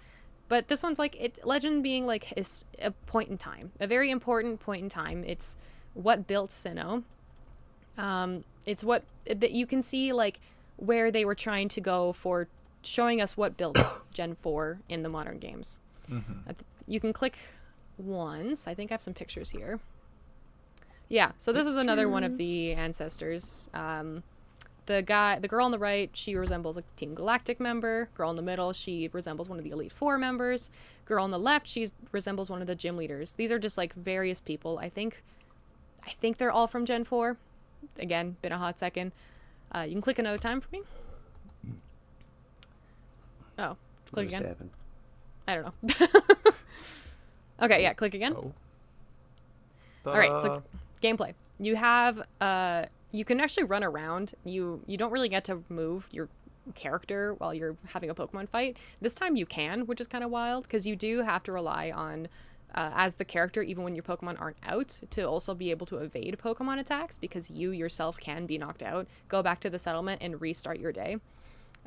Speaker 3: But this one's like Legend being like is a point in time, a very important point in time. It's what built Sinnoh. It's what that you can see like where they were trying to go for showing us what built Gen 4 in the modern games. You can click once. I think I have some pictures here. Yeah, so this is another one of the ancestors. The girl on the right, she resembles a Team Galactic member. Girl in the middle, she resembles one of the Elite Four members. Girl on the left, she resembles one of the gym leaders. These are just like various people. I think they're all from Gen 4. Again, been a hot second. You can click another time for me. Oh, click again.
Speaker 1: Happened?
Speaker 3: I don't know. Okay, yeah, click again.
Speaker 2: Oh.
Speaker 3: All right, so gameplay. You have you can actually run around. You don't really get to move your character while you're having a Pokemon fight. This time you can, which is kind of wild because you do have to rely on as the character, even when your Pokemon aren't out, to also be able to evade Pokemon attacks because you yourself can be knocked out, go back to the settlement and restart your day.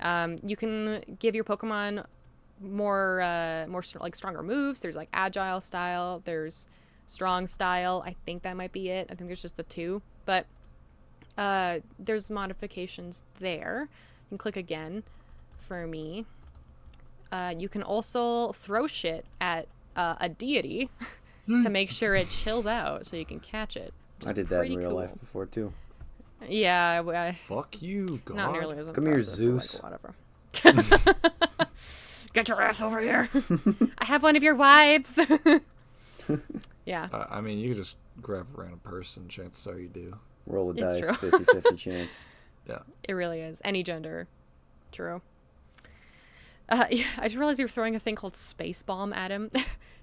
Speaker 3: You can give your Pokemon more like stronger moves. There's like agile style, there's strong style. I think that might be it. I think there's just the two, but there's modifications there. You can click again for me. You can also throw shit at a deity to make sure it chills out so you can catch it.
Speaker 1: I did that in real life before too.
Speaker 3: Yeah,
Speaker 2: Fuck you, God.
Speaker 3: not nearly as
Speaker 1: Come here,
Speaker 3: impressive, but,
Speaker 1: Zeus.
Speaker 3: like, whatever. Get your ass over here. I have one of your wives. Yeah.
Speaker 2: I mean, you just grab a random person. Chances are you do.
Speaker 1: Roll the
Speaker 3: It's
Speaker 1: dice,
Speaker 3: true.
Speaker 1: 50-50 chance.
Speaker 2: Yeah.
Speaker 3: It really is. Any gender. True. Yeah, I just realized you were throwing a thing called Space Bomb at him.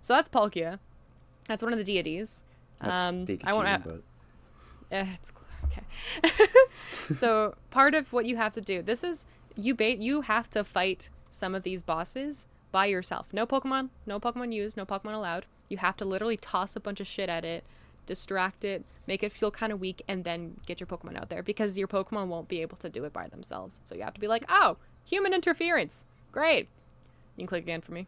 Speaker 3: So that's Palkia. That's one of the deities.
Speaker 1: That's Pikachu,
Speaker 3: I won't.
Speaker 1: but
Speaker 3: It's okay. So part of what you have to do. This is you have to fight some of these bosses by yourself. No Pokemon used. No Pokemon allowed. You have to literally toss a bunch of shit at it, distract it, make it feel kind of weak, and then get your Pokemon out there, because your Pokemon won't be able to do it by themselves. So you have to be like, oh, human interference. Great. You can click again for me.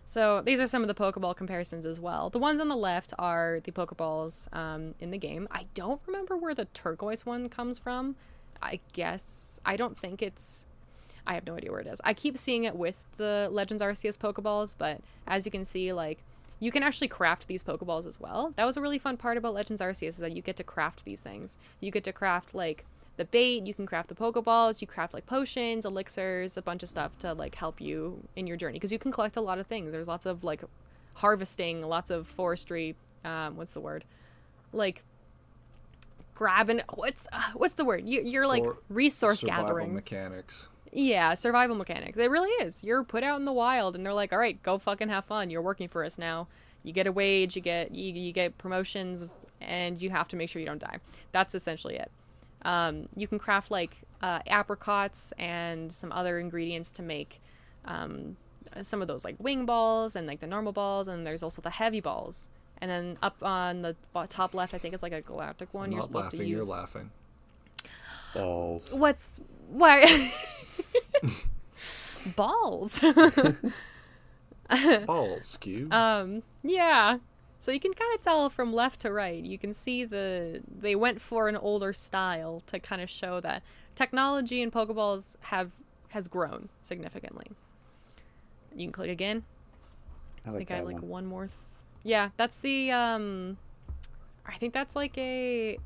Speaker 3: So these are some of the Pokeball comparisons as well. The ones on the left are the Pokeballs in the game. I don't remember where the turquoise one comes from. I don't think it's... I have no idea where it is. I keep seeing it with the Legends Arceus Pokeballs, but as you can see, like, you can actually craft these Pokeballs as well. That was a really fun part about Legends Arceus, is that you get to craft these things. You get to craft, like, the bait, you can craft the Pokeballs, you craft, like, potions, elixirs, a bunch of stuff to, like, help you in your journey. Because you can collect a lot of things. There's lots of, like, harvesting, lots of forestry, what's the word? Like, grabbing, what's the word? You're like, resource
Speaker 2: Survival
Speaker 3: gathering.
Speaker 2: mechanics.
Speaker 3: Yeah, survival mechanics. It really is. You're put out in the wild, and they're like, all right, go fucking have fun. You're working for us now. You get a wage, you get promotions, and you have to make sure you don't die. That's essentially it. You can craft, like, apricots and some other ingredients to make some of those, like, wing balls and, like, the normal balls, and there's also the heavy balls. And then up on the top left, I think it's like a galactic one.
Speaker 2: I'm
Speaker 3: you're
Speaker 2: not
Speaker 3: supposed
Speaker 2: laughing,
Speaker 3: to use.
Speaker 2: You're laughing.
Speaker 1: balls.
Speaker 3: Why? Balls.
Speaker 2: Balls, Cube.
Speaker 3: Yeah. So you can kind of tell from left to right. You can see they went for an older style to kind of show that technology in Pokeballs has grown significantly. You can click again.
Speaker 1: I
Speaker 3: I
Speaker 1: like
Speaker 3: think I
Speaker 1: that
Speaker 3: have like
Speaker 1: one.
Speaker 3: one more. Yeah, that's the I think that's like a.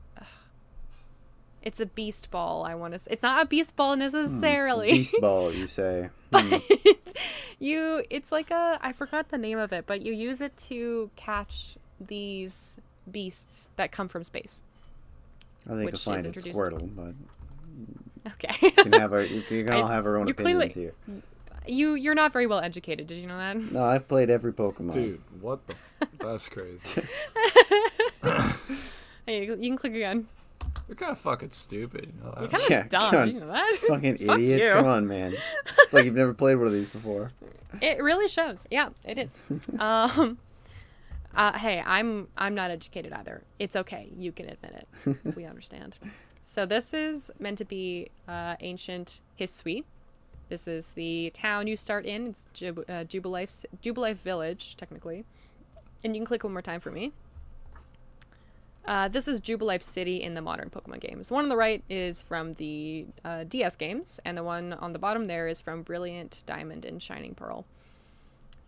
Speaker 3: It's a beast ball. I want to. It's not a beast ball necessarily.
Speaker 1: Beast ball, you say.
Speaker 3: But it's like I forgot the name of it, but you use it to catch these beasts that come from space.
Speaker 1: I think
Speaker 3: Which
Speaker 1: you'll
Speaker 3: is
Speaker 1: find it's
Speaker 3: introduced-
Speaker 1: Squirtle, but
Speaker 3: Okay.
Speaker 1: you can all have our own
Speaker 3: you're
Speaker 1: opinions
Speaker 3: clearly-
Speaker 1: here.
Speaker 3: You're not very well educated. Did you know that?
Speaker 1: No, I've played every Pokemon.
Speaker 2: Dude, what the... That's crazy.
Speaker 3: Hey, you can click again.
Speaker 2: You're kind of fucking stupid. You know
Speaker 3: You're
Speaker 2: that?
Speaker 3: kind of
Speaker 1: Yeah,
Speaker 3: dumb.
Speaker 1: come on,
Speaker 3: Did you know that?
Speaker 1: Fucking
Speaker 3: Fuck
Speaker 1: idiot.
Speaker 3: you.
Speaker 1: Come on, man. It's like you've never played one of these before.
Speaker 3: It really shows. Yeah, it is. Hey, I'm not educated either. It's okay. You can admit it. We understand. So this is meant to be ancient Hisui. This is the town you start in. It's Jubilife Village, technically. And you can click one more time for me. This is Jubilife City in the modern Pokemon games. The one on the right is from the DS games, and the one on the bottom there is from Brilliant Diamond and Shining Pearl.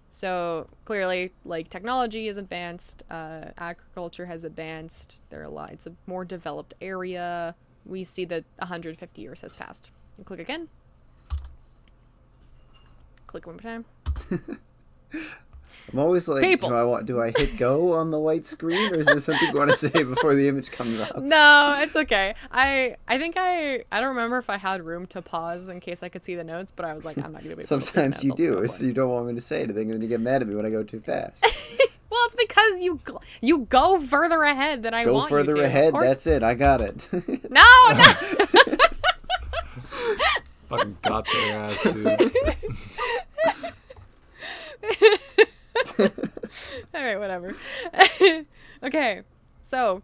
Speaker 3: So clearly, like, technology is advanced, agriculture has advanced. It's a more developed area. We see that 150 years has passed. You click again. Click one more time.
Speaker 1: I'm always like,
Speaker 3: People.
Speaker 1: do I hit go on the white screen, or is there something you want to say before the image comes up?
Speaker 3: No, it's okay. I think I don't remember if I had room to pause in case I could see the notes, but I was like, I'm not gonna be able to see the
Speaker 1: Sometimes you
Speaker 3: notes.
Speaker 1: do.
Speaker 3: I'll
Speaker 1: It's
Speaker 3: go
Speaker 1: you don't want me to say anything, and then you get mad at me when I go too fast.
Speaker 3: Well, it's because you go further ahead than I
Speaker 1: Go
Speaker 3: want
Speaker 1: further
Speaker 3: you to.
Speaker 1: ahead.
Speaker 3: Of course-
Speaker 1: That's it. I got it.
Speaker 3: No.
Speaker 2: Fucking got their ass, dude.
Speaker 3: All right, whatever. Okay, so,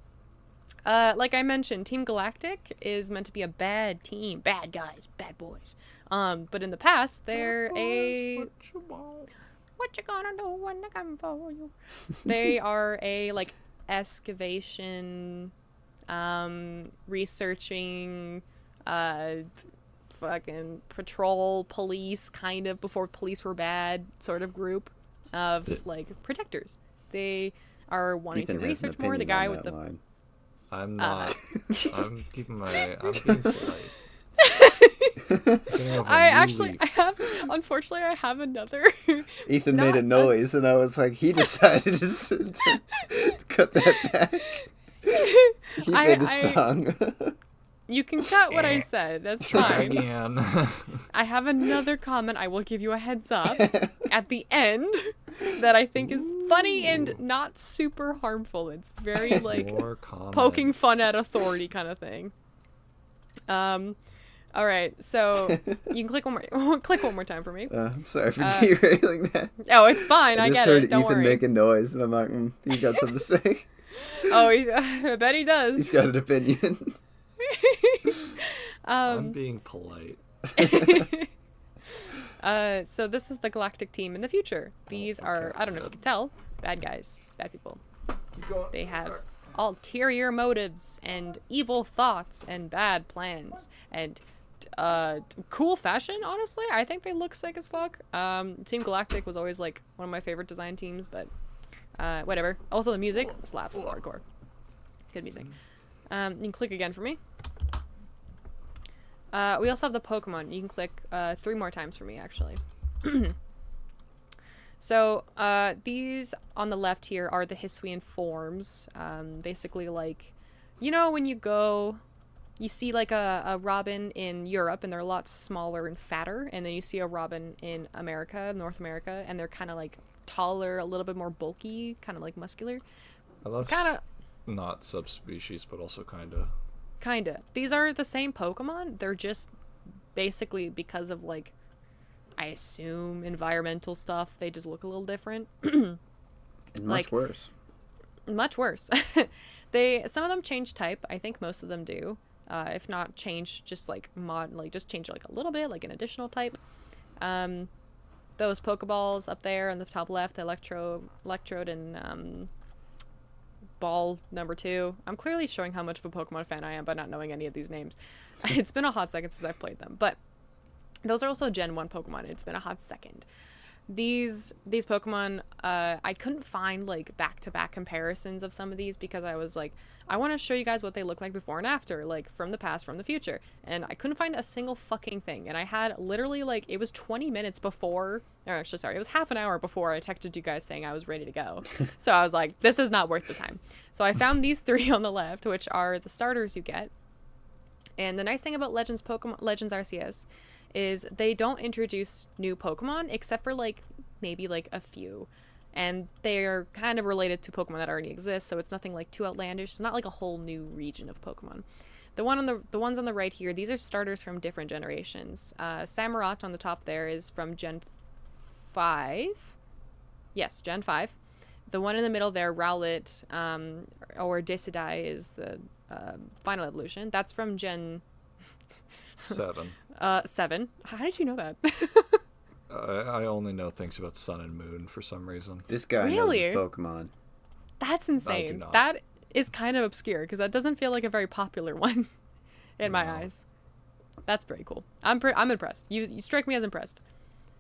Speaker 3: like I mentioned, Team Galactic is meant to be a bad team, bad guys, bad boys. But in the past, they're what you gonna do when I come for you? They are a like excavation, researching, fucking patrol police kind of before police were bad sort of group of like protectors. They are wanting
Speaker 1: Ethan
Speaker 3: to
Speaker 1: has an
Speaker 3: research more. The
Speaker 1: opinion
Speaker 3: guy
Speaker 1: on
Speaker 3: with
Speaker 1: that
Speaker 3: the
Speaker 1: line.
Speaker 2: I'm not. I'm keeping my. I'm being polite.
Speaker 3: Unfortunately, I have another.
Speaker 1: Ethan made a noise, and I was like, he decided to cut that back. He made his tongue.
Speaker 3: You can cut what I said. That's fine.
Speaker 2: Again.
Speaker 3: I have another comment. I will give you a heads up at the end that I think is funny and not super harmful. It's very like poking fun at authority kind of thing. All right, so you can click one more time for me.
Speaker 1: I'm sorry for derailing that.
Speaker 3: Oh, it's fine. I get it. Don't
Speaker 1: Ethan
Speaker 3: worry.
Speaker 1: make a noise, and I'm like, he's got something to say.
Speaker 3: Oh, I bet he does.
Speaker 1: He's got an opinion.
Speaker 2: I'm being polite.
Speaker 3: So this is the galactic team in the future. These are, I don't know if you can tell, bad guys, bad people. They have ulterior motives and evil thoughts and bad plans and cool fashion, honestly. I think they look sick as fuck. Team Galactic was always like one of my favorite design teams, but whatever. Also the music slaps hardcore. Good music. You can click again for me. We also have the Pokemon. You can click 3 more times for me, actually. So, these on the left here are the Hisuian forms. Basically, like, you know, when you go, you see like a robin in Europe, and they're a lot smaller and fatter, and then you see a robin in America, North America, and they're kind of like taller, a little bit more bulky, kind of like muscular.
Speaker 2: I love not subspecies, but also kinda.
Speaker 3: These are the same Pokemon. They're just basically because of like, I assume environmental stuff. They just look a little different.
Speaker 1: And much worse.
Speaker 3: Much worse. Some of them change type. I think most of them do. If not change, just like just change like a little bit, like an additional type. Those Pokeballs up there on the top left, the Electrode and ball number 2. I'm clearly showing how much of a Pokemon fan I am by not knowing any of these names. It's been a hot second since I've played them, but those are also Gen 1 Pokemon. It's been a hot second. These Pokemon, I couldn't find like back-to-back comparisons of some of these because I was like, I want to show you guys what they look like before and after, like from the past, from the future. And I couldn't find a single fucking thing. And I had literally like, it was 20 minutes before, or actually sorry, it was half an hour before I texted you guys saying I was ready to go. So I was like, this is not worth the time. So I found these 3 on the left, which are the starters you get. And the nice thing about Legends Arceus is they don't introduce new Pokemon except for like maybe like a few, and they're kind of related to Pokemon that already exist, so it's nothing like too outlandish. It's not like a whole new region of Pokemon. The ones on the right here, these are starters from different generations. Samurott on the top there is from Gen 5. Yes, Gen 5. The one in the middle there, Rowlet, or Decidueye, is the final evolution. That's from Gen
Speaker 2: 7.
Speaker 3: 7. How did you know that?
Speaker 2: I only know things about Sun and Moon for some reason.
Speaker 1: This guy knows his Pokemon.
Speaker 3: That's insane. That is kind of obscure because that doesn't feel like a very popular one in my eyes. That's pretty cool. I'm impressed. You strike me as impressed.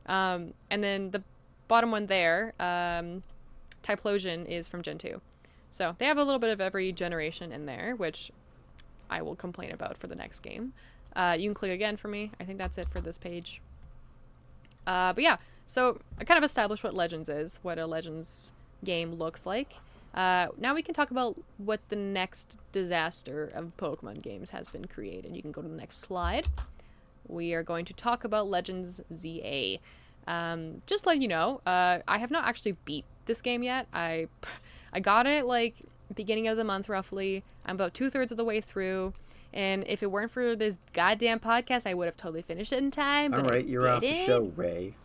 Speaker 3: And then the bottom one there, Typhlosion, is from Gen 2. So they have a little bit of every generation in there, which I will complain about for the next game. You can click again for me. I think that's it for this page. But yeah, so I kind of established what Legends is, what a Legends game looks like. Now we can talk about what the next disaster of Pokemon games has been created. You can go to the next slide. We are going to talk about Legends ZA. Just let you know, I have not actually beat this game yet. I got it like beginning of the month roughly. I'm about 2/3 of the way through. And if it weren't for this goddamn podcast, I would have totally finished it in time.
Speaker 1: All right, you're off the show, Ray.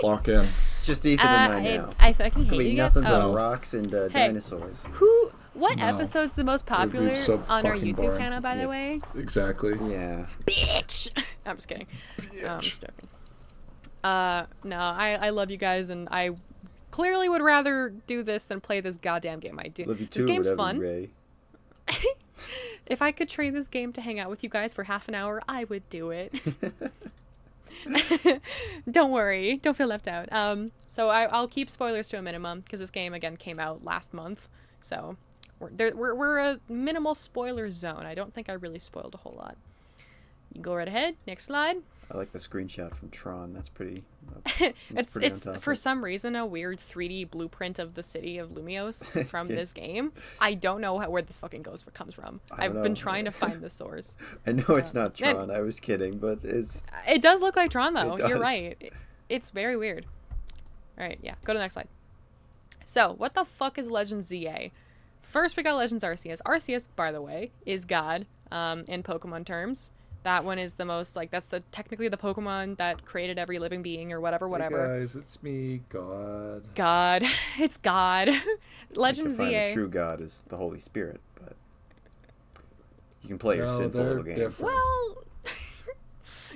Speaker 2: Lock in.
Speaker 1: It's just Ethan and I now.
Speaker 3: I fucking
Speaker 1: it's
Speaker 3: hate you
Speaker 1: nothing
Speaker 3: guys.
Speaker 1: but rocks and dinosaurs.
Speaker 3: What episode's the most popular
Speaker 2: so
Speaker 3: on our
Speaker 2: fucking
Speaker 3: YouTube
Speaker 2: boring.
Speaker 3: channel, by the way?
Speaker 2: Exactly.
Speaker 1: Yeah.
Speaker 3: Bitch! I'm just kidding. I'm just joking. No, I love you guys, and I clearly would rather do this than play this goddamn game. I do.
Speaker 1: Love you too,
Speaker 3: this game's
Speaker 1: whatever,
Speaker 3: fun.
Speaker 1: Ray.
Speaker 3: If I could trade this game to hang out with you guys for half an hour, I would do it. Don't worry. Don't feel left out. So I'll keep spoilers to a minimum because this game, again, came out last month. So We're a minimal spoiler zone. I don't think I really spoiled a whole lot. You can go right ahead. Next slide.
Speaker 1: I like the screenshot from Tron. That's pretty.
Speaker 3: It's for some reason a weird 3D blueprint of the city of Lumios from this game. I don't know where this fucking comes from. I've been trying to find the source.
Speaker 1: I know it's not Tron. I was kidding, but it's.
Speaker 3: It does look like Tron though.
Speaker 1: It does.
Speaker 3: You're right. It's very weird. All right, yeah. Go to the next slide. So, what the fuck is Legends ZA? First, we got Legends Arceus. Arceus, by the way, is God in Pokemon terms. That one is the most, like, that's technically the Pokemon that created every living being or whatever.
Speaker 2: Hey guys, it's me, God.
Speaker 3: God. It's God. Legends
Speaker 1: you can find
Speaker 3: ZA.
Speaker 1: the true God is the Holy Spirit, but you can play your sinful little game.
Speaker 2: Different.
Speaker 3: Well,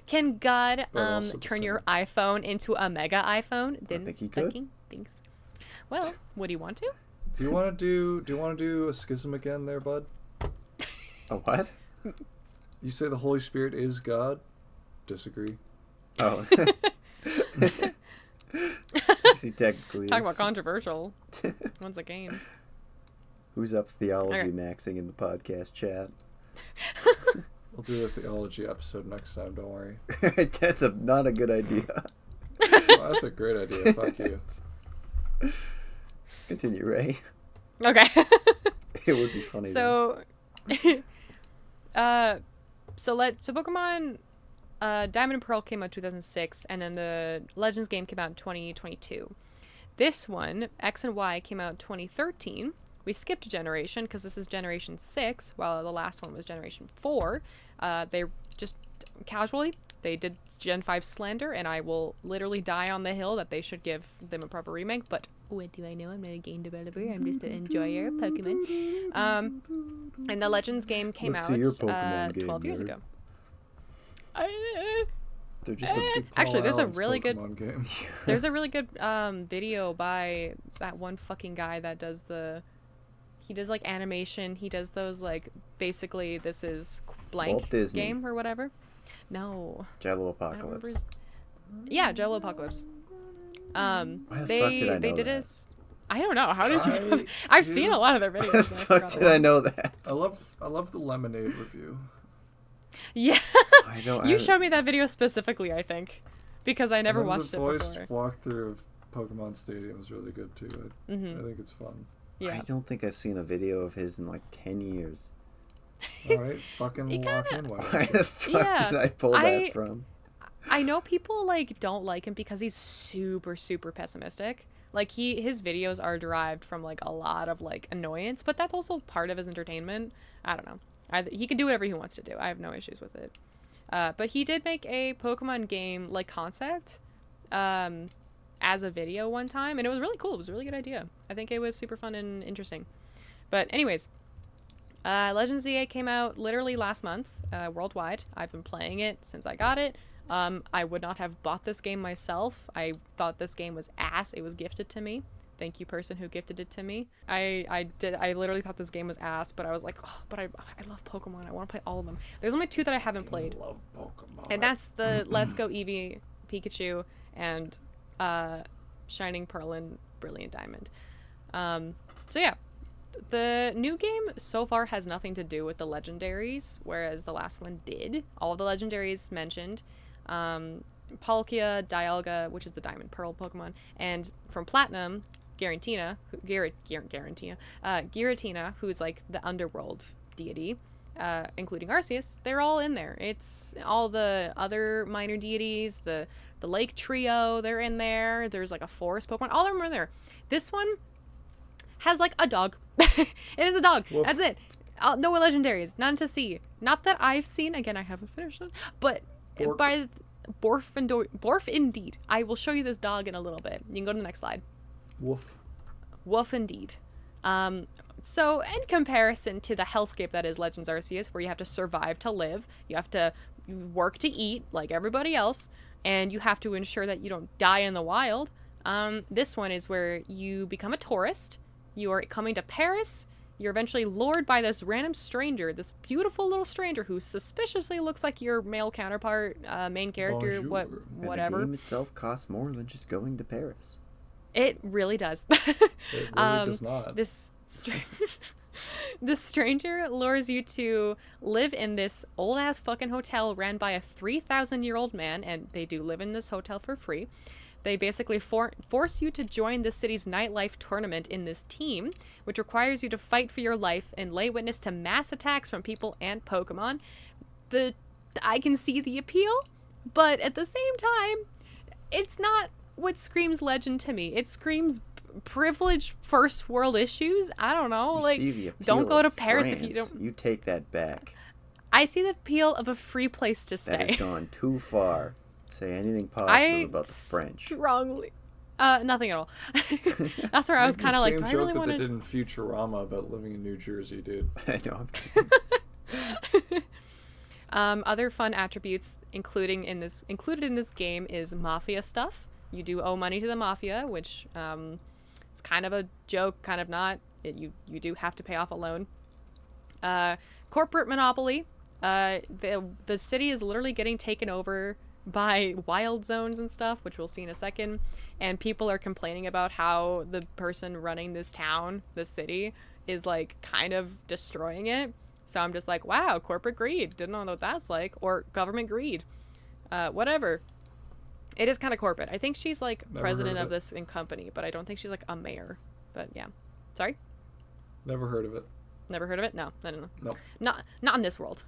Speaker 3: can God
Speaker 2: also the
Speaker 3: turn
Speaker 2: same.
Speaker 3: your iPhone into a mega iPhone? Didn't
Speaker 1: think he could.
Speaker 3: fucking thinks. Well, would he want to?
Speaker 2: Do you want to do a schism again there, bud?
Speaker 1: A what?
Speaker 2: You say the Holy Spirit is God? Disagree.
Speaker 1: Oh. See, technically.
Speaker 3: Talking about controversial once again.
Speaker 1: Who's up theology
Speaker 3: Okay.
Speaker 1: maxing in the podcast chat?
Speaker 2: We'll do a theology episode next time, don't worry.
Speaker 1: That's not a good idea.
Speaker 2: Oh, that's a great idea. Fuck you.
Speaker 1: Continue, Ray.
Speaker 3: Okay.
Speaker 1: It would be funny.
Speaker 3: So, so Pokemon Diamond and Pearl came out 2006, and then the Legends game came out in 2022. This one, X and Y, came out 2013. We skipped a generation because this is Generation 6, while the last one was Generation 4. They just casually, they did Gen 5 Slander, and I will literally die on the hill that they should give them a proper remake, but what do I know? I'm not a game developer. I'm just an enjoyer of Pokemon. And the Legends game came
Speaker 1: Let's
Speaker 3: out
Speaker 1: see your Pokemon game,
Speaker 3: 12 years
Speaker 1: nerd.
Speaker 3: ago.
Speaker 1: They're just a
Speaker 3: Actually, there's a
Speaker 2: Allen's
Speaker 3: really good
Speaker 2: Pokemon game.
Speaker 3: there's a really good video by that one fucking guy that does he does like animation. He does those like basically this is blank
Speaker 1: Walt Disney.
Speaker 3: game or whatever. No.
Speaker 1: Jello
Speaker 3: I don't remember
Speaker 1: Apocalypse.
Speaker 3: Yeah, Jello Apocalypse.
Speaker 1: Why the fuck did I know
Speaker 3: they did
Speaker 1: that?
Speaker 3: I don't know. How did you? I've seen a lot of their videos.
Speaker 1: Why the
Speaker 3: and I
Speaker 1: fuck
Speaker 3: forgot
Speaker 1: did
Speaker 3: the
Speaker 1: I
Speaker 3: one.
Speaker 1: know that?
Speaker 2: I love the lemonade review.
Speaker 3: Yeah.
Speaker 1: I don't.
Speaker 3: You showed me that video specifically, I think, because I never
Speaker 2: And then
Speaker 3: watched
Speaker 2: the
Speaker 3: it
Speaker 2: voiced
Speaker 3: before.
Speaker 2: walkthrough of Pokemon Stadium is really good too. I think it's fun.
Speaker 3: Yeah.
Speaker 1: I don't think I've seen a video of his in like 10 years.
Speaker 2: All right, fucking
Speaker 3: He
Speaker 2: lock
Speaker 3: kinda-
Speaker 2: in. Why
Speaker 1: Why
Speaker 2: not?
Speaker 1: the fuck
Speaker 3: Yeah,
Speaker 1: did I pull that from?
Speaker 3: I know people like don't like him because he's super super pessimistic. Like his videos are derived from like a lot of like annoyance, but that's also part of his entertainment. I don't know. He can do whatever he wants to do. I have no issues with it. But he did make a Pokemon game like concept as a video one time, and it was really cool. It was a really good idea. I think it was super fun and interesting. But anyways, Legends ZA came out literally last month worldwide. I've been playing it since I got it. I would not have bought this game myself. I thought this game was ass. It was gifted to me. Thank you, person who gifted it to me. I literally thought this game was ass, but I was like, oh, but I love Pokemon. I want to play all of them. There's only two that I haven't played.
Speaker 2: I love Pokemon.
Speaker 3: And that's the Let's Go Eevee, Pikachu, and Shining Pearl and Brilliant Diamond. So yeah, the new game so far has nothing to do with the legendaries, whereas the last one did. All of the legendaries mentioned. Palkia, Dialga, which is the Diamond Pearl Pokemon, and from Platinum, Giratina, who's like the underworld deity, including Arceus. They're all in there. It's all the other minor deities, the Lake Trio, they're in there. There's like a forest Pokemon. All of them are there. This one has like a dog. It is a dog.
Speaker 2: Woof.
Speaker 3: That's it. No legendaries. None to see. Not that I've seen. Again, I haven't finished it. But
Speaker 2: Bork.
Speaker 3: by Borf indeed. I will show you this dog in a little bit. You can go to the next slide.
Speaker 2: Woof.
Speaker 3: Woof indeed. So in comparison to the hellscape that is Legends Arceus, where you have to survive to live, you have to work to eat like everybody else, and you have to ensure that you don't die in the wild, this one is where you become a tourist, you are coming to Paris, you're eventually lured by this random stranger, this beautiful little stranger who suspiciously looks like your male counterpart, main character,
Speaker 2: Bonjour.
Speaker 3: whatever.
Speaker 1: And the game itself costs more than just going to Paris.
Speaker 3: It really does.
Speaker 2: It really does not.
Speaker 3: This The stranger lures you to live in this old-ass fucking hotel ran by a 3,000-year-old man, and they do live in this hotel for free. They basically force you to join the city's nightlife tournament in this team, which requires you to fight for your life and lay witness to mass attacks from people and Pokemon. I can see the appeal, but at the same time, it's not what screams legend to me. It screams privileged first world issues. I don't know.
Speaker 1: You
Speaker 3: like,
Speaker 1: see the appeal
Speaker 3: don't go to
Speaker 1: of
Speaker 3: Paris
Speaker 1: France.
Speaker 3: if you don't.
Speaker 1: You take that back.
Speaker 3: I see the appeal of a free place to
Speaker 1: That
Speaker 3: stay.
Speaker 1: has gone too far. Say anything positive about the French.
Speaker 3: Strongly. Nothing at all. That's where I was kind of like, do I really want
Speaker 2: They
Speaker 3: to?
Speaker 2: did in Futurama about living in New Jersey, dude.
Speaker 1: I know.
Speaker 3: Other fun attributes included in this game is mafia stuff. You do owe money to the mafia, which is kind of a joke, kind of not. You do have to pay off a loan. Corporate monopoly. The city is literally getting taken over by wild zones and stuff, which we'll see in a second. And people are complaining about how the person running this town, this city, is like kind of destroying it. So I'm just like, wow, corporate greed. Didn't know what that's like. Or government greed. Whatever. It is kind of corporate. I think she's like president of this company, but I don't think she's like a mayor. But yeah. Sorry?
Speaker 2: Never heard of it.
Speaker 3: Never heard of it? No.
Speaker 2: Nope.
Speaker 3: Not in this world.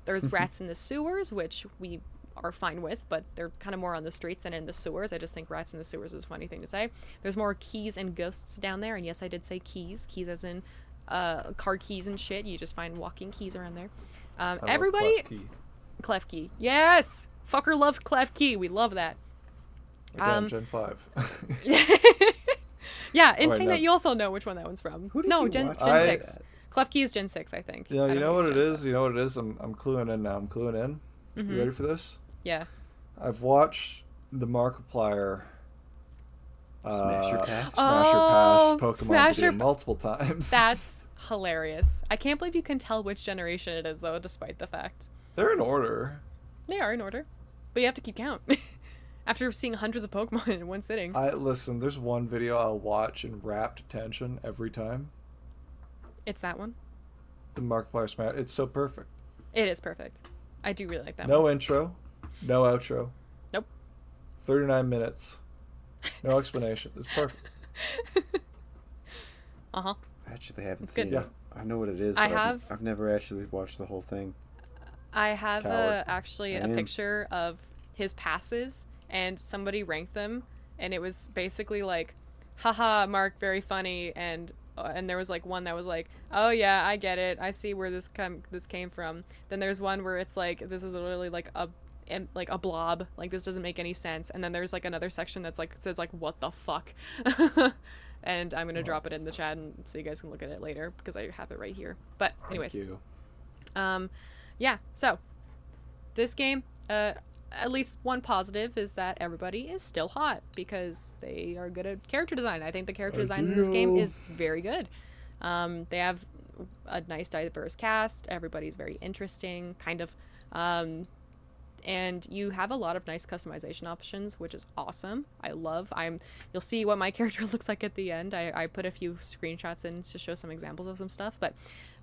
Speaker 3: There's rats in the sewers, which we are fine with, but they're kind of more on the streets than in the sewers. I just think rats in the sewers is a funny thing to say. There's more keys and ghosts down there, and yes, I did say keys. Keys as in car keys and shit. You just find walking keys around there. Everybody... Clef key. Yes! Fucker loves Clef key. We love that.
Speaker 2: Again, Gen 5.
Speaker 3: Yeah, insane that you also know which one that one's from.
Speaker 1: Who did
Speaker 3: No,
Speaker 1: you
Speaker 3: Gen
Speaker 1: watch?
Speaker 3: 6. Clef key is Gen 6, I think.
Speaker 2: Yeah,
Speaker 3: I
Speaker 2: you
Speaker 3: don't
Speaker 2: know
Speaker 3: think
Speaker 2: what
Speaker 3: it's
Speaker 2: it
Speaker 3: Gen
Speaker 2: is? You know what it is? I'm cluing in now. I'm cluing in.
Speaker 3: Mm-hmm.
Speaker 2: You ready for this?
Speaker 3: 5. Yeah.
Speaker 2: I've watched the Markiplier
Speaker 1: Smasher Pass?
Speaker 2: Pass Pokemon
Speaker 3: Smasher
Speaker 2: video multiple times.
Speaker 3: That's hilarious. I can't believe you can tell which generation it is, though, despite the fact.
Speaker 2: They're in order.
Speaker 3: They are in order. But you have to keep count. After seeing hundreds of Pokemon in one sitting.
Speaker 2: Listen, there's one video I'll watch in rapt attention every time.
Speaker 3: It's that one.
Speaker 2: The Markiplier Smash. It's so perfect.
Speaker 3: It is perfect. I do really like that
Speaker 2: No
Speaker 3: one.
Speaker 2: intro. No outro.
Speaker 3: Nope.
Speaker 2: 39 minutes. No explanation. It's perfect.
Speaker 3: Uh-huh.
Speaker 1: I actually haven't
Speaker 3: It's
Speaker 1: seen
Speaker 3: good.
Speaker 1: it. I know what it is,
Speaker 3: I
Speaker 1: but
Speaker 3: have-
Speaker 1: I've never actually watched the whole thing.
Speaker 3: I have
Speaker 2: Coward.
Speaker 3: actually a
Speaker 1: I am.
Speaker 3: picture of his passes, and somebody ranked them, and it was basically like, haha, Mark, very funny, and there was like one that was like, oh yeah, I get it, I see where this came from. Then there's one where it's like, this is literally like a blob, like this doesn't make any sense. And then there's like another section that's like says like, what the fuck. And I'm gonna drop it in the chat and so you guys can look at it later because I have it right here. But anyways,
Speaker 2: Thank you.
Speaker 3: yeah, so this game, at least one positive is that everybody is still hot because they are good at character design. I think the character designs in this game is very good. They have a nice diverse cast. Everybody's very interesting, kind of. And you have a lot of nice customization options, which is awesome. You'll see what my character looks like at the end. I put a few screenshots in to show some examples of some stuff, but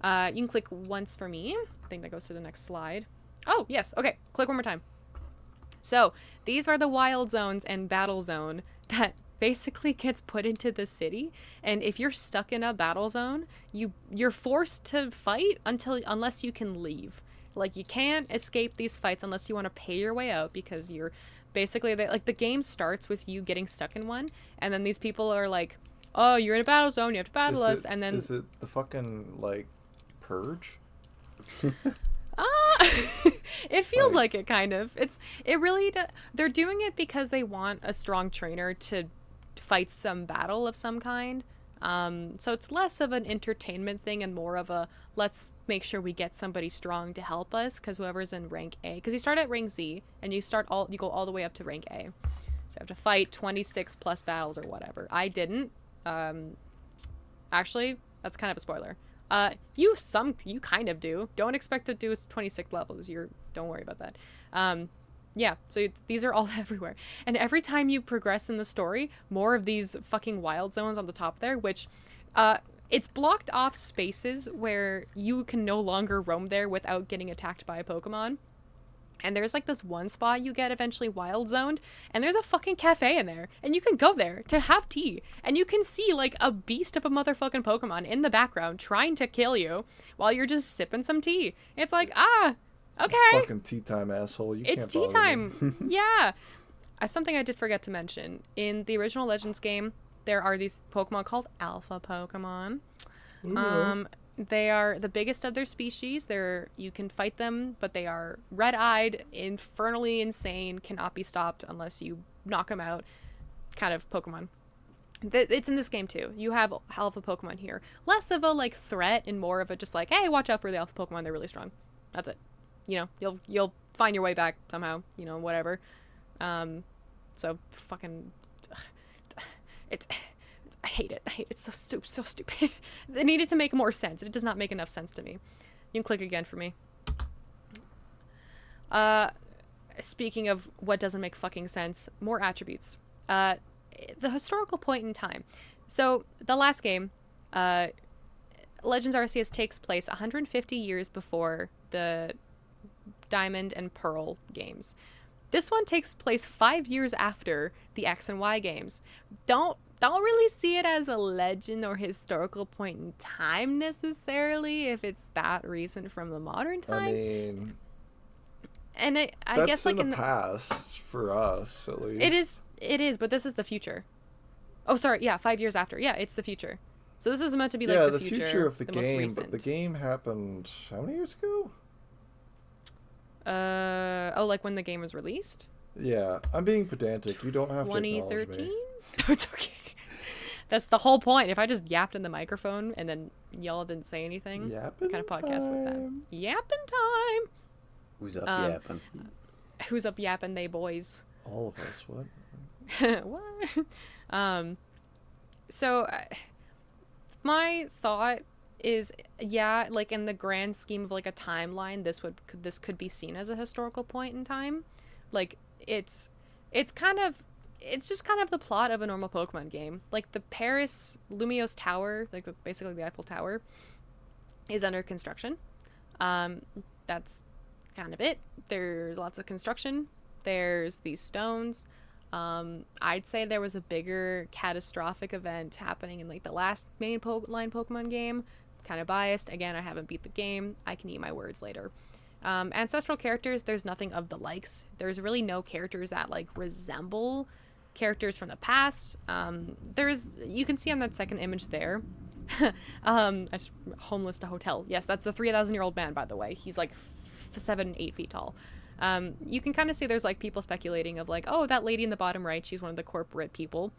Speaker 3: you can click once for me. I think that goes to the next slide. Oh, yes. Okay. Click one more time. So these are the wild zones and battle zone that basically gets put into the city. And if you're stuck in a battle zone, you're forced to fight unless you can leave. Like, you can't escape these fights unless you want to pay your way out, because you're basically, the game starts with you getting stuck in one, and then these people are like, oh, you're in a battle zone, you have to battle us, and then...
Speaker 2: Is it the fucking, like, Purge?
Speaker 3: It feels like it, kind of. They're doing it because they want a strong trainer to fight some battle of some kind. So it's less of an entertainment thing and more of a, let's make sure we get somebody strong to help us, because whoever's in rank A, because you start at rank Z and you go all the way up to rank A. So you have to fight 26 plus battles or whatever. I didn't. Actually, that's kind of a spoiler. You kind of do. Don't expect to do 26 levels. Don't worry about that. Yeah, so these are all everywhere. And every time you progress in the story, more of these fucking wild zones on the top there, which it's blocked off spaces where you can no longer roam there without getting attacked by a Pokemon. And there's like this one spot you get eventually wild zoned, and there's a fucking cafe in there, and you can go there to have tea, and you can see like a beast of a motherfucking Pokemon in the background trying to kill you while you're just sipping some tea. It's like, okay.
Speaker 2: It's fucking tea time, asshole.
Speaker 3: It's tea time. Yeah. Something I did forget to mention. In the original Legends game, there are these Pokemon called Alpha Pokemon.
Speaker 2: Ooh.
Speaker 3: They are the biggest of their species. You can fight them, but they are red-eyed, infernally insane, cannot be stopped unless you knock them out kind of Pokemon. It's in this game too. You have Alpha Pokemon here. Less of a like threat and more of a just like, hey, watch out for the Alpha Pokemon. They're really strong. That's it. You know, you'll find your way back somehow. You know, whatever. So fucking, I hate it. It's so stupid. They needed to make more sense. It does not make enough sense to me. You can click again for me. Speaking of what doesn't make fucking sense, more attributes. The historical point in time. So the last game, Legends Arceus takes place 150 years before the Diamond and Pearl games. This one takes place 5 years after the X and Y games. Don't really see it as a legend or historical point in time necessarily if it's that recent from the modern time.
Speaker 2: I mean,
Speaker 3: and
Speaker 2: I
Speaker 3: guess like
Speaker 2: in the past for us at least.
Speaker 3: It is, but this is the future. Oh, sorry, yeah, 5 years after. Yeah, it's the future. So this is meant to be like the future
Speaker 2: of the game, but the game happened how many years ago?
Speaker 3: Like when the game was released?
Speaker 2: Yeah, I'm being pedantic. You don't have to acknowledge
Speaker 3: 2013?
Speaker 2: me.
Speaker 3: It's okay. That's the whole point. If I just yapped in the microphone and then y'all didn't say anything,
Speaker 2: Yapping
Speaker 3: what kind of podcast was that?
Speaker 2: time.
Speaker 3: Yapping time.
Speaker 1: Who's up yapping?
Speaker 3: Who's up yapping, they boys?
Speaker 2: All of us. What?
Speaker 3: What? So my thought is, yeah, like in the grand scheme of like a timeline, this could be seen as a historical point in time. Like it's just kind of the plot of a normal Pokemon game. Like the Paris Lumiose Tower, like basically the Eiffel Tower, is under construction. That's kind of it. There's lots of construction. There's these stones. I'd say there was a bigger catastrophic event happening in like the last main line Pokemon game. Kind of biased. Again, I haven't beat the game. I can eat my words later. Ancestral characters, there's nothing of the likes. There's really no characters that like resemble characters from the past. You can see on that second image there. Homeless to hotel. Yes, that's the 3,000-year-old man, by the way. He's like 7-8 feet tall. You can kind of see there's like people speculating of like, oh, that lady in the bottom right, she's one of the corporate people.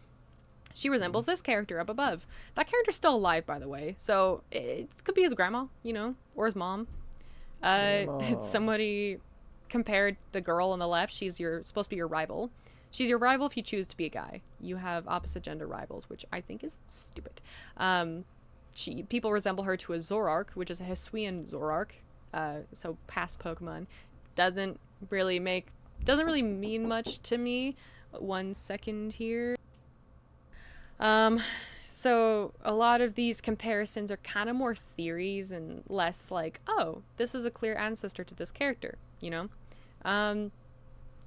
Speaker 3: She resembles this character up above. That character's still alive, by the way. So it could be his grandma, you know, or his mom. Somebody compared the girl on the left. She's supposed to be your rival. She's your rival if you choose to be a guy. You have opposite gender rivals, which I think is stupid. People resemble her to a Zoroark, which is a Hisuian Zoroark. So past Pokemon doesn't really mean much to me. 1 second here. So a lot of these comparisons are kind of more theories and less like, oh, this is a clear ancestor to this character, you know?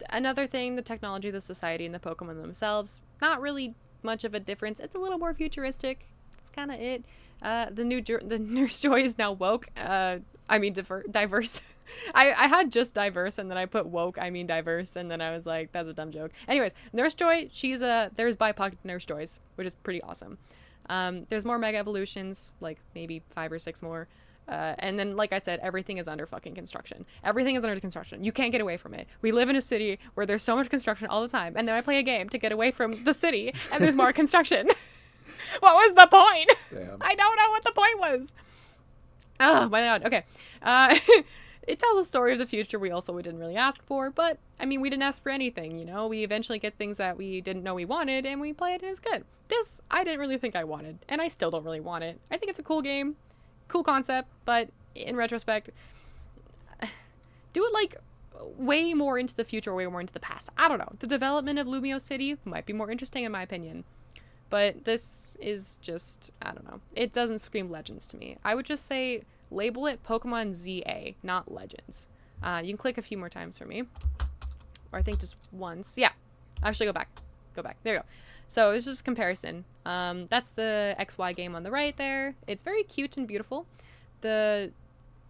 Speaker 3: Another thing, the technology of the society and the Pokemon themselves, not really much of a difference. It's a little more futuristic. That's kind of it. The Nurse Joy is now woke. Diverse. I had just diverse and then I put woke, diverse, and then I was like, that's a dumb joke. Anyways, Nurse Joy, there's BIPOC Nurse Joys, which is pretty awesome. There's more Mega Evolutions, like maybe 5 or 6 more. And then, like I said, everything is under fucking construction. Everything is under construction. You can't get away from it. We live in a city where there's so much construction all the time, and then I play a game to get away from the city, and there's more construction. What was the point?
Speaker 2: Damn.
Speaker 3: I don't know what the point was. Oh my god. Okay. It tells a story of the future we didn't really ask for, but I mean, we didn't ask for anything, you know? We eventually get things that we didn't know we wanted, and we play it and it's good. This, I didn't really think I wanted, and I still don't really want it. I think it's a cool game, cool concept, but in retrospect, do it like way more into the future, way more into the past. I don't know. The development of Lumio City might be more interesting in my opinion. But this is just, I don't know. It doesn't scream Legends to me. I would just say label it Pokemon ZA, not Legends. You can click a few more times for me. Or I think just once. Yeah. Actually, go back. Go back. There you go. So it's just a comparison. That's the XY game on the right there. It's very cute and beautiful. The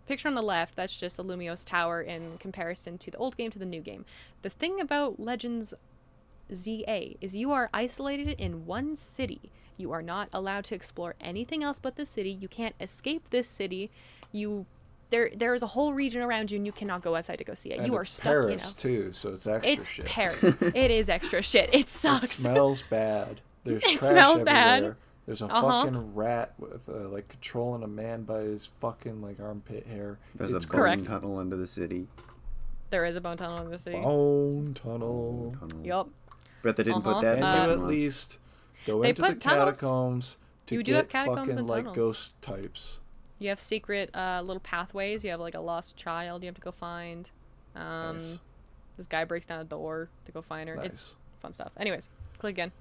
Speaker 3: picture on the left, that's just the Lumiose Tower in comparison to the old game to the new game. The thing about Legends ZA is you are isolated in one city. You are not allowed to explore anything else but the city. You can't escape this city. There is a whole region around you and you cannot go outside to go see it.
Speaker 2: And
Speaker 3: you are
Speaker 2: it's
Speaker 3: stuck,
Speaker 2: Paris too, so it's extra shit.
Speaker 3: It's Paris. It is extra shit. It sucks.
Speaker 2: It smells bad. There's
Speaker 3: It
Speaker 2: trash
Speaker 3: smells
Speaker 2: everywhere.
Speaker 3: bad.
Speaker 2: There's a fucking rat with like controlling a man by his fucking like armpit hair.
Speaker 1: There's
Speaker 2: It's
Speaker 1: a
Speaker 3: correct.
Speaker 1: bone tunnel under the city.
Speaker 3: There is a bone tunnel in the city.
Speaker 2: Bone tunnel.
Speaker 3: Yup.
Speaker 1: Bet they didn't put that in
Speaker 2: Can you at
Speaker 1: Pokemon.
Speaker 2: least go
Speaker 3: They
Speaker 2: into the
Speaker 3: put tunnels.
Speaker 2: catacombs to
Speaker 3: You do have
Speaker 2: get
Speaker 3: catacombs
Speaker 2: fucking
Speaker 3: and
Speaker 2: like
Speaker 3: tunnels.
Speaker 2: ghost types?
Speaker 3: You have secret little pathways. You have like a lost child you have to go find.
Speaker 2: Nice.
Speaker 3: This guy breaks down a door to go find her.
Speaker 2: Nice.
Speaker 3: It's fun stuff. Anyways, click again.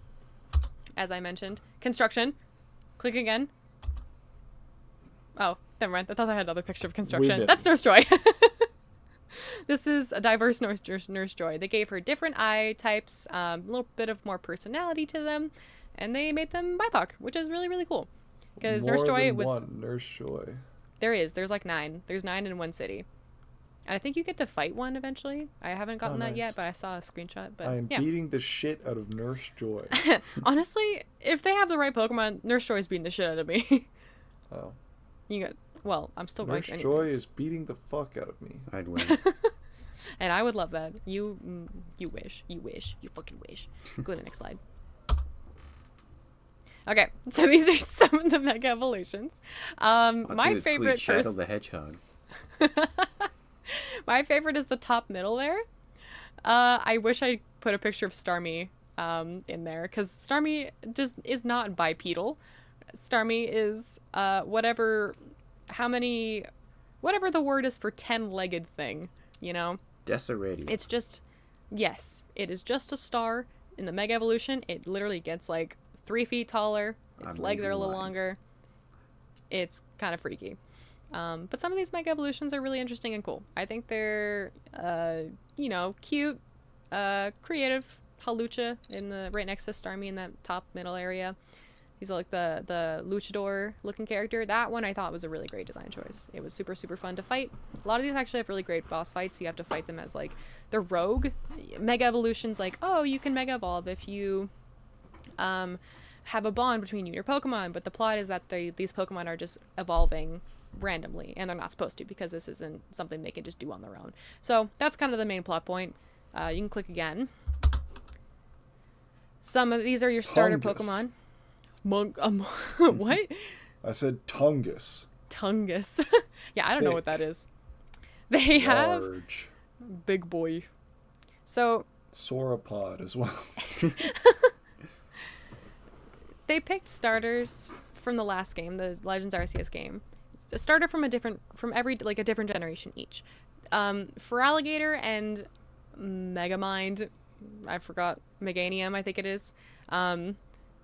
Speaker 3: As I mentioned, construction. Click again. Oh, never mind. I thought I had another picture of construction.
Speaker 2: didn't.
Speaker 3: That's Nurse Joy. This is a diverse Nurse Joy. They gave her different eye types, a little bit of more personality to them, and they made them BIPOC, which is really, really cool. Because Nurse
Speaker 2: More
Speaker 3: Joy
Speaker 2: than
Speaker 3: was...
Speaker 2: one Nurse Joy.
Speaker 3: There's like 9. There's 9 in one city. And I think you get to fight one eventually. I haven't gotten that
Speaker 2: nice.
Speaker 3: yet, but I saw a screenshot. But
Speaker 2: I am
Speaker 3: yeah.
Speaker 2: beating the shit out of Nurse Joy.
Speaker 3: Honestly, if they have the right Pokemon, Nurse Joy's beating the shit out of me.
Speaker 2: Oh.
Speaker 3: You got... Well, I'm still going
Speaker 2: Nurse
Speaker 3: to
Speaker 2: Joy
Speaker 3: anyways.
Speaker 2: is beating the fuck out of me.
Speaker 1: I'd win.
Speaker 3: And I would love that. You wish. You fucking wish. Go to the next slide. Okay, so these are some of the Mega Evolutions. My
Speaker 1: Dude,
Speaker 3: favorite
Speaker 1: sweet Shadow
Speaker 3: first...
Speaker 1: the Hedgehog.
Speaker 3: My favorite is the top middle there. I wish I put a picture of Starmie in there, because Starmie just is not bipedal. Starmie is whatever the word is for 10-legged thing, you know?
Speaker 1: Desiradio.
Speaker 3: It's just, yes, it is just a star. In the Mega Evolution, it literally gets like 3 feet taller. Its legs are a little longer. It's kind of freaky. But some of these Mega Evolutions are really interesting and cool. I think they're, cute, creative. Halucha right next to Starmie in that top middle area. He's like the luchador looking character. That one I thought was a really great design choice. It was super, super fun to fight. A lot of these actually have really great boss fights. You have to fight them as like the rogue. Mega Evolution's like, oh, you can Mega Evolve if you have a bond between you and your Pokemon. But the plot is that these Pokemon are just evolving randomly, and they're not supposed to, because this isn't something they can just do on their own. So that's kind of the main plot point. You can click again. Some of these are your starter
Speaker 2: Tungus.
Speaker 3: Pokemon. What?
Speaker 2: I said Tungus.
Speaker 3: Tungus. Yeah, I don't know what
Speaker 2: Thick.
Speaker 3: that is. They have
Speaker 2: Large.
Speaker 3: big boy. So
Speaker 2: Sauropod as well. they
Speaker 3: they picked starters from the last game, the Legends Arceus game. A starter from a different generation each. For Alligator and Megamind, I forgot, Meganium, I think it is. The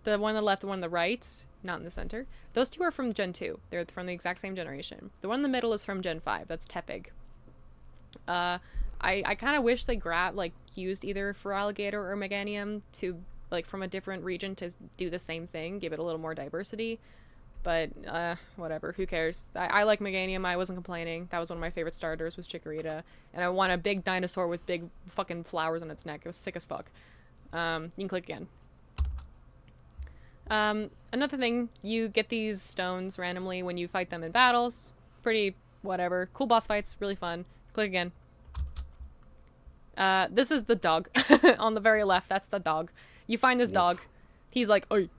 Speaker 3: one on the left, the one on the right, not in the center. Those two are from Gen 2. They're from the exact same generation. The one in the middle is from Gen 5. That's Tepig. I kind of wish they used either for Alligator or Meganium to, from a different region to do the same thing, give it a little more diversity. But, whatever, who cares? I like Meganium. I wasn't complaining. That was one of my favorite starters, was Chikorita. And I want a big dinosaur with big fucking flowers on its neck. It was sick as fuck. You can click again. Another thing, you get these stones randomly when you fight them in battles. Pretty whatever. Cool boss fights, really fun. Click again. This is the dog. On the very left, that's the dog. You find this dog. He's like, oi.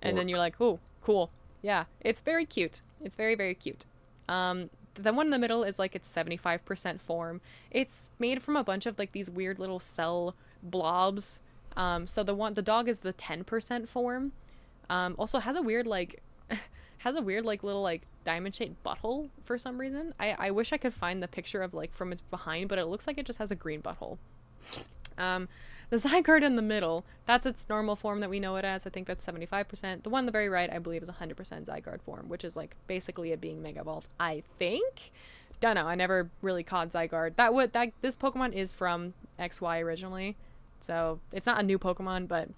Speaker 3: And then you're like, oh, cool. Yeah, it's very cute. It's very, very cute. The one in the middle is its 75% form. It's made from a bunch of these weird little cell blobs. So the dog is the 10% form. Also has a weird little diamond shaped butthole for some reason. I wish I could find the picture of from its behind, but it looks like it just has a green butthole. The Zygarde in the middle, that's its normal form that we know it as. I think that's 75%. The one on the very right, I believe, is 100% Zygarde form, which is like basically it being Mega Evolved, I think. Don't know. I never really caught Zygarde. This Pokemon is from XY originally, so it's not a new Pokemon, but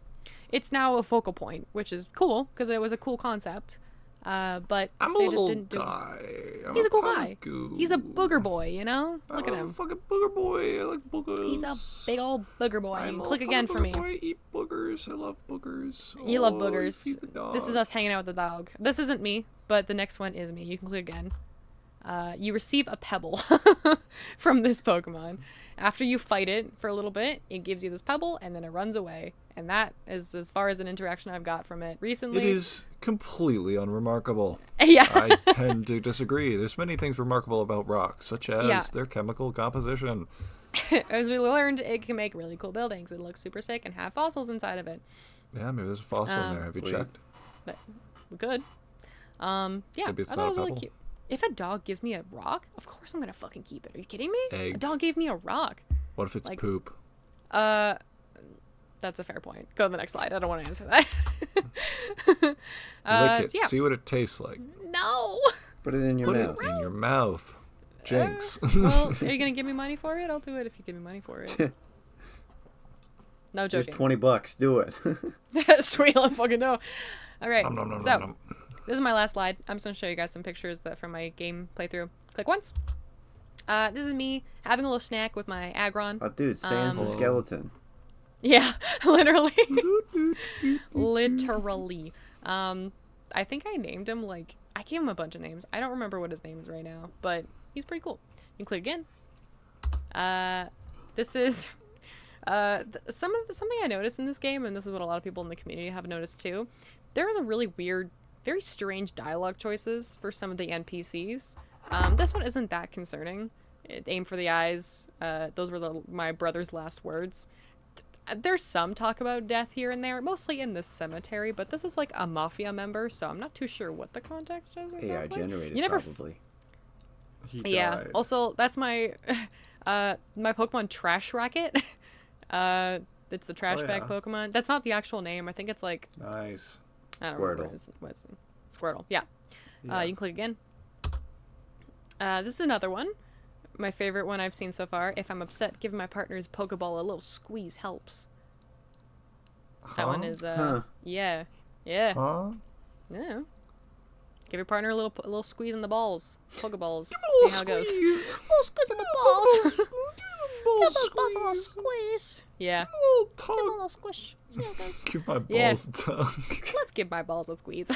Speaker 3: it's now a focal point, which is cool because it was a cool concept. But
Speaker 2: I'm
Speaker 3: they
Speaker 2: a
Speaker 3: just
Speaker 2: little
Speaker 3: didn't do.
Speaker 2: guy.
Speaker 3: He's a cool guy. He's a booger boy, you know. Look at
Speaker 2: I'm a
Speaker 3: him.
Speaker 2: fucking booger boy. I like boogers.
Speaker 3: He's a big old booger boy.
Speaker 2: I'm a
Speaker 3: Click again
Speaker 2: fucking
Speaker 3: for me.
Speaker 2: booger boy. I eat boogers. I love boogers.
Speaker 3: You love
Speaker 2: Oh,
Speaker 3: boogers.
Speaker 2: feed the dog.
Speaker 3: This is us hanging out with the dog. This isn't me, but the next one is me. You can click again. You receive a pebble from this Pokemon. After you fight it for a little bit, it gives you this pebble, and then it runs away. And that is as far as an interaction I've got from it recently.
Speaker 2: It is completely unremarkable.
Speaker 3: Yeah.
Speaker 2: I tend to disagree. There's many things remarkable about rocks, such as their chemical composition.
Speaker 3: As we learned, it can make really cool buildings. It looks super sick and have fossils inside of it.
Speaker 2: Yeah, maybe there's a fossil in there. Have you
Speaker 1: Sweet.
Speaker 2: checked?
Speaker 3: But we could. Yeah,
Speaker 2: Maybe it's
Speaker 3: I
Speaker 2: not
Speaker 3: thought it
Speaker 2: a
Speaker 3: was really
Speaker 2: pebble.
Speaker 3: cute. If a dog gives me a rock, of course I'm gonna fucking keep it. Are you kidding me?
Speaker 2: Egg.
Speaker 3: A dog gave me a rock.
Speaker 2: What if it's
Speaker 3: Like-
Speaker 2: poop?
Speaker 3: That's a fair point. Go to the next slide. I don't want to answer that.
Speaker 2: Lick it.
Speaker 3: So yeah.
Speaker 2: See what it tastes like.
Speaker 3: No.
Speaker 1: Put it in your
Speaker 2: Put
Speaker 1: mouth.
Speaker 2: it in your mouth. Jinx.
Speaker 3: Well, are you gonna give me money for it? I'll do it if you give me money for it. No
Speaker 1: Just
Speaker 3: joking.
Speaker 1: $20. Do it.
Speaker 3: Sweet, let's fucking know. All right.
Speaker 2: Nom, nom, nom,
Speaker 3: So
Speaker 2: nom, nom.
Speaker 3: this is my last slide. I'm just gonna show you guys some pictures from my game playthrough. Click once. This is me having a little snack with my Aggron.
Speaker 1: Oh, dude, Sans the skeleton.
Speaker 3: Yeah, literally. Literally. I think I named him I gave him a bunch of names. I don't remember what his name is right now, but he's pretty cool. You can click again. This is something I noticed in this game, and this is what a lot of people in the community have noticed too. There was a really weird, very strange dialogue choices for some of the NPCs. This one isn't that concerning. Aim for the eyes. Those were my brother's last words. There's some talk about death here and there, mostly in this cemetery, but this is like a mafia member, so I'm not too sure what the context is.
Speaker 1: AI generated,
Speaker 3: You never
Speaker 1: probably.
Speaker 2: He
Speaker 3: Yeah.
Speaker 2: died.
Speaker 3: Also, that's my my Pokemon Trash Racket. It's the trash bag
Speaker 2: yeah.
Speaker 3: Pokemon. That's not the actual name. I think it's like
Speaker 2: Nice.
Speaker 3: I don't remember what it's Squirtle. Yeah.
Speaker 2: Yeah.
Speaker 3: You can click again. This is another one. My favorite one I've seen so far. If I'm upset, giving my partner's Pokeball a little squeeze helps. That one is yeah. Yeah.
Speaker 2: Huh?
Speaker 3: Yeah. Give your partner a little squeeze in the balls. Pokeballs.
Speaker 2: Little
Speaker 3: See how it goes.
Speaker 2: squeeze.
Speaker 3: Little squeeze in the balls.
Speaker 2: Little
Speaker 3: Give those balls a little
Speaker 2: squeeze.
Speaker 3: squeeze. Yeah.
Speaker 2: Little
Speaker 3: Give them a
Speaker 2: tongue.
Speaker 3: little squish. See how it goes.
Speaker 2: Give my balls
Speaker 3: Yeah.
Speaker 2: a tongue.
Speaker 3: Let's give my balls a squeeze.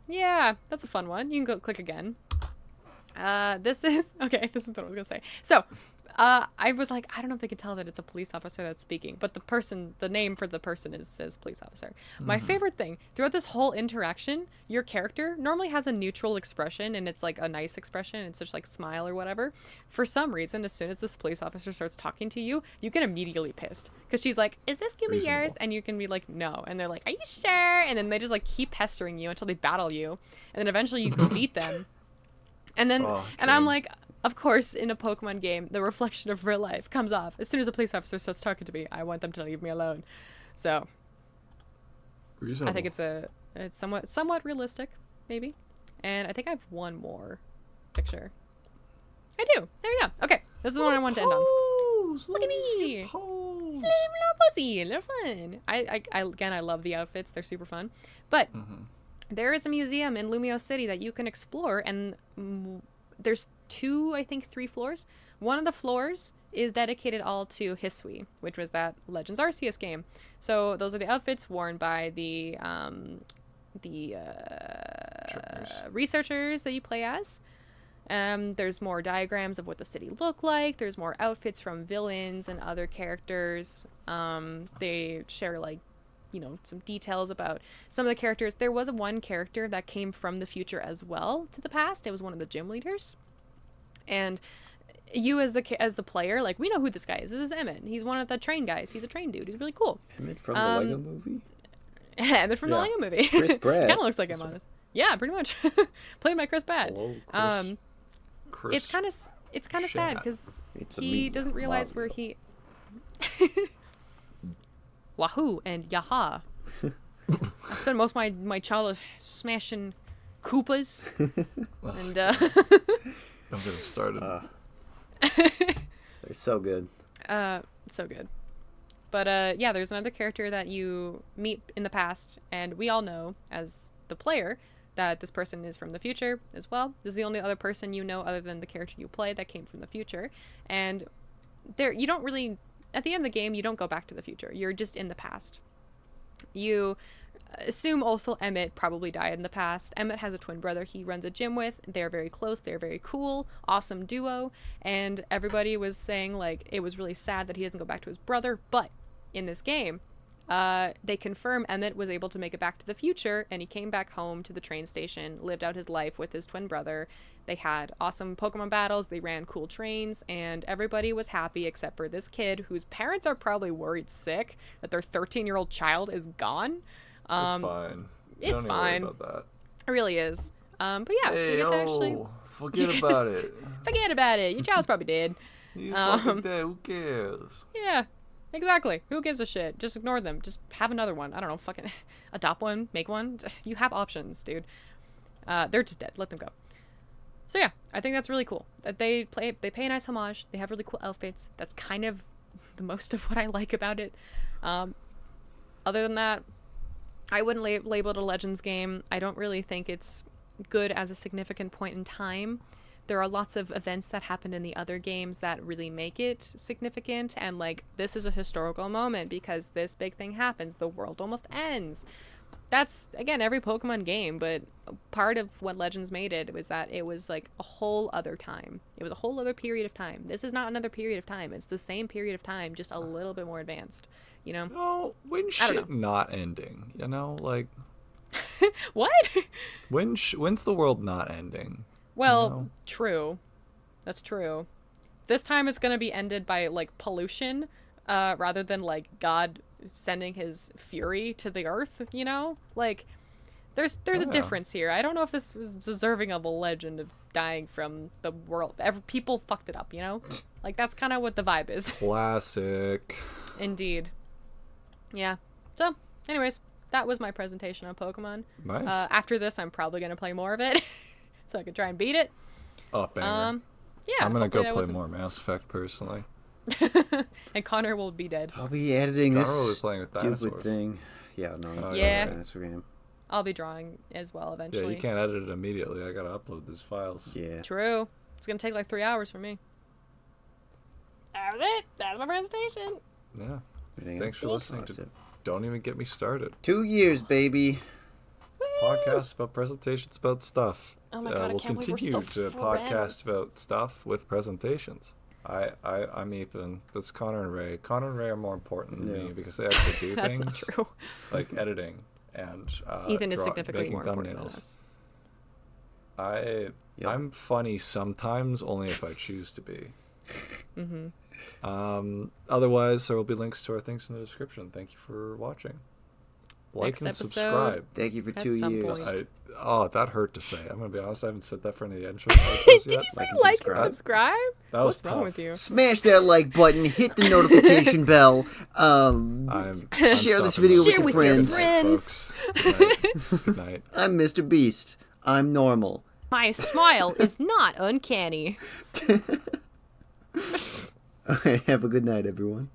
Speaker 3: Yeah, that's a fun one. You can go click again. This is what I was gonna say. So, I was like, I don't know if they can tell that it's a police officer that's speaking, but the name for the person says police officer. My favorite thing throughout this whole interaction, your character normally has a neutral expression, and it's like a nice expression. It's just like smile or whatever. For some reason, as soon as this police officer starts talking to you, you get immediately pissed because she's like, "Is this gonna be yours?"
Speaker 2: Reasonable.
Speaker 3: And you can be like, "No," and they're like, "Are you sure?" And then they just like keep pestering you until they battle you, and then eventually you can beat them. And then, and I'm
Speaker 2: Jane.
Speaker 3: like, of course, in a Pokemon game, the reflection of real life comes off. As soon as a police officer starts talking to me, I want them to leave me alone. So,
Speaker 2: Reasonable.
Speaker 3: I think it's somewhat realistic, maybe. And I think I have one more picture. I do. There you go. Okay, this is the one I wanted to end on. Look at me. Little pussy, little fun. I again, I love the outfits. They're super fun. But there is a museum in Lumio City that you can explore, and there's three floors. One of the floors is dedicated all to Hisui, which was that Legends Arceus game. So those are the outfits worn by the researchers that you play as. There's more diagrams of what the city looked like. There's more outfits from villains and other characters. They share some details about some of the characters. There was one character that came from the future as well to the past. It was one of the gym leaders. And you as the player, we know who this guy is. This is Emmett. He's one of the train guys. He's a train dude. He's really cool.
Speaker 1: Emmett from the Lego movie?
Speaker 3: Emmett from the
Speaker 2: Yeah.
Speaker 3: Lego movie.
Speaker 1: Chris Pratt.
Speaker 3: Kind of looks like him, honest. Yeah, pretty much. Played by Chris Pratt.
Speaker 2: Hello, Chris.
Speaker 3: It's kind of sad because
Speaker 1: It's a
Speaker 3: he
Speaker 1: meat
Speaker 3: doesn't realize
Speaker 1: Mario.
Speaker 3: where he. Wahoo and Yaha. I spent most of my childhood smashing Koopas. And
Speaker 2: Don't get him started.
Speaker 1: It's so good.
Speaker 3: so good. But yeah, there's another character that you meet in the past, and we all know as the player that this person is from the future as well. This is the only other person you know other than the character you play that came from the future. And there, you don't really, at the end of the game, you don't go back to the future. You're just in the past. You assume also Emmett probably died in the past. Emmett has a twin brother he runs a gym with. They're very close. They're very cool. Awesome duo. And everybody was saying, like, it was really sad that he doesn't go back to his brother. But in this game, they confirm Emmett was able to make it back to the future, and he came back home to the train station, lived out his life with his twin brother. They had awesome Pokemon battles, they ran cool trains, and everybody was happy except for this kid whose parents are probably worried sick that their 13-year-old child is gone.
Speaker 2: It's fine.
Speaker 3: It's
Speaker 2: Don't even
Speaker 3: fine.
Speaker 2: worry about that.
Speaker 3: It really is. But yeah, so you get to actually...
Speaker 2: Forget about it.
Speaker 3: Forget about it. Your child's probably dead.
Speaker 2: He's fucking dead. Who cares?
Speaker 3: Yeah. Exactly. Who gives a shit? Just ignore them. Just have another one. I don't know. Fucking adopt one. Make one. You have options, dude. They're just dead. Let them go. So yeah, I think that's really cool. That they pay a nice homage. They have really cool outfits. That's kind of the most of what I like about it. Other than that, I wouldn't label it a Legends game. I don't really think it's good as a significant point in time. There are lots of events that happened in the other games that really make it significant, and like this is a historical moment because this big thing happens. The world almost ends. That's again every Pokemon game, but part of what Legends made it was that it was like a whole other time. It was a whole other period of time. This is not another period of time. It's the same period of time, just a little bit more advanced. You know?
Speaker 2: No, when shit not ending, you know, like
Speaker 3: What?
Speaker 2: when's the world not ending?
Speaker 3: Well,
Speaker 2: No.
Speaker 3: true. That's true. This time it's going to be ended by, like, pollution, rather than, like, God sending his fury to the earth, you know? Like, there's a difference here. I don't know if this was deserving of a legend of dying from the world. People fucked it up, you know? Like, that's kind of what the vibe is.
Speaker 2: Classic.
Speaker 3: Indeed. Yeah. So, anyways, that was my presentation on Pokemon.
Speaker 2: Nice.
Speaker 3: After this, I'm probably going to play more of it. So I could try and beat it.
Speaker 2: Oh, banger.
Speaker 3: Yeah.
Speaker 2: I'm gonna go
Speaker 3: hopefully that
Speaker 2: play
Speaker 3: wasn't-
Speaker 2: more Mass Effect personally.
Speaker 3: And Connor will be dead.
Speaker 1: I'll be editing
Speaker 2: Connor
Speaker 1: this
Speaker 2: was playing with
Speaker 1: stupid
Speaker 2: dinosaurs.
Speaker 1: thing. Yeah, no.
Speaker 2: Oh,
Speaker 3: yeah.
Speaker 1: Dinosaur game.
Speaker 3: I'll be drawing as well
Speaker 2: Yeah,
Speaker 3: eventually.
Speaker 2: you can't edit it immediately. I gotta upload these files.
Speaker 1: Yeah.
Speaker 3: True. It's gonna take like 3 hours for me. That was it. That was my presentation.
Speaker 2: Yeah.
Speaker 1: Anything
Speaker 2: Thanks for
Speaker 1: else?
Speaker 2: listening
Speaker 1: That's
Speaker 2: to
Speaker 1: it.
Speaker 2: Don't Even Get Me Started.
Speaker 1: 2 years, baby.
Speaker 2: Podcasts about presentations about stuff.
Speaker 3: Oh my God, I
Speaker 2: we'll
Speaker 3: can't believe we're
Speaker 2: continue
Speaker 3: still
Speaker 2: to podcast
Speaker 3: friends.
Speaker 2: about stuff with presentations. I'm Ethan. That's Connor and Ray. Connor and Ray are more important than
Speaker 1: Yeah.
Speaker 2: me because they actually do
Speaker 3: That's
Speaker 2: things
Speaker 3: not true.
Speaker 2: like editing and
Speaker 3: Ethan is
Speaker 2: draw-
Speaker 3: significantly
Speaker 2: making
Speaker 3: more important than
Speaker 2: thumbnails.
Speaker 3: us.
Speaker 1: Yep.
Speaker 2: I'm funny sometimes, only if I choose to be. Otherwise, there will be links to our things in the description. Thank you for watching. Like
Speaker 3: Next
Speaker 2: and
Speaker 3: episode.
Speaker 2: subscribe.
Speaker 1: Thank you for
Speaker 3: At
Speaker 1: 2
Speaker 3: some
Speaker 1: years.
Speaker 3: point.
Speaker 2: That hurt to say. I'm gonna be honest. I haven't said that for any of the intro
Speaker 3: Did
Speaker 2: podcasts
Speaker 3: you
Speaker 2: yet.
Speaker 3: say
Speaker 1: and
Speaker 3: like
Speaker 1: subscribe.
Speaker 3: and subscribe?
Speaker 2: That was
Speaker 3: What's wrong
Speaker 2: tough.
Speaker 3: with you?
Speaker 1: Smash that like button, hit the notification bell,
Speaker 2: I'm
Speaker 1: share this
Speaker 2: stopping
Speaker 1: video
Speaker 2: now.
Speaker 1: with
Speaker 3: Share
Speaker 1: your
Speaker 3: with your
Speaker 1: friends.
Speaker 2: Good night, folks. Good night.
Speaker 1: I'm Mr. Beast. I'm normal.
Speaker 3: My smile is not uncanny.
Speaker 1: Okay, have a good night, everyone.